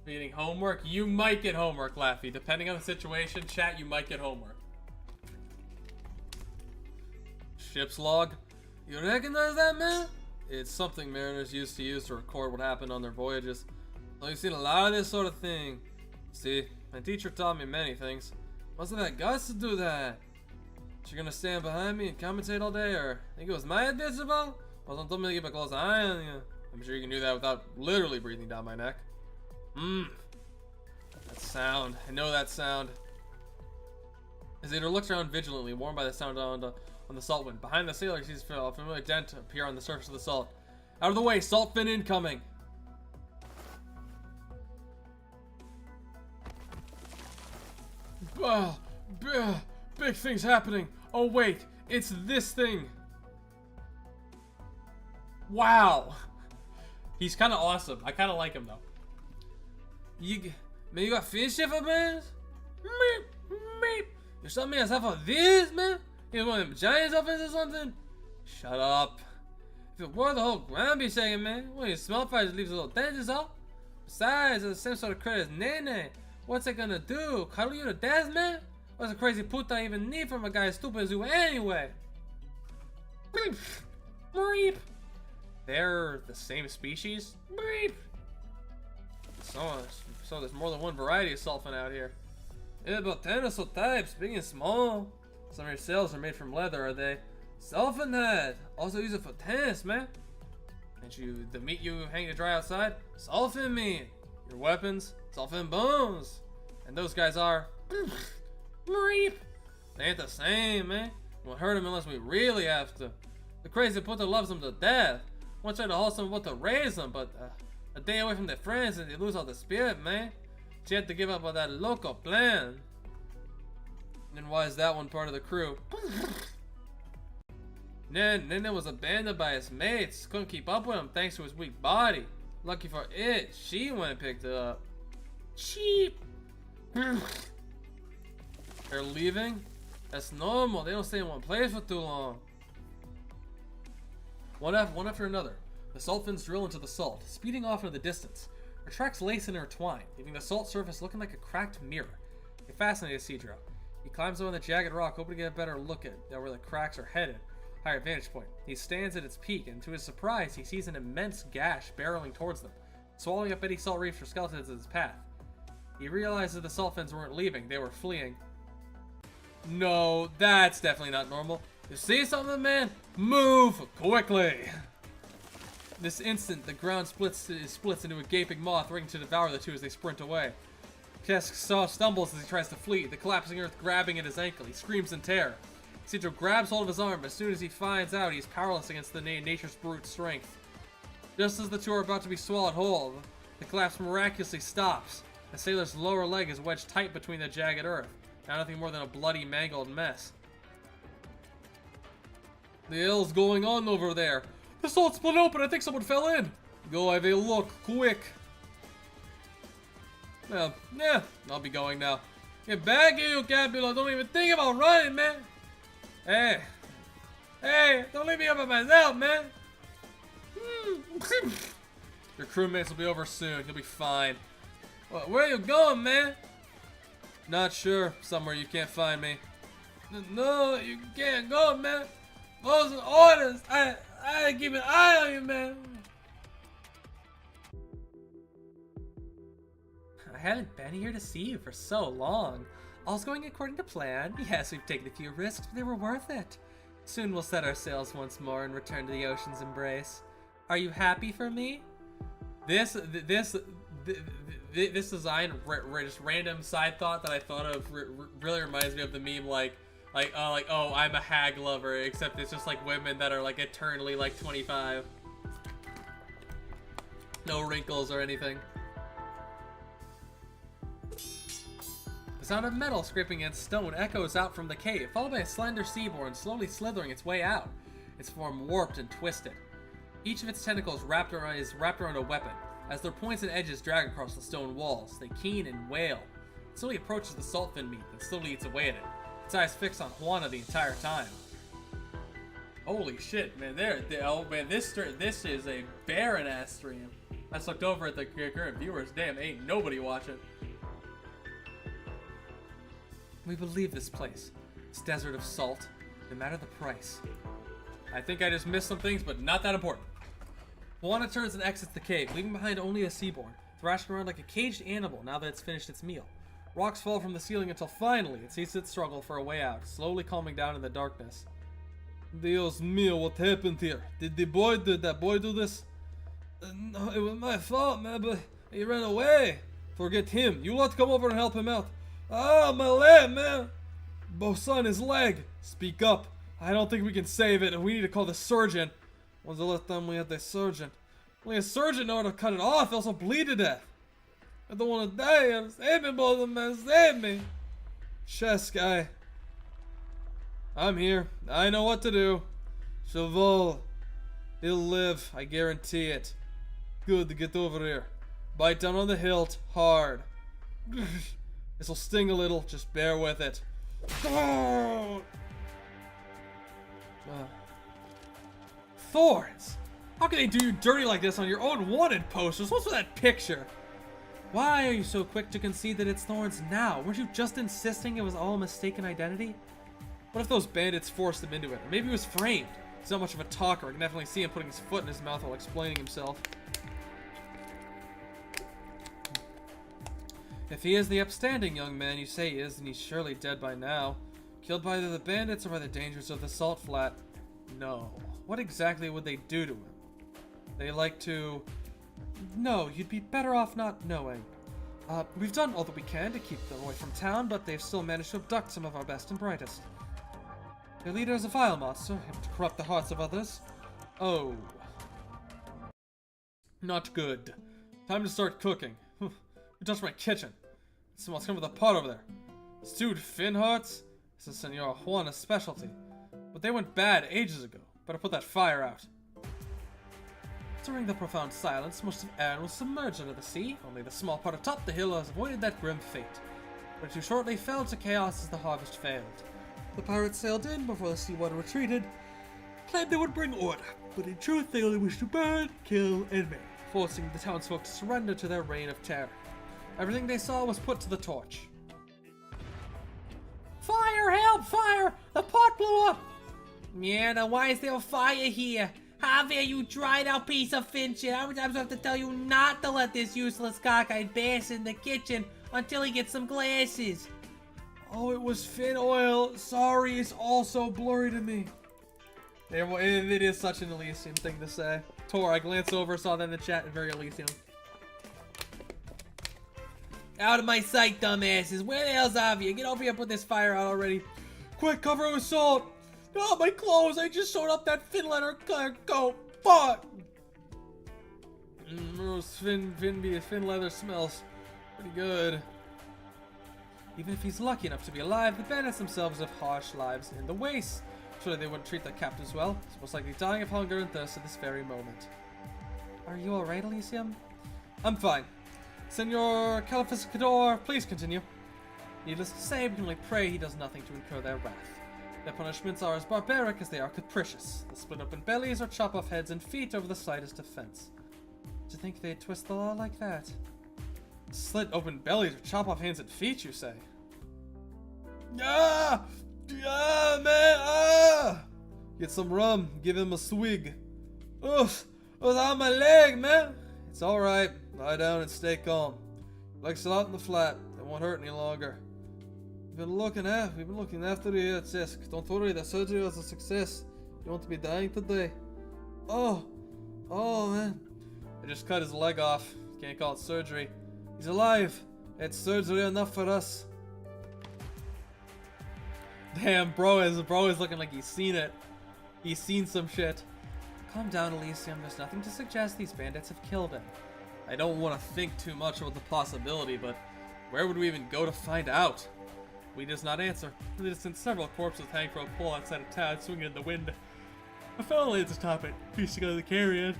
Reading homework? You might get homework, Laffy. Depending on the situation, chat, you might get homework. Ship's log? You recognize that, man? It's something mariners used to use to record what happened on their voyages. So you've seen a lot of this sort of thing. See, my teacher taught me many things. Must have had guts to do that. You're gonna stand behind me and commentate all day, or think it was my idea, Isabel? Well, don't tell me to keep a close eye on you. I'm sure you can do that without literally breathing down my neck. That sound. I know that sound. Isidore looks around vigilantly, warned by the sound on the salt wind. Behind the sailor, he sees a familiar dent appear on the surface of the salt. Out of the way, salt fin incoming. Big things happening. Oh wait, it's this thing. Wow. He's kind of awesome. I kind of like him though. Man, you got fish here for man? You saw me as half of this, man? You want them giant dolphins or something? Shut up. If it were, the whole ground be shaking, man. When you smell fire, it leaves a little dents off. Besides, it's the same sort of credit as Nene. What's it gonna do? Cuddle you to death, man? What's a crazy puta even need from a guy as stupid as you anyway? Bleep. They're the same species? Bleep. So there's more than one variety of sulfin out here. Yeah, about 10 or so types, big and small. Some of your cells are made from leather, are they? Sulfin head. Also use it for tennis, man. And the meat you hang to dry outside? Sulfin meat. Your weapons? Sulfin bones. And those guys are... Bleep. They ain't the same, man. We won't hurt them unless we really have to. The crazy puta loves them to death. Once tried to hold some to raise them, but a day away from their friends and they lose all the spirit, man. She had to give up on that loco plan. And why is that one part of the crew? Nene was abandoned by his mates. Couldn't keep up with him thanks to his weak body. Lucky for it, she went and picked it up. Cheap. They're leaving? That's normal. They don't stay in one place for too long. One after another, the salt fins drill into the salt, speeding off into the distance. Their tracks lace and intertwine, leaving the salt surface looking like a cracked mirror. It fascinated Cedro. He climbs over the jagged rock, hoping to get a better look at where the cracks are headed. Higher vantage point. He stands at its peak, and to his surprise, he sees an immense gash barreling towards them, swallowing up any salt reefs or skeletons in his path. He realized that the salt fins weren't leaving, they were fleeing. No, that's definitely not normal. You see something, man? Move quickly! This instant, the ground splits into a gaping moth, ready to devour the two as they sprint away. Kesk stumbles as he tries to flee, the collapsing earth grabbing at his ankle. He screams in terror. Cedro grabs hold of his arm, but as soon as he finds out, he's powerless against the nature's brute strength. Just as the two are about to be swallowed whole, the collapse miraculously stops. The sailor's lower leg is wedged tight between the jagged earth, now nothing more than a bloody, mangled mess. The hell's going on over there? The salt split open, I think someone fell in. Go have a look, quick. Well, yeah, I'll be going now. Get back here, you Capula. Don't even think about running, man. Hey, don't leave me up by myself, man. Your crewmates will be over soon. You'll be fine. Well, where are you going, man? Not sure. Somewhere you can't find me. No, you can't go, man. Those are orders. I keep an eye on you, man. I haven't been here to see you for so long. All's going according to plan. Yes, we've taken a few risks, but they were worth it. Soon we'll set our sails once more and return to the ocean's embrace. Are you happy for me? This design, just random side thought that I thought of, really reminds me of the meme oh, I'm a hag lover, except it's just like women that are like eternally like 25. No wrinkles or anything. The sound of metal scraping against stone echoes out from the cave, followed by a slender seaborn slowly slithering its way out, its form warped and twisted. Each of its tentacles is wrapped around a weapon. As their points and edges drag across the stone walls, they keen and wail. It slowly approaches the saltfin meat and slowly eats away at it, its eyes fixed on Juana the entire time. Holy shit, man! Oh man, this is a barren ass stream. I just looked over at the current viewers. Damn, ain't nobody watching. We will leave this place, this desert of salt, no matter the price. I think I just missed some things, but not that important. Juana turns and exits the cave, leaving behind only a seaborn, thrashing around like a caged animal now that it's finished its meal. Rocks fall from the ceiling until finally it ceases its struggle for a way out, slowly calming down in the darkness. Dios mío, what happened here? Did that boy do this? No, it was my fault, man, but he ran away. Forget him. You lot come over and help him out. Ah, my leg, man. Bosan, his leg. Speak up. I don't think we can save it, and we need to call the surgeon. When's the last time we had the surgeon? Only a surgeon know how to cut it off, else I'll bleed to death. I don't want to die. Save me, brother, man. Save me. Chess guy. I'm here. I know what to do. Cheval. He'll live. I guarantee it. Good to get over here. Bite down on the hilt. Hard. This'll sting a little. Just bear with it. Thorns! How can they do you dirty like this on your own wanted posters? What's with that picture? Why are you so quick to concede that it's Thorns now? Weren't you just insisting it was all a mistaken identity? What if those bandits forced him into it? Or maybe he was framed. He's not much of a talker. I can definitely see him putting his foot in his mouth while explaining himself. If he is the upstanding young man you say he is, then he's surely dead by now. Killed by either the bandits or by the dangers of the salt flat. No. What exactly would they do to him? They like to... No, you'd be better off not knowing. We've done all that we can to keep them away from town, but they've still managed to abduct some of our best and brightest. Their leader is a vile monster, able to corrupt the hearts of others. Oh. Not good. Time to start cooking. You touched my kitchen. It smells coming from the pot over there. Stewed fin hearts? This is Senora Juana's specialty. But they went bad ages ago. Better put that fire out. During the profound silence, most of Erin was submerged under the sea. Only the small part atop the hill has avoided that grim fate. But too shortly fell to chaos as the harvest failed. The pirates sailed in before the seawater retreated, claimed they would bring order, but in truth they only wished to burn, kill, and maim, forcing the townsfolk to surrender to their reign of terror. Everything they saw was put to the torch. Fire! Help! Fire! The pot blew up! Yeah, now why is there a fire here? Javier, you dried out piece of fin shit. How many times do I have to tell you not to let this useless cockeyed bass in the kitchen until he gets some glasses? Oh, it was fin oil. Sorry, it's all so blurry to me. It is such an Elysium thing to say. Tor, I glanced over, saw that in the chat, very Elysium. Out of my sight, dumbasses. Where the hell's Javier? Get over here and put this fire out already. Quick, cover it with salt. Oh, my clothes! I just sewed up that fin leather coat. Fuck! Fin leather smells pretty good. Even if he's lucky enough to be alive, the bandits themselves have harsh lives in the waste. Surely they wouldn't treat their captives well. He's most likely dying of hunger and thirst at this very moment. Are you alright, Elysium? I'm fine. Senor Calificador, please continue. Needless to say, we can only pray he does nothing to incur their wrath. Their punishments are as barbaric as they are capricious. They'll split open bellies or chop off heads and feet over the slightest offense. To think they'd twist the law like that? Slit open bellies or chop off hands and feet, you say? Ah! Ah, man! Ah! Get some rum, give him a swig. Oof! It was on my leg, man! It's alright. Lie down and stay calm. Legs out in the flat. They won't hurt any longer. We've been looking after you here at Sisk. Don't worry, the surgery was a success. You won't be dying today. Oh! Oh, man. They just cut his leg off. Can't call it surgery. He's alive. It's surgery enough for us. Damn, bro is looking like he's seen it. He's seen some shit. Calm down, Elysium. There's nothing to suggest these bandits have killed him. I don't want to think too much about the possibility, but where would we even go to find out? We does not answer. In the distance, several corpses hang from a pole outside of town, swinging in the wind. A fellow laid to top it, piecing out the carrion.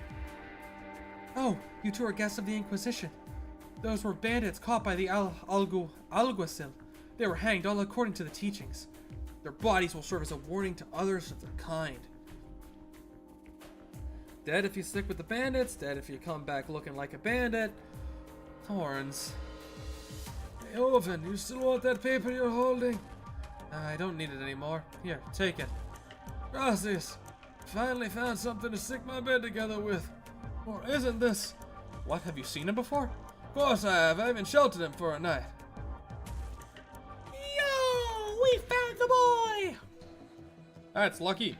Oh, you two are guests of the Inquisition. Those were bandits caught by the alguacil. They were hanged, all according to the teachings. Their bodies will serve as a warning to others of their kind. Dead if you stick with the bandits, dead if you come back looking like a bandit. Thorns. Hey, Oven, you still want that paper you're holding? I don't need it anymore. Here, take it. Gracias. Finally found something to stick my bed together with. Or isn't this? What, have you seen him before? Of course I have. I even sheltered him for a night. Yo! We found the boy! That's lucky.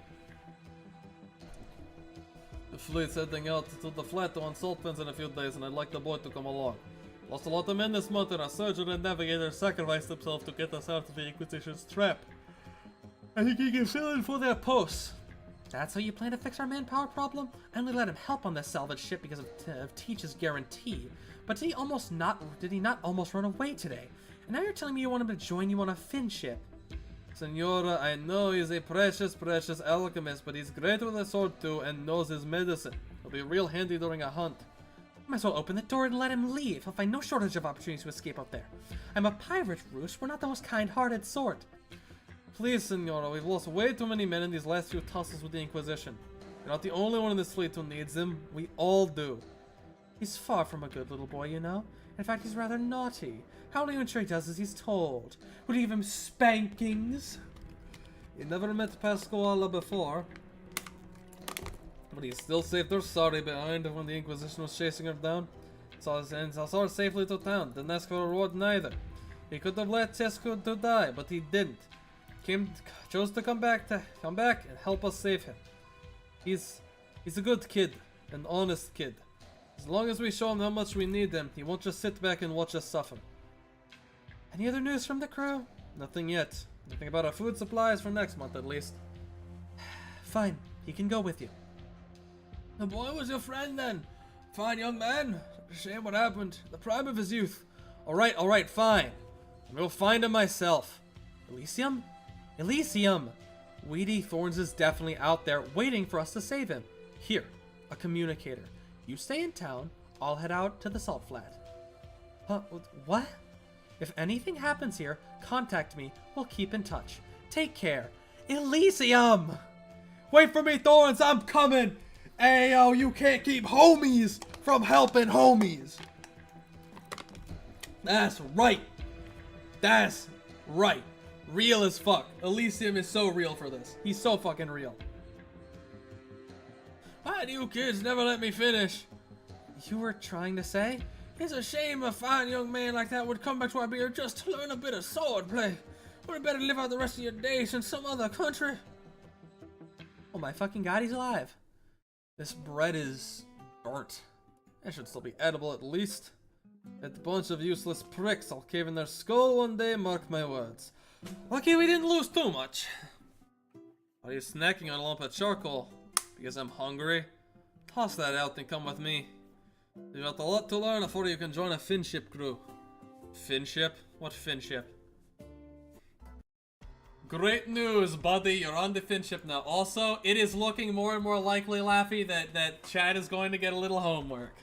The fleet's heading out to the flat to unsalt pens in a few days, and I'd like the boy to come along. Lost a lot of men this month, and our surgeon and navigator sacrificed themselves to get us out of the Inquisition's trap. I think he can fill in for their posts. That's how you plan to fix our manpower problem? I only let him help on this salvage ship because of Teach's guarantee. But did he not almost run away today? And now you're telling me you want him to join you on a Finn ship? Senora, I know he's a precious alchemist, but he's great with a sword too and knows his medicine. He'll be real handy during a hunt. Might as well open the door and let him leave. He'll find no shortage of opportunities to escape out there. I'm a pirate, Roos. We're not the most kind-hearted sort. Please, Senora, we've lost way too many men in these last few tussles with the Inquisition. You're not the only one in this fleet who needs him. We all do. He's far from a good little boy, you know. In fact, he's rather naughty. How will you ensure he does as he's told? Would you give him spankings? He never met Pasquale before. But he still saved her sorry behind when the Inquisition was chasing her down. Saw her safely to town. Didn't ask for a reward neither. He could have let Tesco to die, but he didn't. Chose to come back and help us save him. He's a good kid, an honest kid. As long as we show him how much we need him, he won't just sit back and watch us suffer. Any other news from the crew? Nothing yet. Nothing about our food supplies for next month, at least. Fine, he can go with you. The boy was your friend then. Fine young man. Shame what happened. The prime of his youth. Alright, fine. I'm gonna find him myself. Elysium? Elysium! Weedy Thorns is definitely out there waiting for us to save him. Here, a communicator. You stay in town, I'll head out to the salt flat. What? If anything happens here, contact me. We'll keep in touch. Take care. Elysium! Wait for me, Thorns, I'm coming! Ayo, you can't keep homies from helping homies! That's right! That's right! Real as fuck. Elysium is so real for this. He's so fucking real. Why do you kids never let me finish? You were trying to say? It's a shame a fine young man like that would come back to Iberia just to learn a bit of swordplay. Would have better live out the rest of your days in some other country. Oh my fucking god, he's alive. This bread is burnt. It should still be edible at least. That bunch of useless pricks, I'll cave in their skull one day, mark my words. Lucky we didn't lose too much. Are you snacking on a lump of charcoal? Because I'm hungry? Toss that out and come with me. You've got a lot to learn before you can join a Finship crew. Finship? What Finship? Great news, buddy. You're on the Finship now. Also, it is looking more and more likely, Laffy, that Chad is going to get a little homework.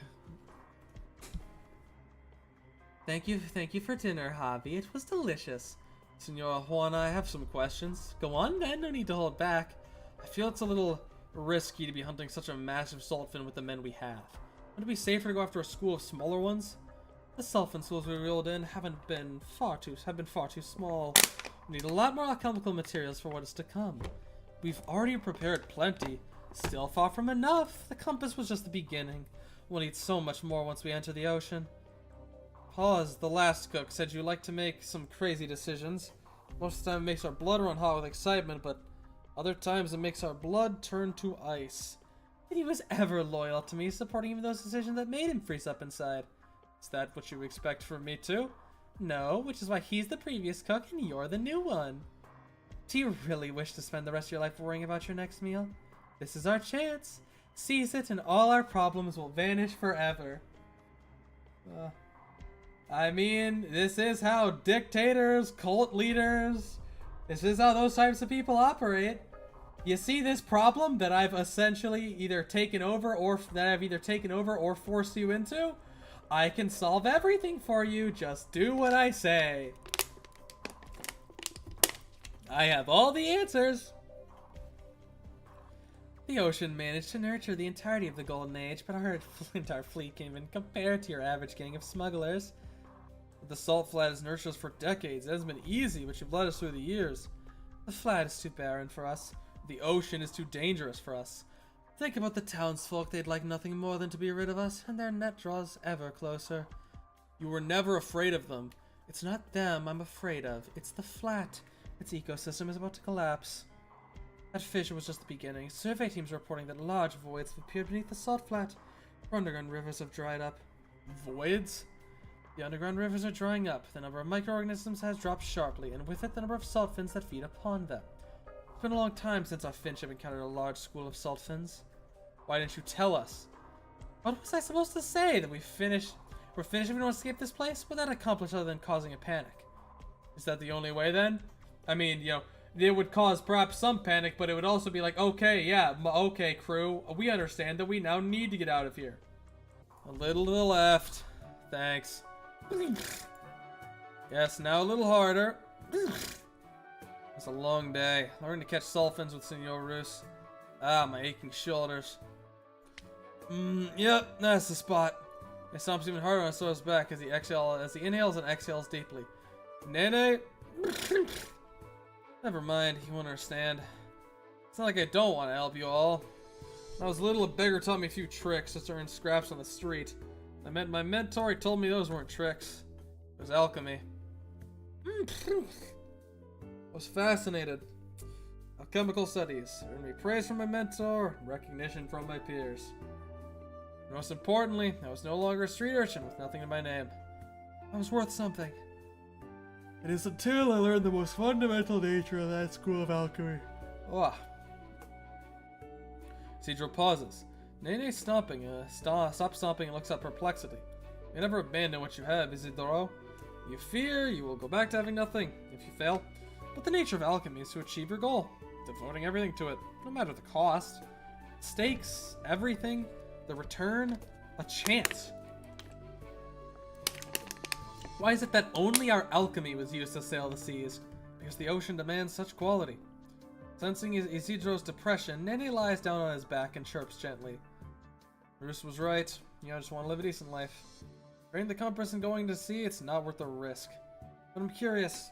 Thank you for dinner, Javi. It was delicious. Senora Juana, I have some questions. Go on then, no need to hold back. I feel it's a little risky to be hunting such a massive saltfin with the men we have. Would it be safer to go after a school of smaller ones? The saltfin schools we reeled in have been far too small. We need a lot more alchemical materials for what is to come. We've already prepared plenty. Still far from enough. The compass was just the beginning. We'll need so much more once we enter the ocean. Pause, the last cook said you like to make some crazy decisions. Most of the time it makes our blood run hot with excitement, but other times it makes our blood turn to ice. And he was ever loyal to me, supporting even those decisions that made him freeze up inside. Is that what you expect from me too? No, which is why he's the previous cook and you're the new one. Do you really wish to spend the rest of your life worrying about your next meal? This is our chance. Seize it and all our problems will vanish forever. I mean, this is how dictators, cult leaders, this is how those types of people operate. You see this problem that I've essentially either taken over or forced you into? I can solve everything for you, just do what I say. I have all the answers. The ocean managed to nurture the entirety of the Golden Age, but our entire fleet can't even compare to your average gang of smugglers. The salt flat has nurtured us for decades. It hasn't been easy, but you've led us through the years. The flat is too barren for us. The ocean is too dangerous for us. Think about the townsfolk. They'd like nothing more than to be rid of us, and their net draws ever closer. You were never afraid of them. It's not them I'm afraid of. It's the flat. Its ecosystem is about to collapse. That fissure was just the beginning. Survey teams are reporting that large voids have appeared beneath the salt flat. Our underground rivers have dried up. Voids? The underground rivers are drying up. The number of microorganisms has dropped sharply, and with it the number of salt fins that feed upon them. It's been a long time since our Finch have encountered a large school of salt fins. Why didn't you tell us? What was I supposed to say? That we're finished if we don't escape this place? What would that accomplish other than causing a panic? Is that the only way then? I mean, you know, it would cause perhaps some panic, but it would also be like, okay, yeah, okay, crew, we understand that we now need to get out of here. A little to the left. Thanks. Yes, now a little harder. It's a long day. Learning to catch dolphins with Senor Roos. Ah, my aching shoulders. Yep, that's the spot. It stomps even harder on Sora's back as he inhales and exhales deeply. Nene? Never mind, you won't understand. It's not like I don't want to help you all. When I was little, a beggar taught me a few tricks just to earn scraps on the street. I met my mentor, he told me those weren't tricks. It was alchemy. I was fascinated. Alchemical studies earned me praise from my mentor and recognition from my peers. And most importantly, I was no longer a street urchin with nothing in my name. I was worth something. It is until I learned the most fundamental nature of that school of alchemy. Ah. Isidro pauses. Nene stops stomping and looks up perplexity. You never abandon what you have, Isidro. You fear you will go back to having nothing if you fail. But the nature of alchemy is to achieve your goal, devoting everything to it, no matter the cost. Stakes, everything, the return, a chance. Why is it that only our alchemy was used to sail the seas? Because the ocean demands such quality. Sensing Isidro's depression, Nene lies down on his back and chirps gently. Bruce was right. You just want to live a decent life. Bring the compass and going to sea, it's not worth the risk. But I'm curious,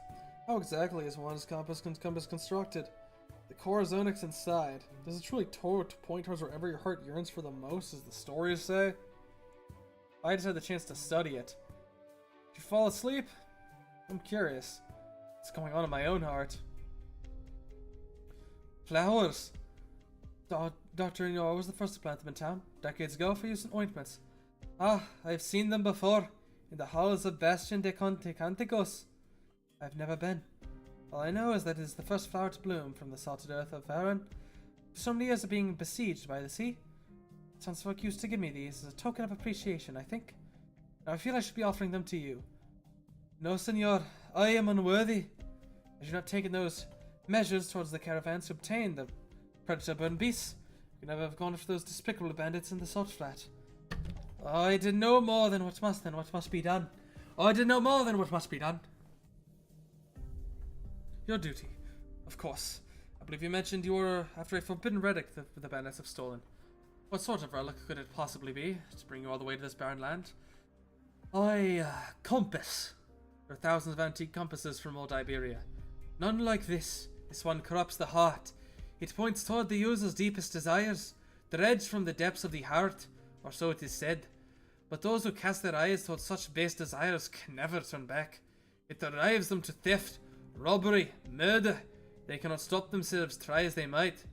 how exactly is one's compass constructed? The core is onyx inside. Does it truly point towards wherever your heart yearns for the most, as the stories say? If I just had the chance to study it. Did you fall asleep? I'm curious. What's going on in my own heart? Flowers! Doctor, I was the first to plant them in town, decades ago, for use in ointments. Ah, I've seen them before, in the halls of Bastion de Canticos. I've never been. All I know is that it is the first flower to bloom from the salted earth of Varan. For so many years of being besieged by the sea. Townsfolk used to give me these as a token of appreciation, I think. Now I feel I should be offering them to you. No, senor, I am unworthy. I should have taken those measures towards the caravans to obtain the predator-born beasts. We never have gone after those despicable bandits in the salt flat. I did no more than what must be done. I did no more than what must be done. Your duty, of course. I believe you mentioned you were after a forbidden relic the bandits have stolen. What sort of relic could it possibly be to bring you all the way to this barren land? Compass. There are thousands of antique compasses from old Iberia. None like this. This one corrupts the heart. It points toward the user's deepest desires, dredged from the depths of the heart, or so it is said. But those who cast their eyes toward such base desires can never turn back. It drives them to theft, robbery, murder. They cannot stop themselves, try as they might.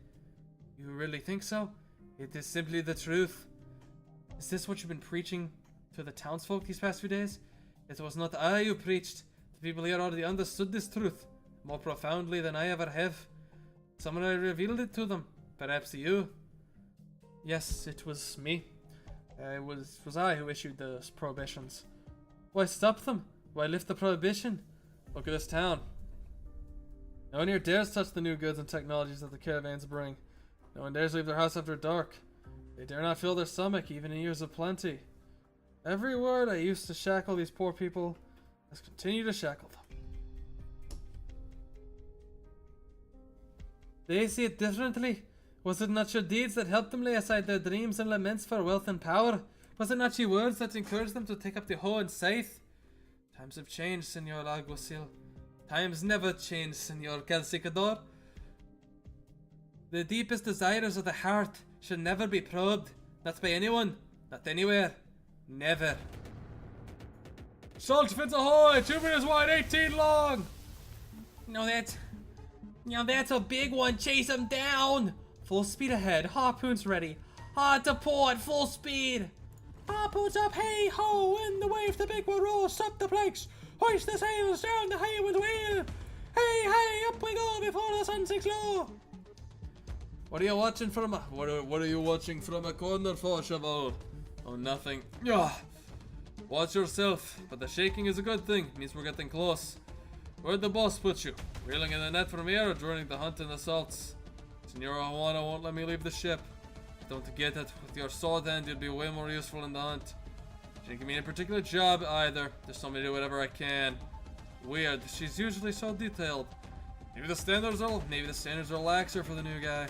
You really think so? It is simply the truth. Is this what you've been preaching to the townsfolk these past few days? It was not I who preached. The people here already understood this truth, more profoundly than I ever have. Someone had revealed it to them. Perhaps you. Yes, it was me. It was I who issued those prohibitions. Why stop them? Why lift the prohibition? Look at this town. No one here dares touch the new goods and technologies that the caravans bring. No one dares leave their house after dark. They dare not fill their stomach, even in years of plenty. Every word I used to shackle these poor people has continued to shackle them. They see it differently. Was it not your deeds that helped them lay aside their dreams and laments for wealth and power? Was it not your words that encouraged them to take up the hoe and scythe? Times have changed, Senor Alguacil. Times never change, Senor Calcicador. The deepest desires of the heart should never be probed. Not by anyone. Not anywhere. Never. Salt fins ahoy! 2 meters wide, 18 long! No, that's a big one. Chase him down. Full speed ahead. Harpoons ready. Hard to port. Full speed. Harpoons up. Hey ho! In the wave, the big one rolls. Stop the planks. Hoist the sails down the hay with wheel. Hey, hey! Up we go before the sun sinks low. What are you watching from a? What are you watching from a corner for, Cheval? Oh, nothing. Yeah. Watch yourself. But the shaking is a good thing. It means we're getting close. Where'd the boss put you? Reeling in the net from here or joining the hunt in the salts? Senora Juana won't let me leave the ship. Don't get it. With your sword hand, you'd be way more useful in the hunt. She didn't give me a particular job either. Just told me to do whatever I can. Weird. She's usually so detailed. Maybe the standards are laxer for the new guy.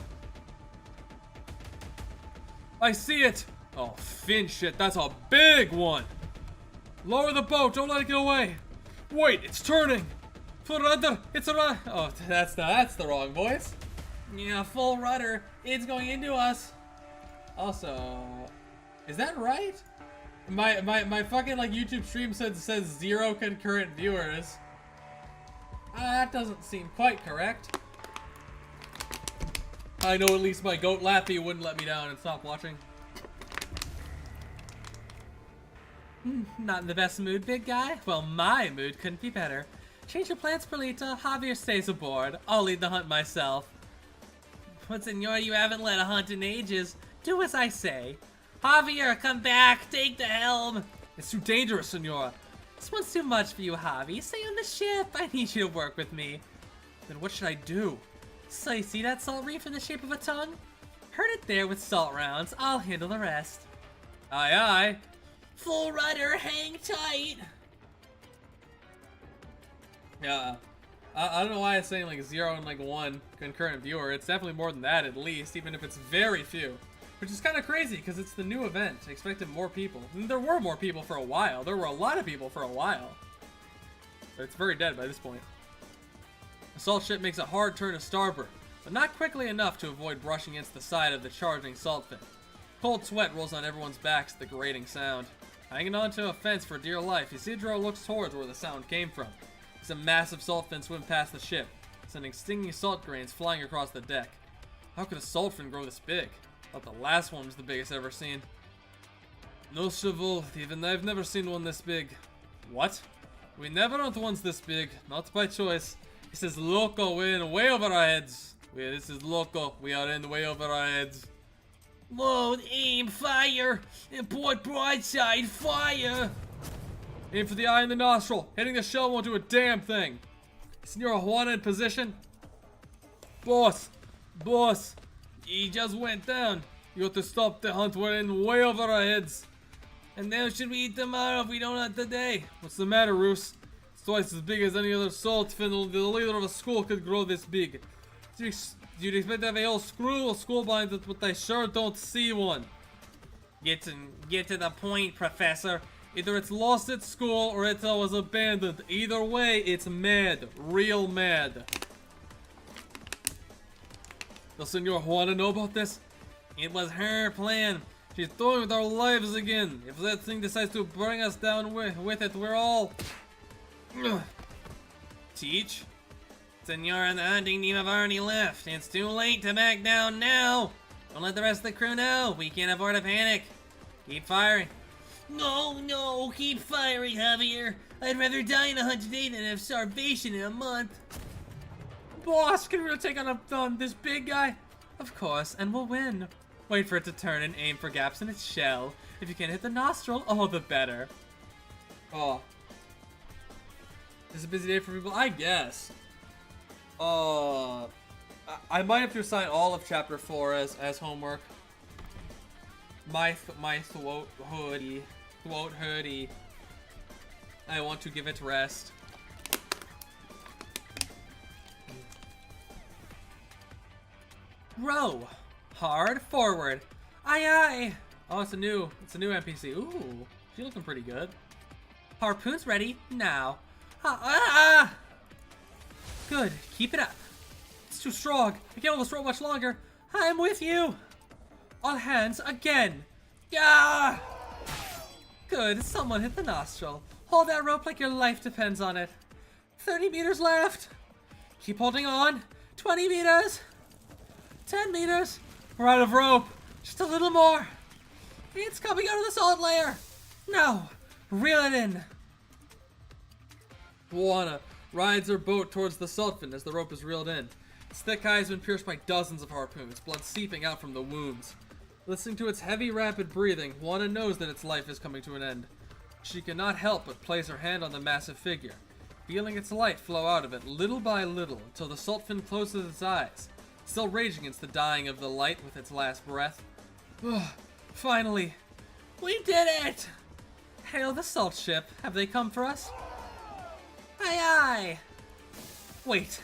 I see it! Oh, fin shit, that's a big one! Lower the boat, don't let it get away! Wait, it's turning! Full rudder, it's a rudder! Oh, that's the wrong voice. Yeah, full rudder. It's going into us. Also, is that right? My fucking like YouTube stream says 0 concurrent viewers. That doesn't seem quite correct. I know at least my goat Lappy wouldn't let me down and stop watching. Not in the best mood, big guy? Well, my mood couldn't be better. Change your plans, Perlita. Javier stays aboard. I'll lead the hunt myself. But senor, you haven't led a hunt in ages. Do as I say. Javier, come back. Take the helm. It's too dangerous, senora. This one's too much for you, Javi. Stay on the ship. I need you to work with me. Then what should I do? So you see that salt reef in the shape of a tongue? Herd it there with salt rounds. I'll handle the rest. Aye aye. Full rudder, hang tight. Yeah. I don't know why it's saying like 0 and like 1 concurrent viewer. It's definitely more than that at least, even if it's very few. Which is kind of crazy because it's the new event. I expected more people. And there were more people for a while. There were a lot of people for a while. But it's very dead by this point. The salt ship makes a hard turn to starboard, but not quickly enough to avoid brushing against the side of the charging salt fin. Cold sweat rolls on everyone's backs at the grating sound. Hanging onto a fence for dear life, Isidro looks towards where the sound came from. As a massive salt fin swim past the ship, sending stinging salt grains flying across the deck. How could a salt fin grow this big? Thought the last one was the biggest ever seen. No, Chevaux, even I've never seen one this big. What? We never hunt ones this big, not by choice. This is loco, we're in way over our heads. This is loco, we are in way over our heads. Load, aim, fire, and port broadside, fire. Aim for the eye and the nostril. Hitting the shell won't do a damn thing. Senora Juana in position. Boss, he just went down. You have to stop the hunt, we're in way over our heads. And now should we eat tomorrow if we don't hunt today? What's the matter, Roos? It's twice as big as any other salt fin. The leader of a school could grow this big. Do you expect to have a whole school behind it, but I sure don't see one. Get to the point, Professor. Either it's lost at school or it was abandoned. Either way, it's mad. Real mad. Does Senor Juana know about this? It was her plan. She's toying with our lives again. If that thing decides to bring us down with it, we're all... Teach? Senor and the hunting team have already left. It's too late to back down now. Don't let the rest of the crew know. We can't afford a panic. Keep firing. No, keep firing, Javier. I'd rather die in a hunt today than have starvation in a month. Boss, can we really take on this big guy? Of course, and we'll win. Wait for it to turn and aim for gaps in its shell. If you can hit the nostril, all the better. Oh. This is a busy day for people, I guess. I might have to assign all of chapter 4 as homework. My throat hoodie. I want to give it rest. Row. Hard forward. Aye. Oh, it's a new NPC. Ooh, she's looking pretty good. Harpoon's ready now. Good. Keep it up. It's too strong. I can't hold this rope much longer. I'm with you. All hands again. Ah! Good. Someone hit the nostril. Hold that rope like your life depends on it. 30 meters left. Keep holding on. 20 meters. 10 meters. We're out of rope. Just a little more. It's coming out of the salt layer. Now, reel it in. Juana rides her boat towards the salt fin as the rope is reeled in. Its thick eye has been pierced by dozens of harpoons, blood seeping out from the wounds. Listening to its heavy, rapid breathing, Juana knows that its life is coming to an end. She cannot help but place her hand on the massive figure, feeling its life flow out of it little by little until the salt fin closes its eyes, still raging against the dying of the light with its last breath. Finally, we did it! Hail the salt ship. Have they come for us? Aye. Wait.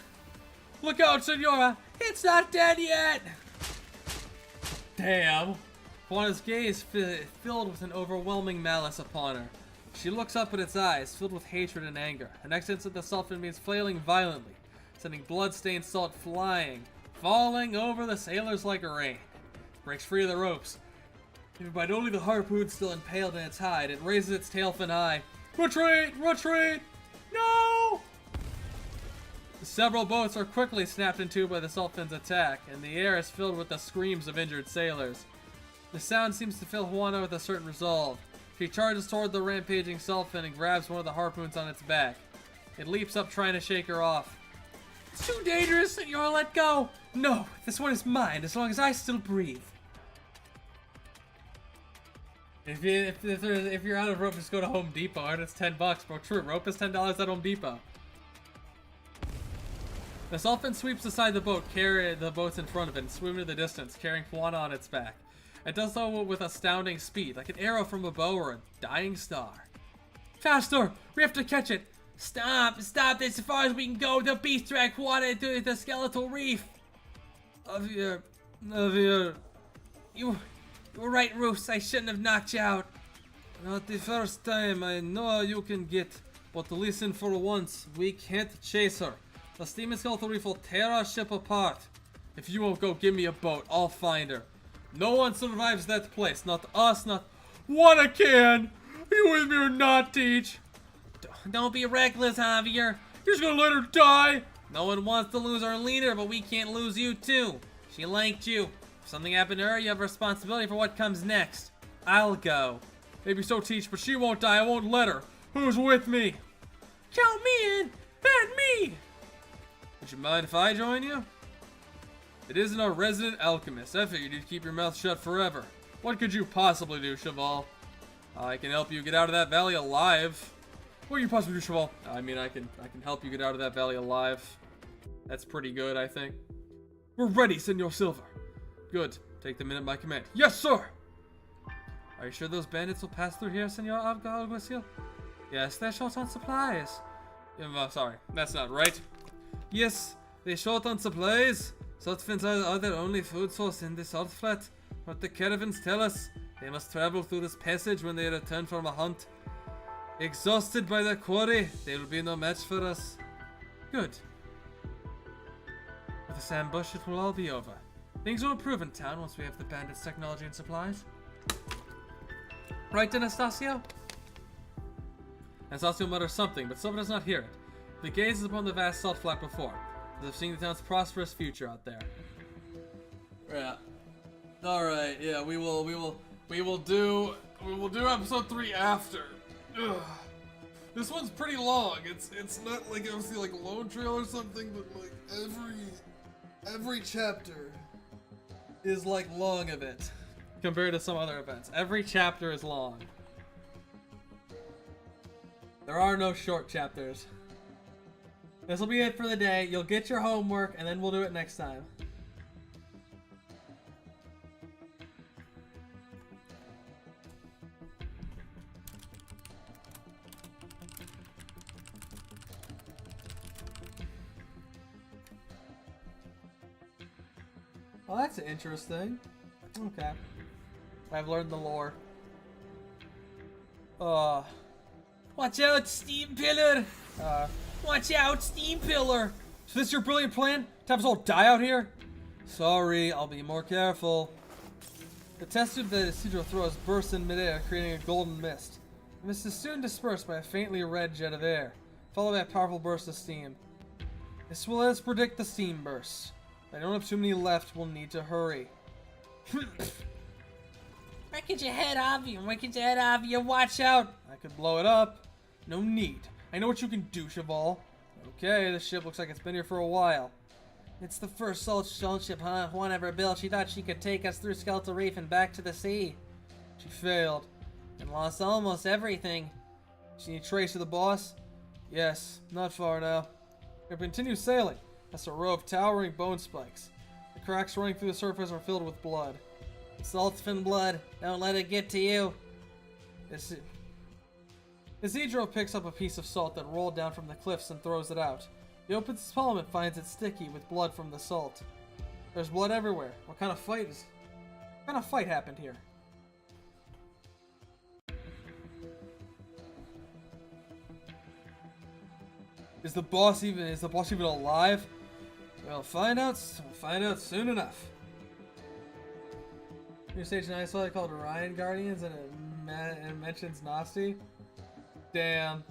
Look out, Senora! It's not dead yet! Damn. Juana's gaze filled with an overwhelming malice upon her. She looks up at its eyes, filled with hatred and anger. The next instant, the sulfin begins flailing violently, sending blood-stained salt flying, falling over the sailors like rain. Breaks free of the ropes. But only the harpoon still impaled in its hide, it raises its tail fin high. Retreat! Retreat! No! Several boats are quickly snapped in two by the Sulfin's attack, and the air is filled with the screams of injured sailors. The sound seems to fill Juana with a certain resolve. She charges toward the rampaging Sulfin and grabs one of the harpoons on its back. It leaps up trying to shake her off. It's too dangerous, Senor, let go! No, this one is mine as long as I still breathe. If you're out of rope, just go to Home Depot, and it's $10, bro. True, rope is $10 at Home Depot. The Sulfin sweeps aside the boat, carrying the boats in front of it, and swimming to the distance, carrying Juana on its back. It does so with astounding speed, like an arrow from a bow or a dying star. Faster! We have to catch it! Stop! Stop this as far as we can go! The beast dragged Juana into the skeletal reef! Javier... You were right, Roos. I shouldn't have knocked you out. Not the first time. I know you can get, but listen for once. We can't chase her. The steaming skeletal reef will tear our ship apart. If you won't go give me a boat, I'll find her. No one survives that place. Not us, not... Juana can! Are you with me or not, Teach? Don't be reckless, Javier. You're just gonna let her die? No one wants to lose our leader, but we can't lose you too. She liked you. If something happened to her, you have responsibility for what comes next. I'll go. Maybe so, Teach, but she won't die. I won't let her. Who's with me? Count me in. And me. Would you mind if I join you? It isn't our resident alchemist. I figured you'd keep your mouth shut forever. What could you possibly do, Cheval? I can help you get out of that valley alive. What can you possibly do, Cheval? I mean, I can help you get out of that valley alive. That's pretty good, I think. We're ready, Senor Silver. Good. Take them in at my command. Yes, sir! Are you sure those bandits will pass through here, Senor Alguacil? Yes, they're short on supplies. Sorry, that's not right. Yes, they're short on supplies. Saltfins are their only food source in this salt flat. What the caravans tell us, they must travel through this passage when they return from a hunt. Exhausted by their quarry, they will be no match for us. Good. With this ambush, it will all be over. Things will improve in town once we have the bandits' technology and supplies. Right, Anastasio? Anastasio mutters something, but Silver does not hear it. He gazes upon the vast salt flat before, as if seeing the town's prosperous future out there. Yeah. All right. Yeah, we will do episode 3 after. Ugh. This one's pretty long. It's not like obviously like Lone Trail or something, but like every chapter is like long a bit compared to some other events. Every chapter is long. There are no short chapters. This will be it for the day. You'll get your homework, and then we'll do it next time. Oh, that's interesting. Okay. I've learned the lore. Watch out, Steam Pillar! Watch out, Steam Pillar! So this your brilliant plan? To have us all die out here? Sorry, I'll be more careful. The test tube that Isidro throws bursts in midair, creating a golden mist. The mist is soon dispersed by a faintly red jet of air, followed by a powerful burst of steam. This will let us predict the steam bursts. I don't have too many left, we'll need to hurry. Where could you head, Avi? Where could you head, Avi? Watch out! I could blow it up. No need. I know what you can do, Cheval. Okay, this ship looks like it's been here for a while. It's the first salt ship Juan ever built. She thought she could take us through Skeletal Reef and back to the sea. She failed. And lost almost everything. See any trace of the boss? Yes, not far now. We continue sailing. That's a row of towering bone spikes. The cracks running through the surface are filled with blood. Saltfin blood. Don't let it get to you. Isidro picks up a piece of salt that rolled down from the cliffs and throws it out. He opens his palm and finds it sticky with blood from the salt. There's blood everywhere. What kind of fight happened here? Is the boss even alive? We'll find out soon enough. New stage 9 saw called Ryan Guardians and it mentions Nasty. Damn.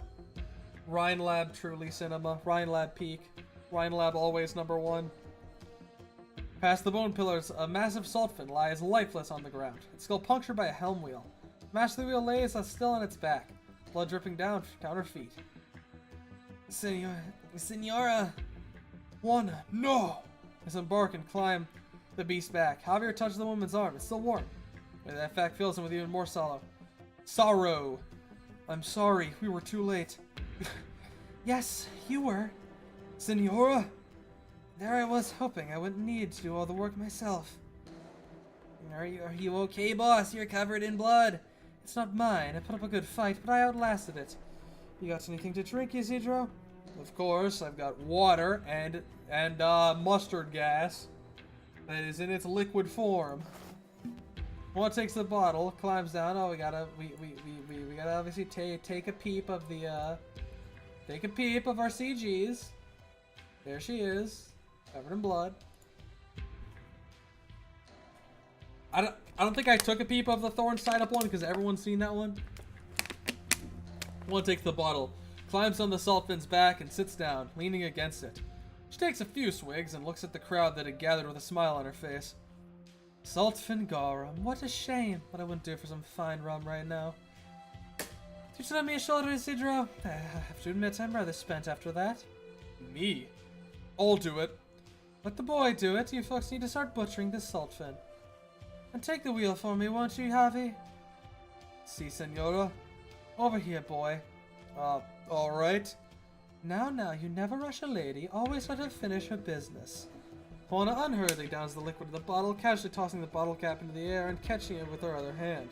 Ryan Lab truly cinema. Ryan Lab peak. Ryan Lab always #1. Past the bone pillars, a massive saltfin lies lifeless on the ground. Its skull punctured by a helm wheel. Smashed the wheel lays still on its back, blood dripping down her feet. Senora, Juana, no! As embark and climb the beast back. Javier touches the woman's arm. It's still warm. But that fact fills him with even more sorrow. I'm sorry, we were too late. Yes, you were. Senora! There I was, hoping I wouldn't need to do all the work myself. Are you okay, boss? You're covered in blood. It's not mine. I put up a good fight, but I outlasted it. You got anything to drink, Isidro? Of course, I've got water and mustard gas that is in its liquid form. One takes the bottle, climbs down. Oh, we gotta obviously take a peep of the our CGs. There she is, covered in blood. I don't think I took a peep of the thorn side up one because everyone's seen that one. One takes the bottle, climbs on the saltfin's back and sits down, leaning against it. She takes a few swigs and looks at the crowd that had gathered with a smile on her face. Saltfin garum, what a shame. What I wouldn't do for some fine rum right now. Did you lend me a shoulder, Isidro? I have to admit, I'm rather spent after that. Me? I'll do it. Let the boy do it. You folks need to start butchering this saltfin. And take the wheel for me, won't you, Javi? Si, senora. Over here, boy. Alright. Now, you never rush a lady. Always let her finish her business. Juana unhurriedly downs the liquid in the bottle, casually tossing the bottle cap into the air and catching it with her other hand.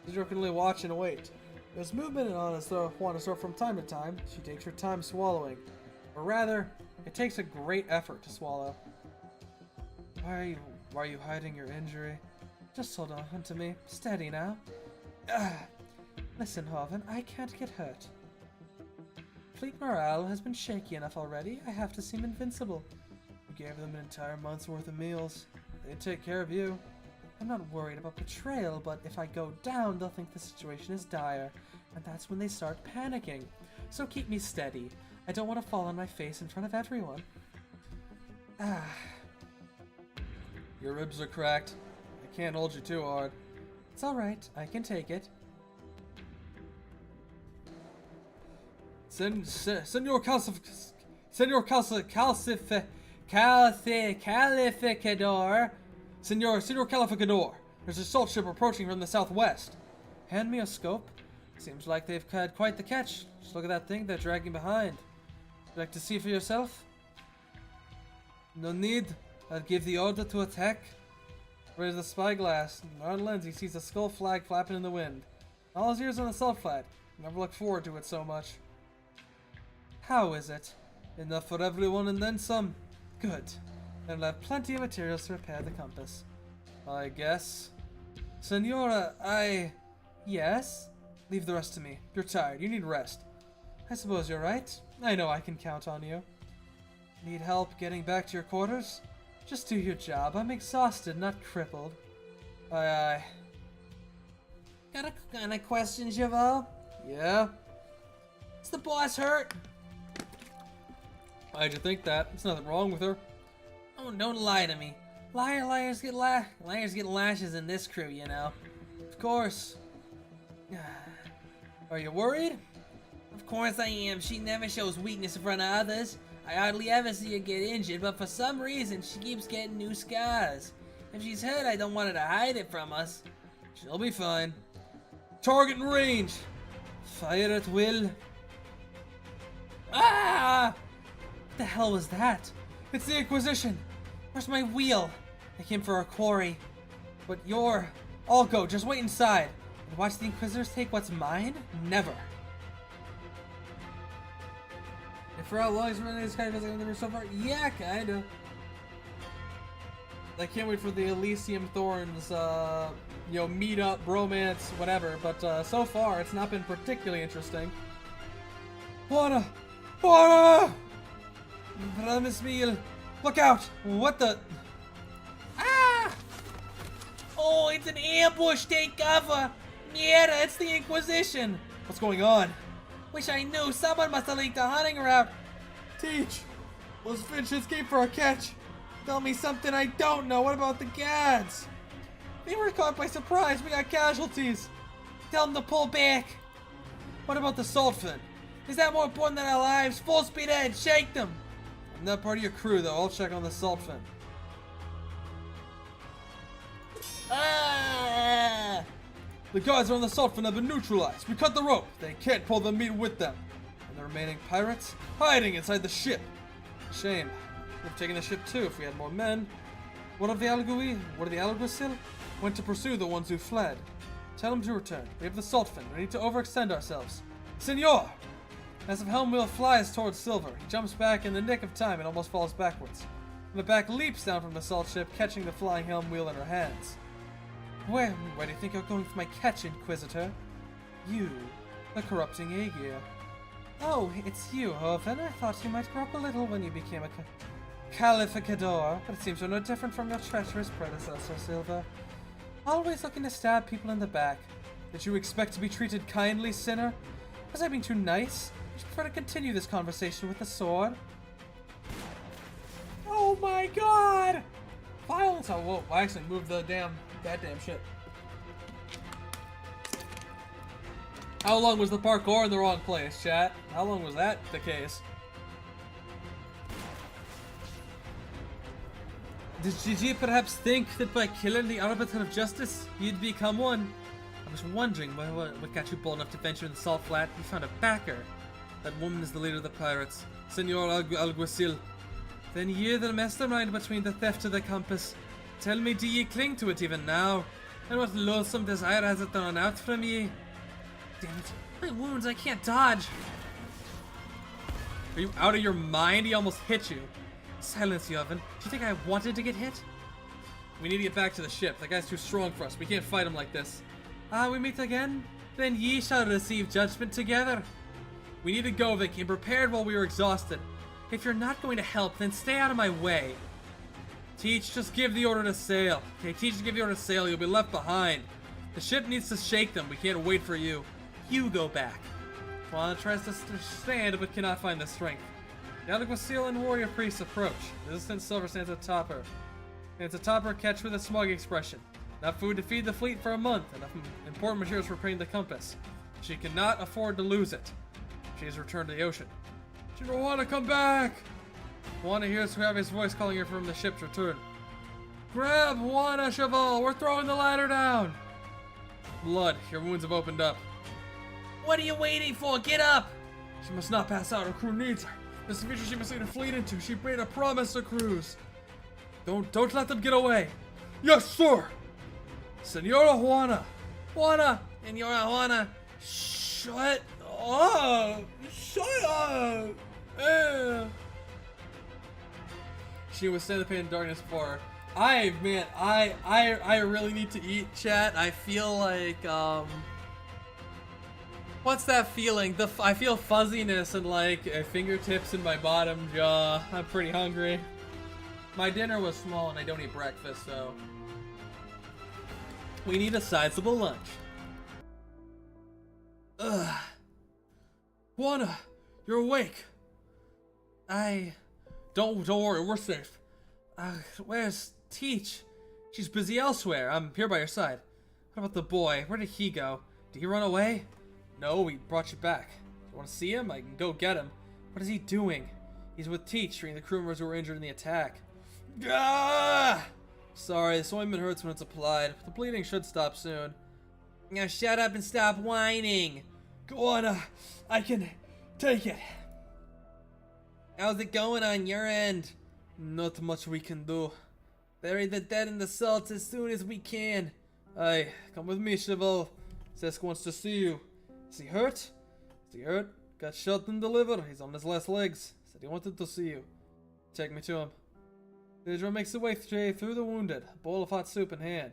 Isidro can only watch and wait. There's movement in Juana's throat from time to time. She takes her time swallowing. Or rather, it takes a great effort to swallow. Why are you hiding your injury? Just hold on to me. Steady now. Listen, Hoven, I can't get hurt. Fleet morale has been shaky enough already. I have to seem invincible. You gave them an entire month's worth of meals. They'd take care of you. I'm not worried about betrayal, but if I go down, they'll think the situation is dire, and that's when they start panicking. So keep me steady. I don't want to fall on my face in front of everyone. Your ribs are cracked. I can't hold you too hard. It's alright. I can take it. Senor Calificador. Senor Calificador. There's a salt ship approaching from the southwest. Hand me a scope. Seems like they've had quite the catch. Just look at that thing they're dragging behind. Would you like to see for yourself? No need. I'll give the order to attack. Raise the spyglass. On lens, he sees a skull flag flapping in the wind. All his ears on the salt flag. Never looked forward to it so much. How is it? Enough for everyone and then some. Good. Then I'll have plenty of materials to repair the compass. I guess. Senora, Yes? Leave the rest to me. You're tired. You need rest. I suppose you're right. I know I can count on you. Need help getting back to your quarters? Just do your job. I'm exhausted, not crippled. Aye. Got a question, Javal? Yeah? Is the boss hurt? Why'd you think that? There's nothing wrong with her. Oh, don't lie to me. Liars get lashes in this crew, you know. Of course. Are you worried? Of course I am. She never shows weakness in front of others. I hardly ever see her get injured, but for some reason she keeps getting new scars. If she's hurt, I don't want her to hide it from us. She'll be fine. Target in range. Fire at will. Ah! What the hell was that? It's the Inquisition. Where's my wheel? I came for a quarry. But I'll go. Just wait inside. And watch the Inquisitors take what's mine? Never. And for how long has been this kind of so far? Yeah, kinda. I can't wait for the Elysium Thorns, meet up, bromance, whatever. But so far, it's not been particularly interesting. Juana, Bora! Promise me you'll... Look out! What the... Ah! Oh, it's an ambush. Take cover. Mierda, it's the Inquisition. What's going on? Wish I knew. Someone must have leaked the hunting route. Teach! Was Finch escape for a catch? Tell me something I don't know. What about the Gads? They were caught by surprise. We got casualties. Tell them to pull back. What about the Saltfin? Is that more important than our lives? Full speed ahead. Shake them. I'm not part of your crew, though. I'll check on the Saltfin. Ah! The guards on the Saltfin have been neutralized. We cut the rope. They can't pull the meat with them. And the remaining pirates? Hiding inside the ship. Shame. We'd have taken the ship too if we had more men. What of the Alguacil? Went to pursue the ones who fled. Tell them to return. We have the Saltfin. We need to overextend ourselves. Senor! As the helm wheel flies towards Silver, he jumps back in the nick of time and almost falls backwards. The back leaps down from the salt ship, catching the flying helm wheel in her hands. Where do you think you're going for my catch, Inquisitor? You, the corrupting Aegir. Oh, it's you, Hoven. I thought you might grow up a little when you became a Calificador, but it seems you're no different from your treacherous predecessor, Silver. Always looking to stab people in the back. Did you expect to be treated kindly, sinner? Was I being too nice? Would you prefer to continue this conversation with the sword? Oh my god! Violence! Oh, whoa, I actually moved that damn shit. How long was the parkour in the wrong place, chat? How long was that the case? Did you perhaps think that by killing the arbiter of justice, you'd become one? I was wondering what got you bold enough to venture in the salt flat. You found a backer. That woman is the leader of the pirates, Senor Alguacil. Then you're the mastermind between the theft of the compass. Tell me, do ye cling to it even now? And what loathsome desire has it drawn out from ye? Damn it, my wounds, I can't dodge. Are you out of your mind? He almost hit you. Silence, Yoven. Do you think I wanted to get hit? We need to get back to the ship. That guy's too strong for us. We can't fight him like this. We meet again? Then ye shall receive judgment together. We need to go, They came prepared while we were exhausted. If you're not going to help, then stay out of my way. Teach, just give the order to sail. Okay, Teach, just give the order to sail. You'll be left behind. The ship needs to shake them. We can't wait for you. You go back. Juana tries to stand, but cannot find the strength. The Alguacil and warrior priests approach. Resistant Silver stands atop her. And it's atop her catch with a smug expression. Enough food to feed the fleet for a month. Enough important materials for repairing the compass. She cannot afford to lose it. She has returned to the ocean. She don't want to come back! Juana hears Suave's voice calling her from the ship to return. Grab Juana, Cheval! We're throwing the ladder down! Blood. Your wounds have opened up. What are you waiting for? Get up! She must not pass out. Her crew needs her. This is the future she must lead her fleet into. She made a promise to crews. Don't let them get away. Yes, sir! Senora Juana! Juana! Senora Juana! Shut up! Shut up! She was stand the pain in darkness for her. I really need to eat, chat. I feel like, what's that feeling? I feel fuzziness and like fingertips in my bottom jaw. I'm pretty hungry. My dinner was small and I don't eat breakfast, so we need a sizable lunch. Ugh. Juana, you're awake. Don't worry, we're safe. Where's Teach? She's busy elsewhere. I'm here by your side. What about the boy? Where did he go? Did he run away? No, we brought you back. You want to see him? I can go get him. What is he doing? He's with Teach, treating the crew members who were injured in the attack. Ah! Sorry, this ointment hurts when it's applied, but the bleeding should stop soon. Now shut up and stop whining. Go on, I can take it. How's it going on your end? Not much we can do. Bury the dead in the salt as soon as we can. Aye, come with me, Cheval. Sesk wants to see you. Is he hurt? Is he hurt? Got shot in the liver. He's on his last legs. Said he wanted to see you. Take me to him. Pedro makes his way through the wounded, a bowl of hot soup in hand.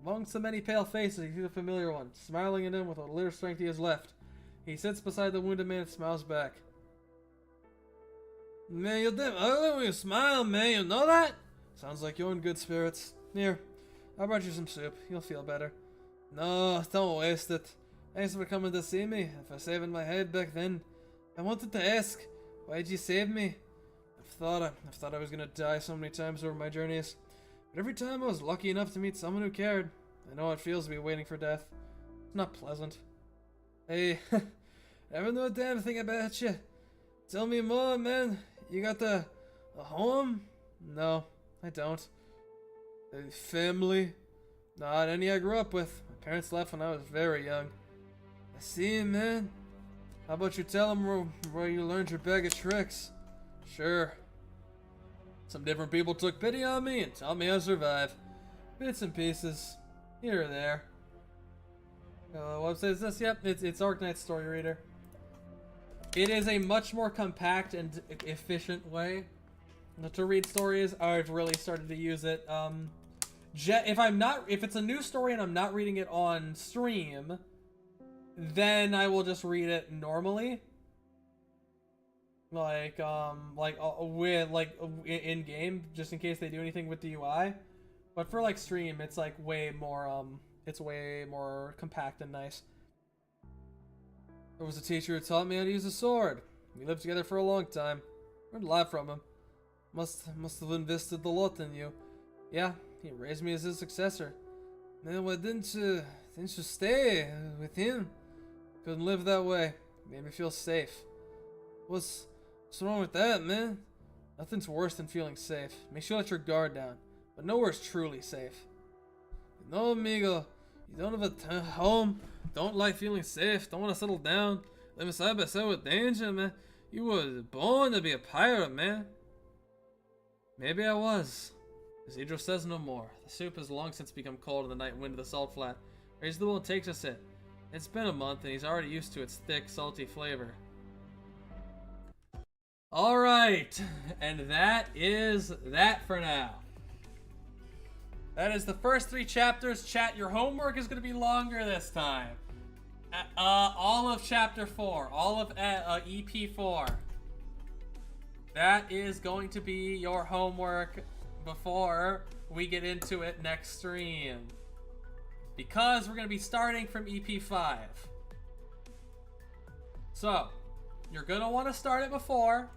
Amongst the many pale faces, he sees a familiar one, smiling at him with what little strength he has left. He sits beside the wounded man and smiles back. Man, you're damn ugly when you smile, man. You know that? Sounds like you're in good spirits. Here, I brought you some soup. You'll feel better. No, don't waste it. Thanks for coming to see me. For saving my head back then. I wanted to ask, why'd you save me? I've thought I was gonna die so many times over my journeys. But every time I was lucky enough to meet someone who cared. I know how it feels to be waiting for death. It's not pleasant. Hey, never know a damn thing about you. Tell me more, man. You got a home? No, I don't. A family? Not any I grew up with. My parents left when I was very young. I see, man. How about you tell them where you learned your bag of tricks? Sure. Some different people took pity on me and taught me how to survive. Bits and pieces. Here or there. What website is this? Yep, it's Arknight's Story Reader. It is a much more compact and efficient way to read stories. I've really started to use it. If it's a new story and I'm not reading it on stream, then I will just read it normally. In game, just in case they do anything with the UI. But for like stream, it's like way more compact and nice. There was a teacher who taught me how to use a sword. We lived together for a long time. Learned a lot from him. Must have invested a lot in you. Yeah, he raised me as his successor. Man, why didn't you stay with him? Couldn't live that way. Made me feel safe. What's wrong with that, man? Nothing's worse than feeling safe. Makes you let your guard down. But nowhere's truly safe. No, amigo. You don't have a home. Don't like feeling safe. Don't want to settle down. Living side by side with danger, man. You were born to be a pirate, man. Maybe I was. Isidro says no more. The soup has long since become cold in the night wind of the salt flat. Raises the bowl and takes a sip. It's been a month and he's already used to its thick, salty flavor. Alright, and that is that for now. That is the first 3 chapters. Chat, your homework is going to be longer this time. All of chapter 4, all of EP 4. That is going to be your homework before we get into it next stream. Because we're going to be starting from EP 5. So, you're going to want to start it before.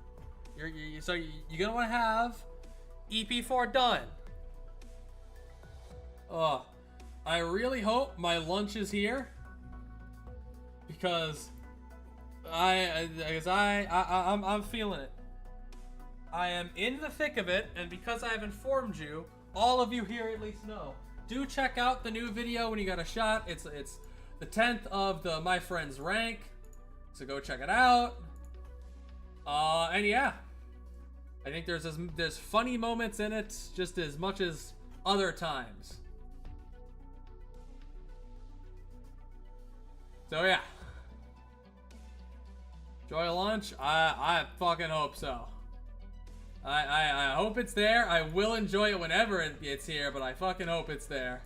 You're going to want to have EP 4 done. I really hope my lunch is here. Because I'm feeling it. I am in the thick of it, and because I've informed you, all of you here at least know. Do check out the new video when you got a shot. It's the 10th of the My Friend's rank, so go check it out. And yeah, I think there's funny moments in it just as much as other times. So yeah, enjoy lunch. I fucking hope so. I hope it's there. I will enjoy it whenever it's here, but I fucking hope it's there.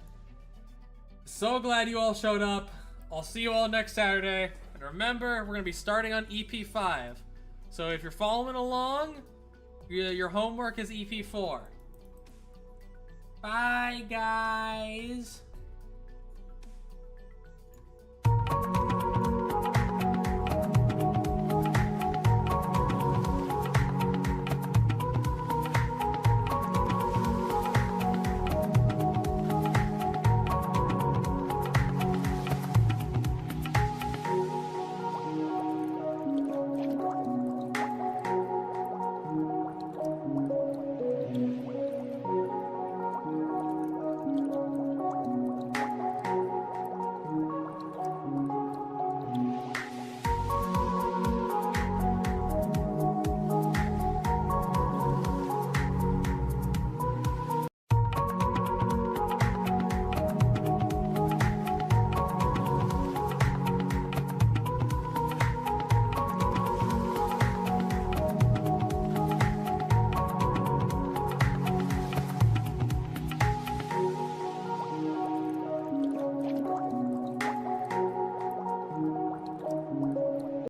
So glad you all showed up. I'll see you all next Saturday. And remember, we're going to be starting on EP 5. So if you're following along, your homework is EP 4. Bye, guys.